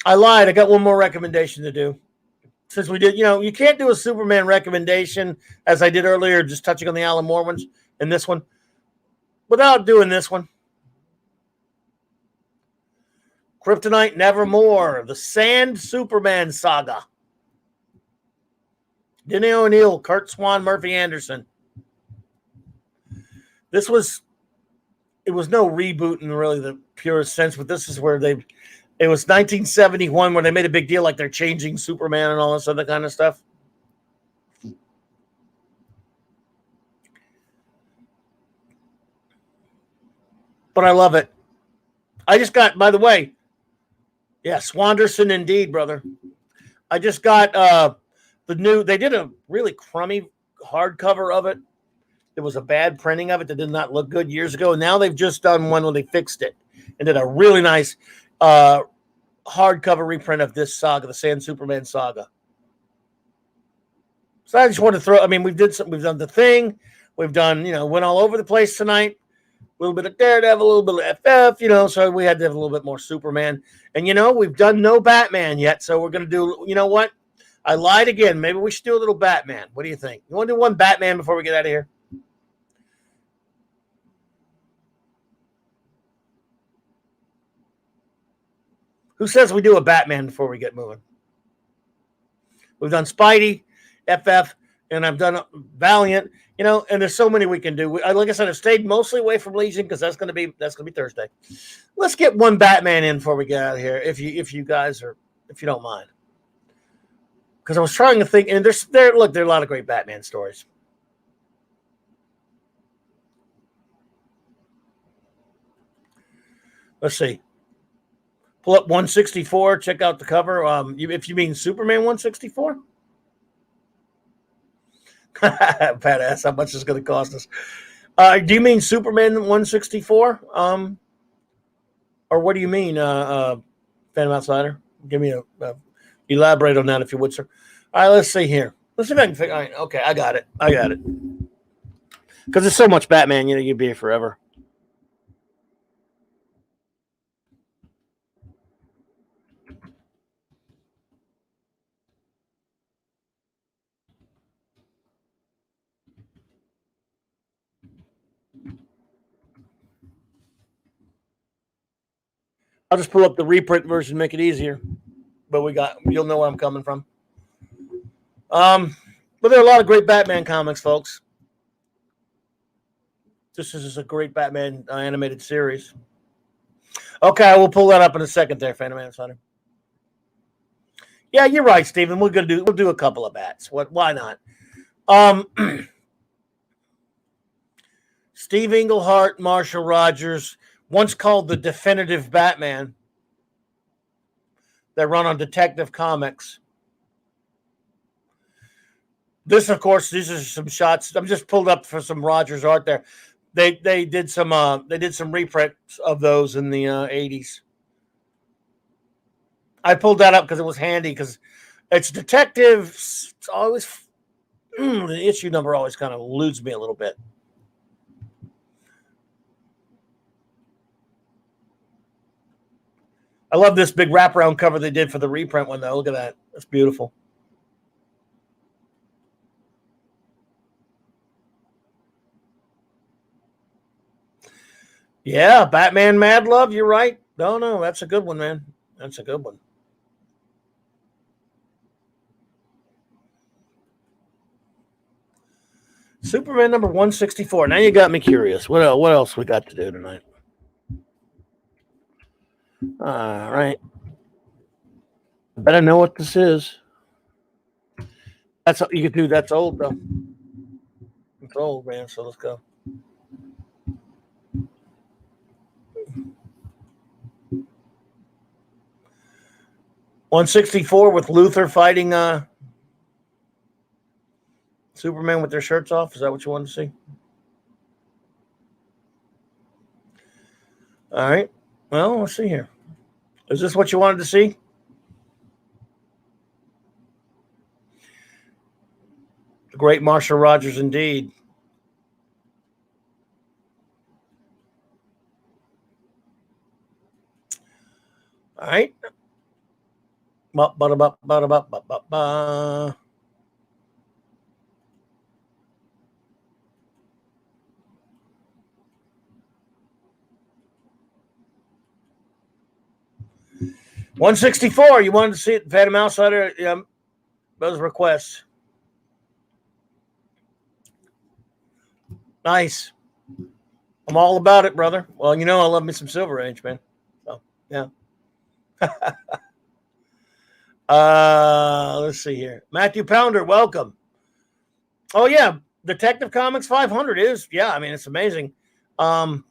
I lied. I got one more recommendation to do. Since we did, you can't do a Superman recommendation as I did earlier, just touching on the Alan Moore ones and this one. without doing this one. Kryptonite Nevermore, the Sand Superman saga. Denny O'Neil, Kurt Swan, Murphy Anderson. It was no reboot in really the purest sense, but this is where it was 1971 when they made a big deal like they're changing Superman and all this other kind of stuff. But I love it. I just got, by the way, yeah, Swanderson indeed, brother. I just got they did a really crummy hardcover of it. There was a bad printing of it that did not look good years ago. Now they've just done one where they fixed it and did a really nice hardcover reprint of this saga, the Sand Superman saga. So I just want to we've done The Thing. We've done, went all over the place tonight. A little bit of Daredevil, a little bit of FF, so we had to have a little bit more Superman. And, we've done no Batman yet, so we're going to do, you know what? I lied again. Maybe we should do a little Batman. What do you think? You want to do one Batman before we get out of here? Who says we do a Batman before we get moving? We've done Spidey, FF, and I've done Valiant, and there's so many we can do. Like I said, I've stayed mostly away from Legion because that's gonna be Thursday. Let's get one Batman in before we get out of here, if you don't mind. Because I was trying to think, and there are a lot of great Batman stories. Let's see. Pull up 164. Check out the cover. If you mean Superman 164. Badass. How much is going to cost us? Do you mean Superman 164? Or what do you mean, Phantom Outsider? Give me elaborate on that if you would, sir. All right, let's see here. Let's see if I can figure. All right, okay, I got it. Because there's so much Batman, you'd be here forever. I'll just pull up the reprint version, make it easier. But you'll know where I'm coming from. But there are a lot of great Batman comics, folks. This is a great Batman animated series. Okay, I will pull that up in a second there, Phantom Outsider. Yeah, you're right, Stephen. We'll do a couple of bats. Why not? Steve Englehart, Marshall Rogers, once called the definitive Batman. That run on Detective Comics. This, of course, these are some shots. I'm just pulled up for some Rogers art there. They did some reprints of those in the 80s. I pulled that up because it was handy because it's detective. It's always the issue number always kind of eludes me a little bit. I love this big wraparound cover they did for the reprint one, though. Look at that. That's beautiful. Yeah, Batman Mad Love. You're right. No, that's a good one, man. That's a good one. Superman number 164. Now you got me curious. What else we got to do tonight? All right. I better know what this is. That's you could do. That's old though. It's old, man. So let's go. $164 with Luthor fighting Superman with their shirts off. Is that what you wanted to see? All right. Well, let's see here. Is this what you wanted to see? The great Marshall Rogers, indeed. All right. 164. You wanted to see it? Phantom Outsider. Yeah, those requests. Nice. I'm all about it, brother. Well, you know I love me some Silver Age, man. So yeah. Let's see here. Matthew Pounder, welcome. Oh yeah, Detective Comics 500 is I mean it's amazing. All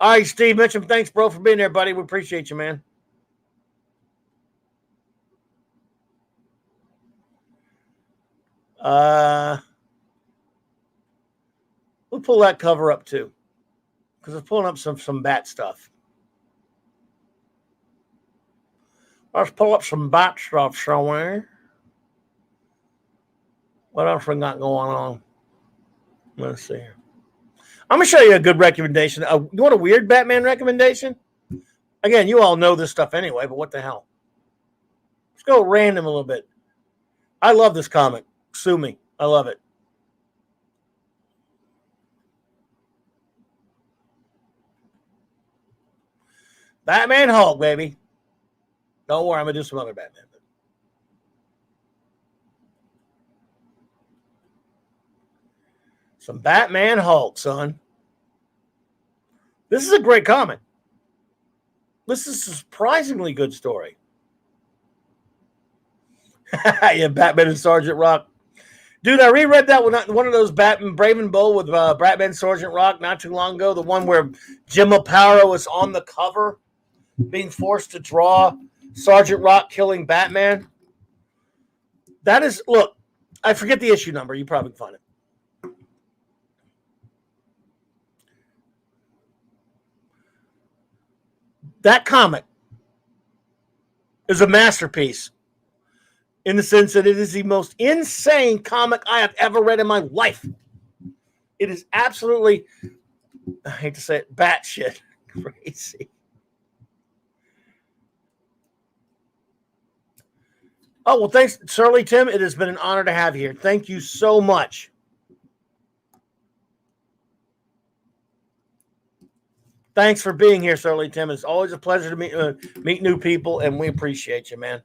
right, Steve Mitchum, thanks, bro, for being there, buddy. We appreciate you, man. We'll pull that cover up too, because it's pulling up some bat stuff. Let's pull up some bat stuff somewhere. What else we got going on? Let's see here. I'm going to show you a good recommendation. You want a weird Batman recommendation? Again, you all know this stuff anyway, but what the hell? Let's go random a little bit. I love this comic. Sue me. I love it. Batman Hulk, baby. Don't worry, I'm going to do some other Batman. Some Batman Hulk, son. This is a great comic. This is a surprisingly good story. Yeah, Batman and Sergeant Rock. Dude, I reread that one of those Batman Brave and Bold with Batman Sergeant Rock not too long ago. The one where Jim Aparo was on the cover being forced to draw Sergeant Rock killing Batman. That is, look, I forget the issue number. You probably can find it. That comic is a masterpiece in the sense that it is the most insane comic I have ever read in my life. It is absolutely, I hate to say it, batshit crazy. Oh, well, thanks, Surly Tim. It has been an honor to have you here. Thank you so much. Thanks for being here, Surly Tim. It's always a pleasure to meet new people, and we appreciate you, man.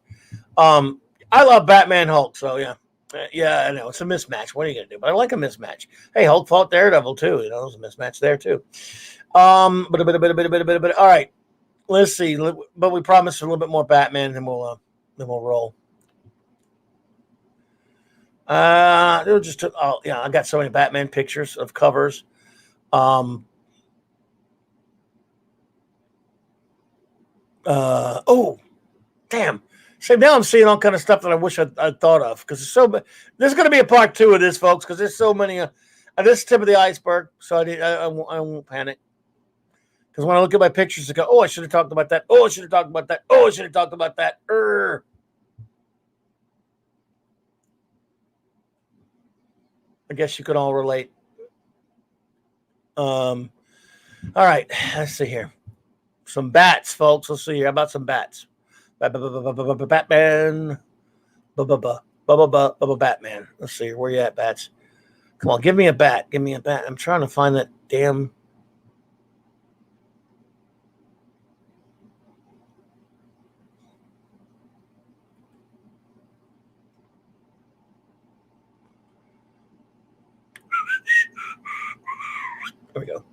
I love Batman Hulk, so yeah. Yeah, I know. It's a mismatch. What are you going to do? But I like a mismatch. Hey, Hulk fought Daredevil, too. You know, it was a mismatch there, too. All right. Let's see. But we promised a little bit more Batman, and we'll roll. I got so many Batman pictures of covers. Damn. So now I'm seeing all kind of stuff that I wish I'd thought of because there's going to be a part 2 of this, folks, because there's so many. This is tip of the iceberg, so I won't panic. Because when I look at my pictures, I go, oh, I should have talked about that. Oh, I should have talked about that. Oh, I should have talked about that. I guess you could all relate. All right, let's see here. Some bats, folks. Let's see here. How about some bats? Batman. Batman. Let's see. Where you at, bats? Come on, give me a bat. Give me a bat. I'm trying to find that damn. There we go.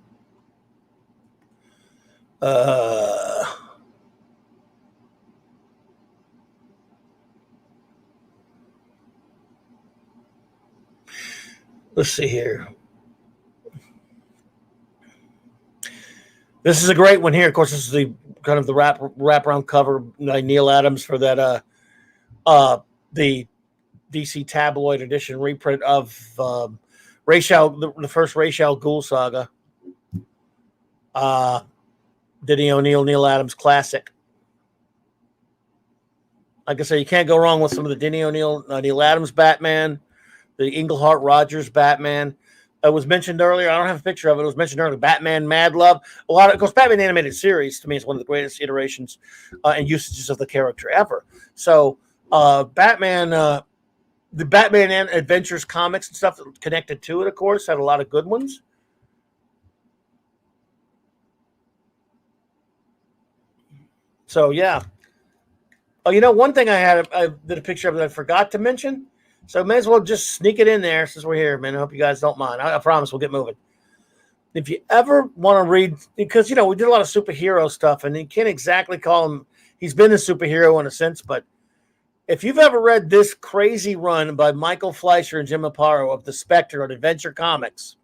Let's see here. This is a great one here. Of course, this is the kind of the wraparound cover by Neil Adams for that the DC tabloid edition reprint of the first Ra's al Ghul saga. Denny O'Neil, Neil Adams classic. Like I said, you can't go wrong with some of the Denny O'Neil, Neil Adams Batman, the Englehart Rogers Batman. It was mentioned earlier. I don't have a picture of it. It was mentioned earlier. Batman Mad Love. Of course, Batman animated series to me is one of the greatest iterations and usages of the character ever. So, the Batman Adventures comics and stuff connected to it, of course, had a lot of good ones. So yeah. Oh, one thing I did a picture of that I forgot to mention. So may as well just sneak it in there since we're here, man. I hope you guys don't mind. I promise we'll get moving. If you ever want to read, because we did a lot of superhero stuff, and you can't exactly call him. He's been a superhero in a sense, but if you've ever read this crazy run by Michael Fleischer and Jim Aparo of the Spectre on Adventure Comics,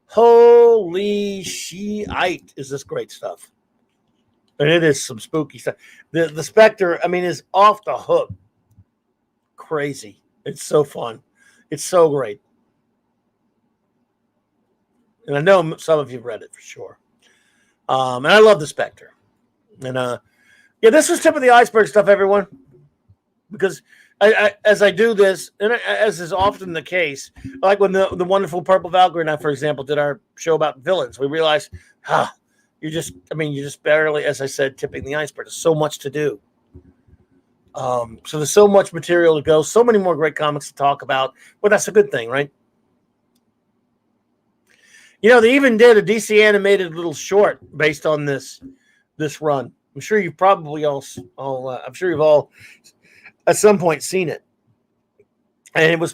holy shite, is this great stuff. And it is some spooky stuff. The Spectre, is off the hook. Crazy. It's so fun. It's so great. And I know some of you have read it for sure. And I love the Spectre. And this was tip of the iceberg stuff, everyone. Because as I do this, and as is often the case, like when the wonderful Purple Valkyrie and I, for example, did our show about villains, we realized, you're just barely, as I said, tipping the iceberg. There's so much to do. So there's so much material to go, so many more great comics to talk about. Well, that's a good thing, right? They even did a DC animated little short based on this run. I'm sure you've probably I'm sure you've all at some point seen it. And it was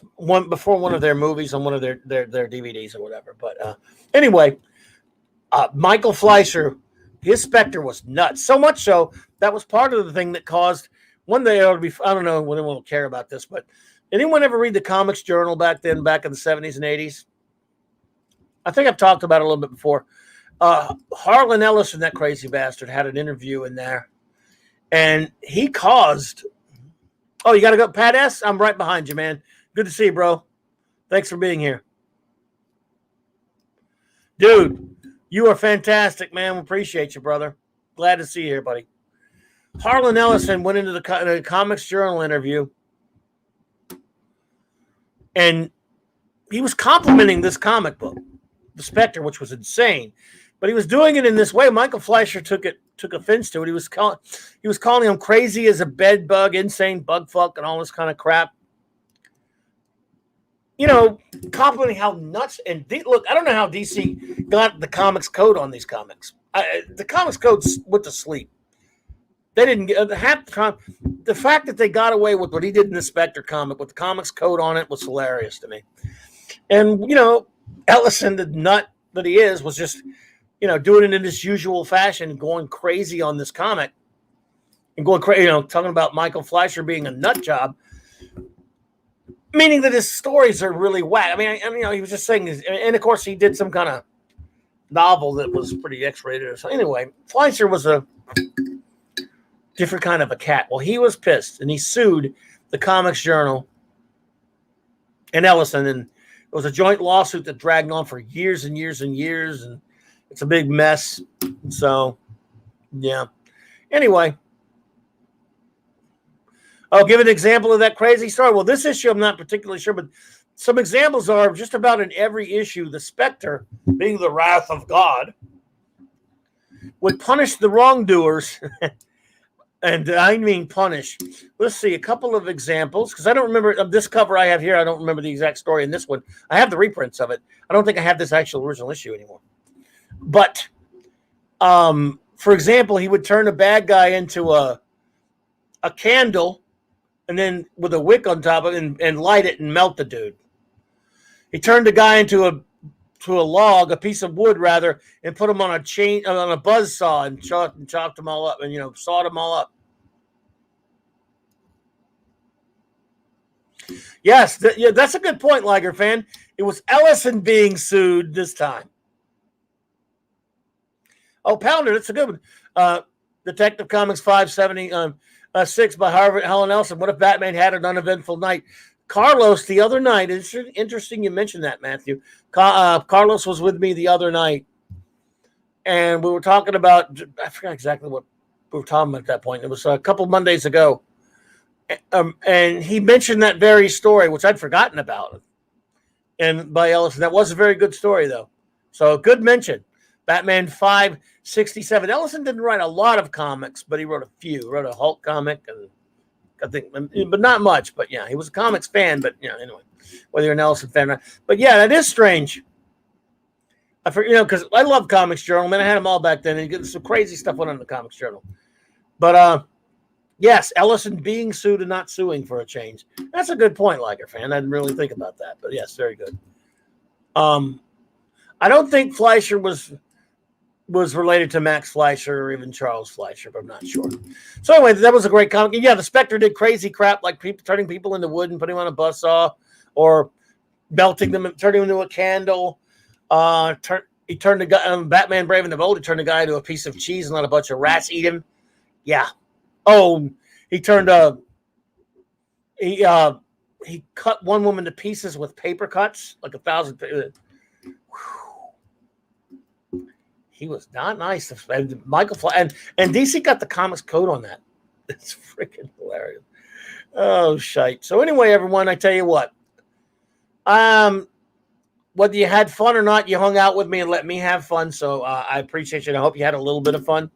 before one of their movies on one of their DVDs or whatever. But anyway, Michael Fleischer, his Spectre was nuts. So much so that was part of the thing that caused one day I don't know when anyone will care about this, but anyone ever read the Comics Journal back in the 70s and 80s? I think I've talked about it a little bit before. Harlan Ellison, that crazy bastard, had an interview in there. And he caused... Oh, you got to go. Pat S., I'm right behind you, man. Good to see you, bro. Thanks for being here. Dude, you are fantastic, man. We appreciate you, brother. Glad to see you here, buddy. Harlan Ellison went into the Comics Journal interview, and he was complimenting this comic book, The Spectre, which was insane. But he was doing it in this way. Michael Fleischer took offense to it. He was calling him crazy as a bed bug, insane bug fuck, and all this kind of crap. Complimenting how nuts and look. I don't know how DC got the comics code on these comics. The comics code went to sleep. They didn't get half the time. The fact that they got away with what he did in the Spectre comic with the comics code on it was hilarious to me. And Ellison, the nut that he is, was just doing it in his usual fashion, going crazy on this comic, and going crazy, talking about Michael Fleischer being a nut job, meaning that his stories are really whack. He was just saying, and of course he did some kind of novel that was pretty X-rated. So anyway, Fleischer was a different kind of a cat. Well, he was pissed, and he sued the Comics Journal and Ellison, and it was a joint lawsuit that dragged on for years and years and years, and it's a big mess. So, yeah. Anyway, I'll give an example of that crazy story. Well, this issue, I'm not particularly sure, but some examples are just about in every issue, the Spectre, being the wrath of God, would punish the wrongdoers. And I mean punish. Let's see, a couple of examples, because I don't remember of this cover I have here. I don't remember the exact story in this one. I have the reprints of it. I don't think I have this actual original issue anymore. But, for example, he would turn a bad guy into a candle, and then with a wick on top of it, and light it and melt the dude. He turned a guy into a piece of wood rather, and put him on a buzz saw and chopped them all up, and sawed them all up. Yes, that's a good point, Liger fan. It was Ellison being sued this time. Oh, Pounder, that's a good one. Detective Comics 576 by Helen Nelson. What if Batman had an uneventful night? Carlos, the other night, it's interesting you mentioned that, Matthew. Carlos was with me the other night, and we were talking about, I forgot exactly what we were talking about at that point. It was a couple Mondays ago. And he mentioned that very story, which I'd forgotten about. And by Ellison, that was a very good story, though. So good mention. Batman 567. Ellison didn't write a lot of comics, but he wrote a few. He wrote a Hulk comic, and I think, but not much. But yeah, he was a comics fan. But anyway, whether you're an Ellison fan or not. But yeah, that is strange. Because I love Comics Journal. Man, I had them all back then. And some crazy stuff went on in the Comics Journal. But yes, Ellison being sued and not suing for a change. That's a good point, Liger fan. I didn't really think about that, but yes, very good. I don't think Fleischer was related to Max Fleischer or even Charles Fleischer, but I'm not sure. So anyway, that was a great comic. Yeah, the Spectre did crazy crap like turning people into wood and putting them on a buzzsaw, or melting them and turning them into a candle. He turned the guy, Batman Brave and the Bold, he turned the guy into a piece of cheese and let a bunch of rats eat him. Yeah. Oh, he turned he cut one woman to pieces with paper cuts, like 1,000. He was not nice. And Michael and DC got the comics code on that. It's freaking hilarious. Oh shite. So anyway, everyone, I tell you what. Whether you had fun or not, you hung out with me and let me have fun. So I appreciate you. And I hope you had a little bit of fun.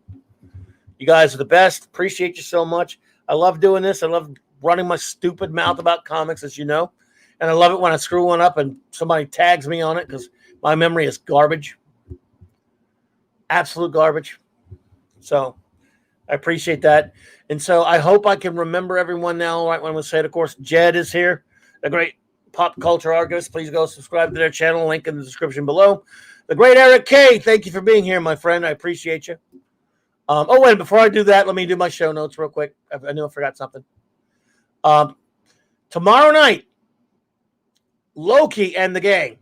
You guys are the best. Appreciate you so much. I love doing this. I love running my stupid mouth about comics, as you know. And I love it when I screw one up and somebody tags me on it because my memory is garbage. Absolute garbage. So I appreciate that. And so I hope I can remember everyone now, right when we say it. Of course, Jed is here, a great pop culture artist. Please go subscribe to their channel. Link in the description below. The great Eric K. Thank you for being here, my friend. I appreciate you. Wait, before I do that, let me do my show notes real quick. I knew I forgot something. Tomorrow night, Loki and the gang.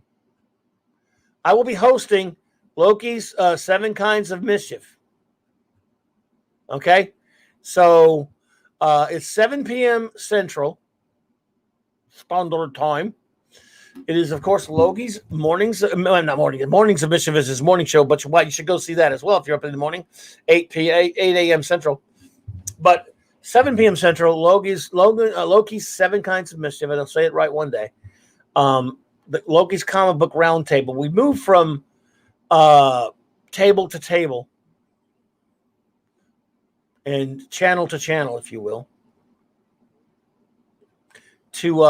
I will be hosting Loki's 7 Kinds of Mischief. Okay? So it's 7 p.m. Central Standard Time. It is, of course, Loki's Mornings of Mischief is his morning show, but you should go see that as well if you're up in the morning, 8 a.m. Central. But 7 p.m. Central, Loki's 7 Kinds of Mischief, and I'll say it right one day. The Loki's Comic Book Roundtable. We moved from table to table and channel to channel, if you will, to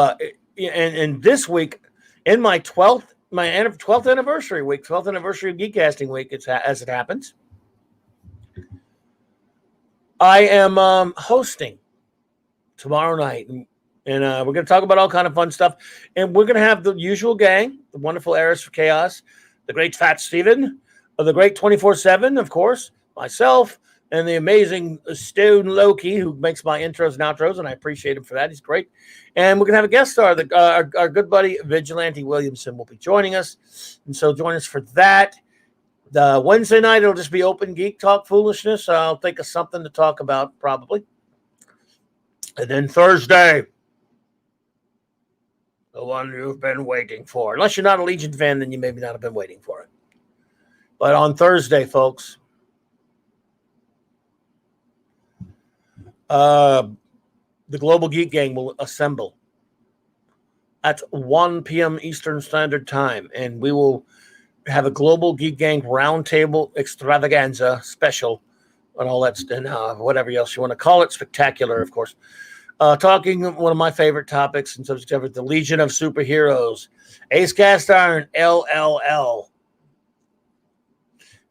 and this week in my 12th anniversary week, 12th anniversary of Geekcasting week, as it happens, I am hosting tomorrow night, and we're going to talk about all kind of fun stuff, and we're going to have the usual gang, the wonderful Eris for Chaos, the great Fat Steven, the great 24/7, of course, myself, and the amazing Stone Loki, who makes my intros and outros, and I appreciate him for that. He's great. And we're going to have a guest star. Our good buddy, Vigilante Williamson, will be joining us. And so join us for that. The Wednesday night, it'll just be open geek talk foolishness. I'll think of something to talk about, probably. And then Thursday, the one you've been waiting for. Unless you're not a Legion fan, then you maybe not have been waiting for it. But on Thursday, folks, the Global Geek Gang will assemble at 1 p.m. Eastern Standard Time, and we will have a Global Geek Gang Roundtable Extravaganza special and all that, and whatever else you want to call it, spectacular, of course. Talking one of my favorite topics and subject of it, the Legion of Superheroes, Ace Cast Iron, LLL.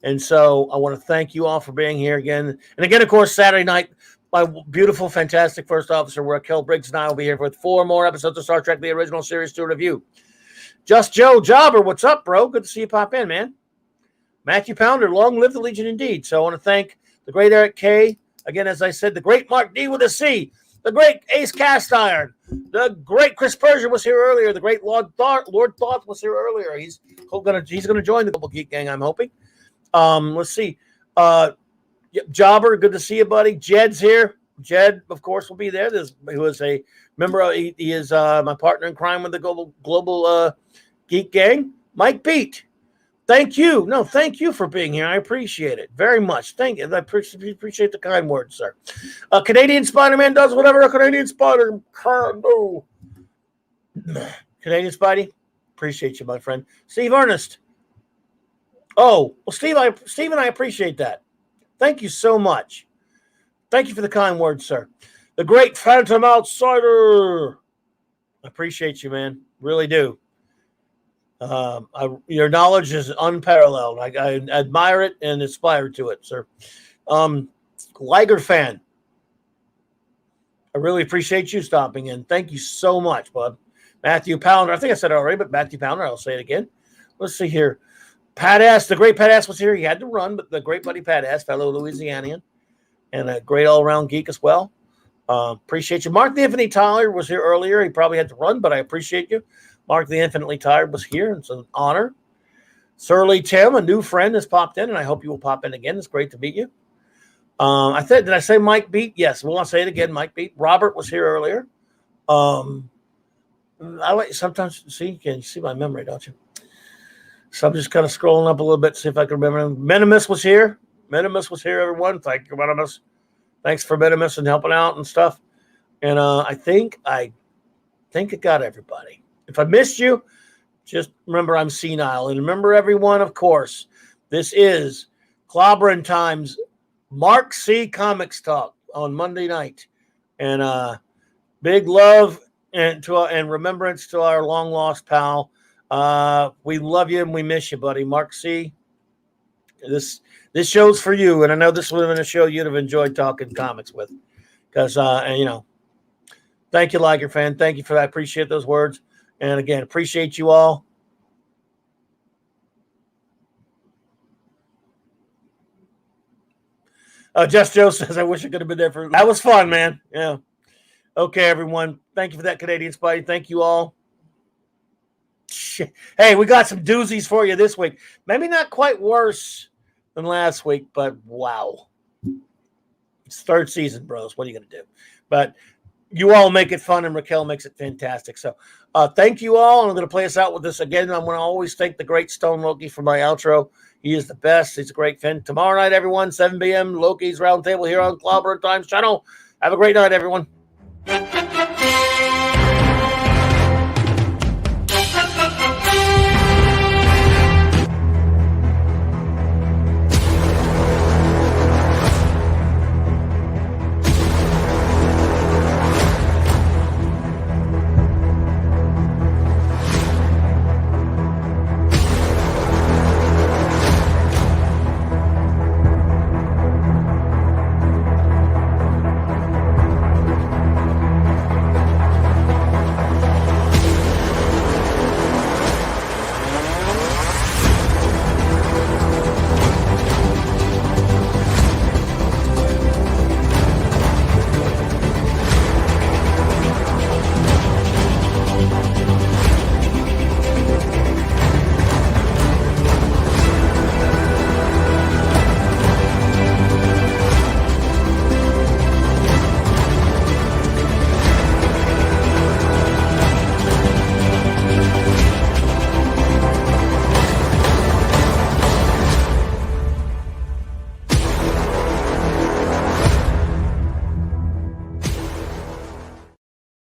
And so I want to thank you all for being here again. And again, of course, Saturday night, my beautiful, fantastic first officer, Raquel Briggs, and I will be here with 4 more episodes of Star Trek, the original series, to review. Just Joe Jobber, what's up, bro? Good to see you pop in, man. Matthew Pounder, long live the Legion indeed. So I want to thank the great Eric K. Again, as I said, the great Mark D with a C, the great Ace Cast Iron, the great Chris Persia was here earlier, the great Lord Thoth was here earlier. He's gonna join the Global Geek Gang, I'm hoping. Let's see. Jobber, good to see you, buddy. Jed's here. Jed, of course, will be there. Who is a member. He is my partner in crime with the Global Geek Gang. Mike Beat, thank you. No, thank you for being here. I appreciate it very much. Thank you. I appreciate the kind words, sir. Canadian Spider-Man does whatever a Canadian Spider can do. Canadian Spidey, appreciate you, my friend. Steve Ernest. Oh, well, Steve and I appreciate that. Thank you so much. Thank you for the kind words, sir. The great Phantom Outsider. I appreciate you, man. Really do. Your knowledge is unparalleled. I admire it and aspire to it, sir. Liger fan. I really appreciate you stopping in. Thank you so much, bud. Matthew Pounder. I think I said it already, but Matthew Pounder, I'll say it again. Let's see here. Pat S., the great Pat S. was here. He had to run, but the great buddy Pat S., fellow Louisianian, and a great all-around geek as well. Appreciate you. Mark the Infinitely Tired was here earlier. He probably had to run, but I appreciate you. Mark the Infinitely Tired was here. It's an honor. Surly Tim, a new friend, has popped in, and I hope you will pop in again. It's great to meet you. Did I say Mike Beat? Yes. Well, I'll say it again. Mike Beat. Robert was here earlier. I like sometimes you can see my memory, don't you? So I'm just kind of scrolling up a little bit to see if I can remember him. Minimus was here. Minimus was here, everyone. Thank you, Minimus. Thanks for Minimus and helping out and stuff. And I think I got everybody. If I missed you, just remember I'm senile. And remember, everyone, of course, this is Clobberin Times Mark C. Comics Talk on Monday night. And big love and remembrance to our long-lost pal. We love you and we miss you, buddy. Mark C., this show's for you. And I know this would have been a show you'd have enjoyed talking comics with. Because, thank you, Liger fan. Thank you for that. I appreciate those words. And again, appreciate you all. Just Joe says, I wish I could have been there for that. Was fun, man. Yeah. Okay, everyone. Thank you for that, Canadian Spidey. Thank you all. Hey, we got some doozies for you this week. Maybe not quite worse than last week, but wow. It's third season, bros. What are you going to do? But you all make it fun, and Raquel makes it fantastic. So thank you all. And I'm going to play us out with this again. I'm going to always thank the great Stone Loki for my outro. He is the best. He's a great fan. Tomorrow night, everyone, 7 p.m., Loki's Roundtable here on Clobberin Times channel. Have a great night, everyone.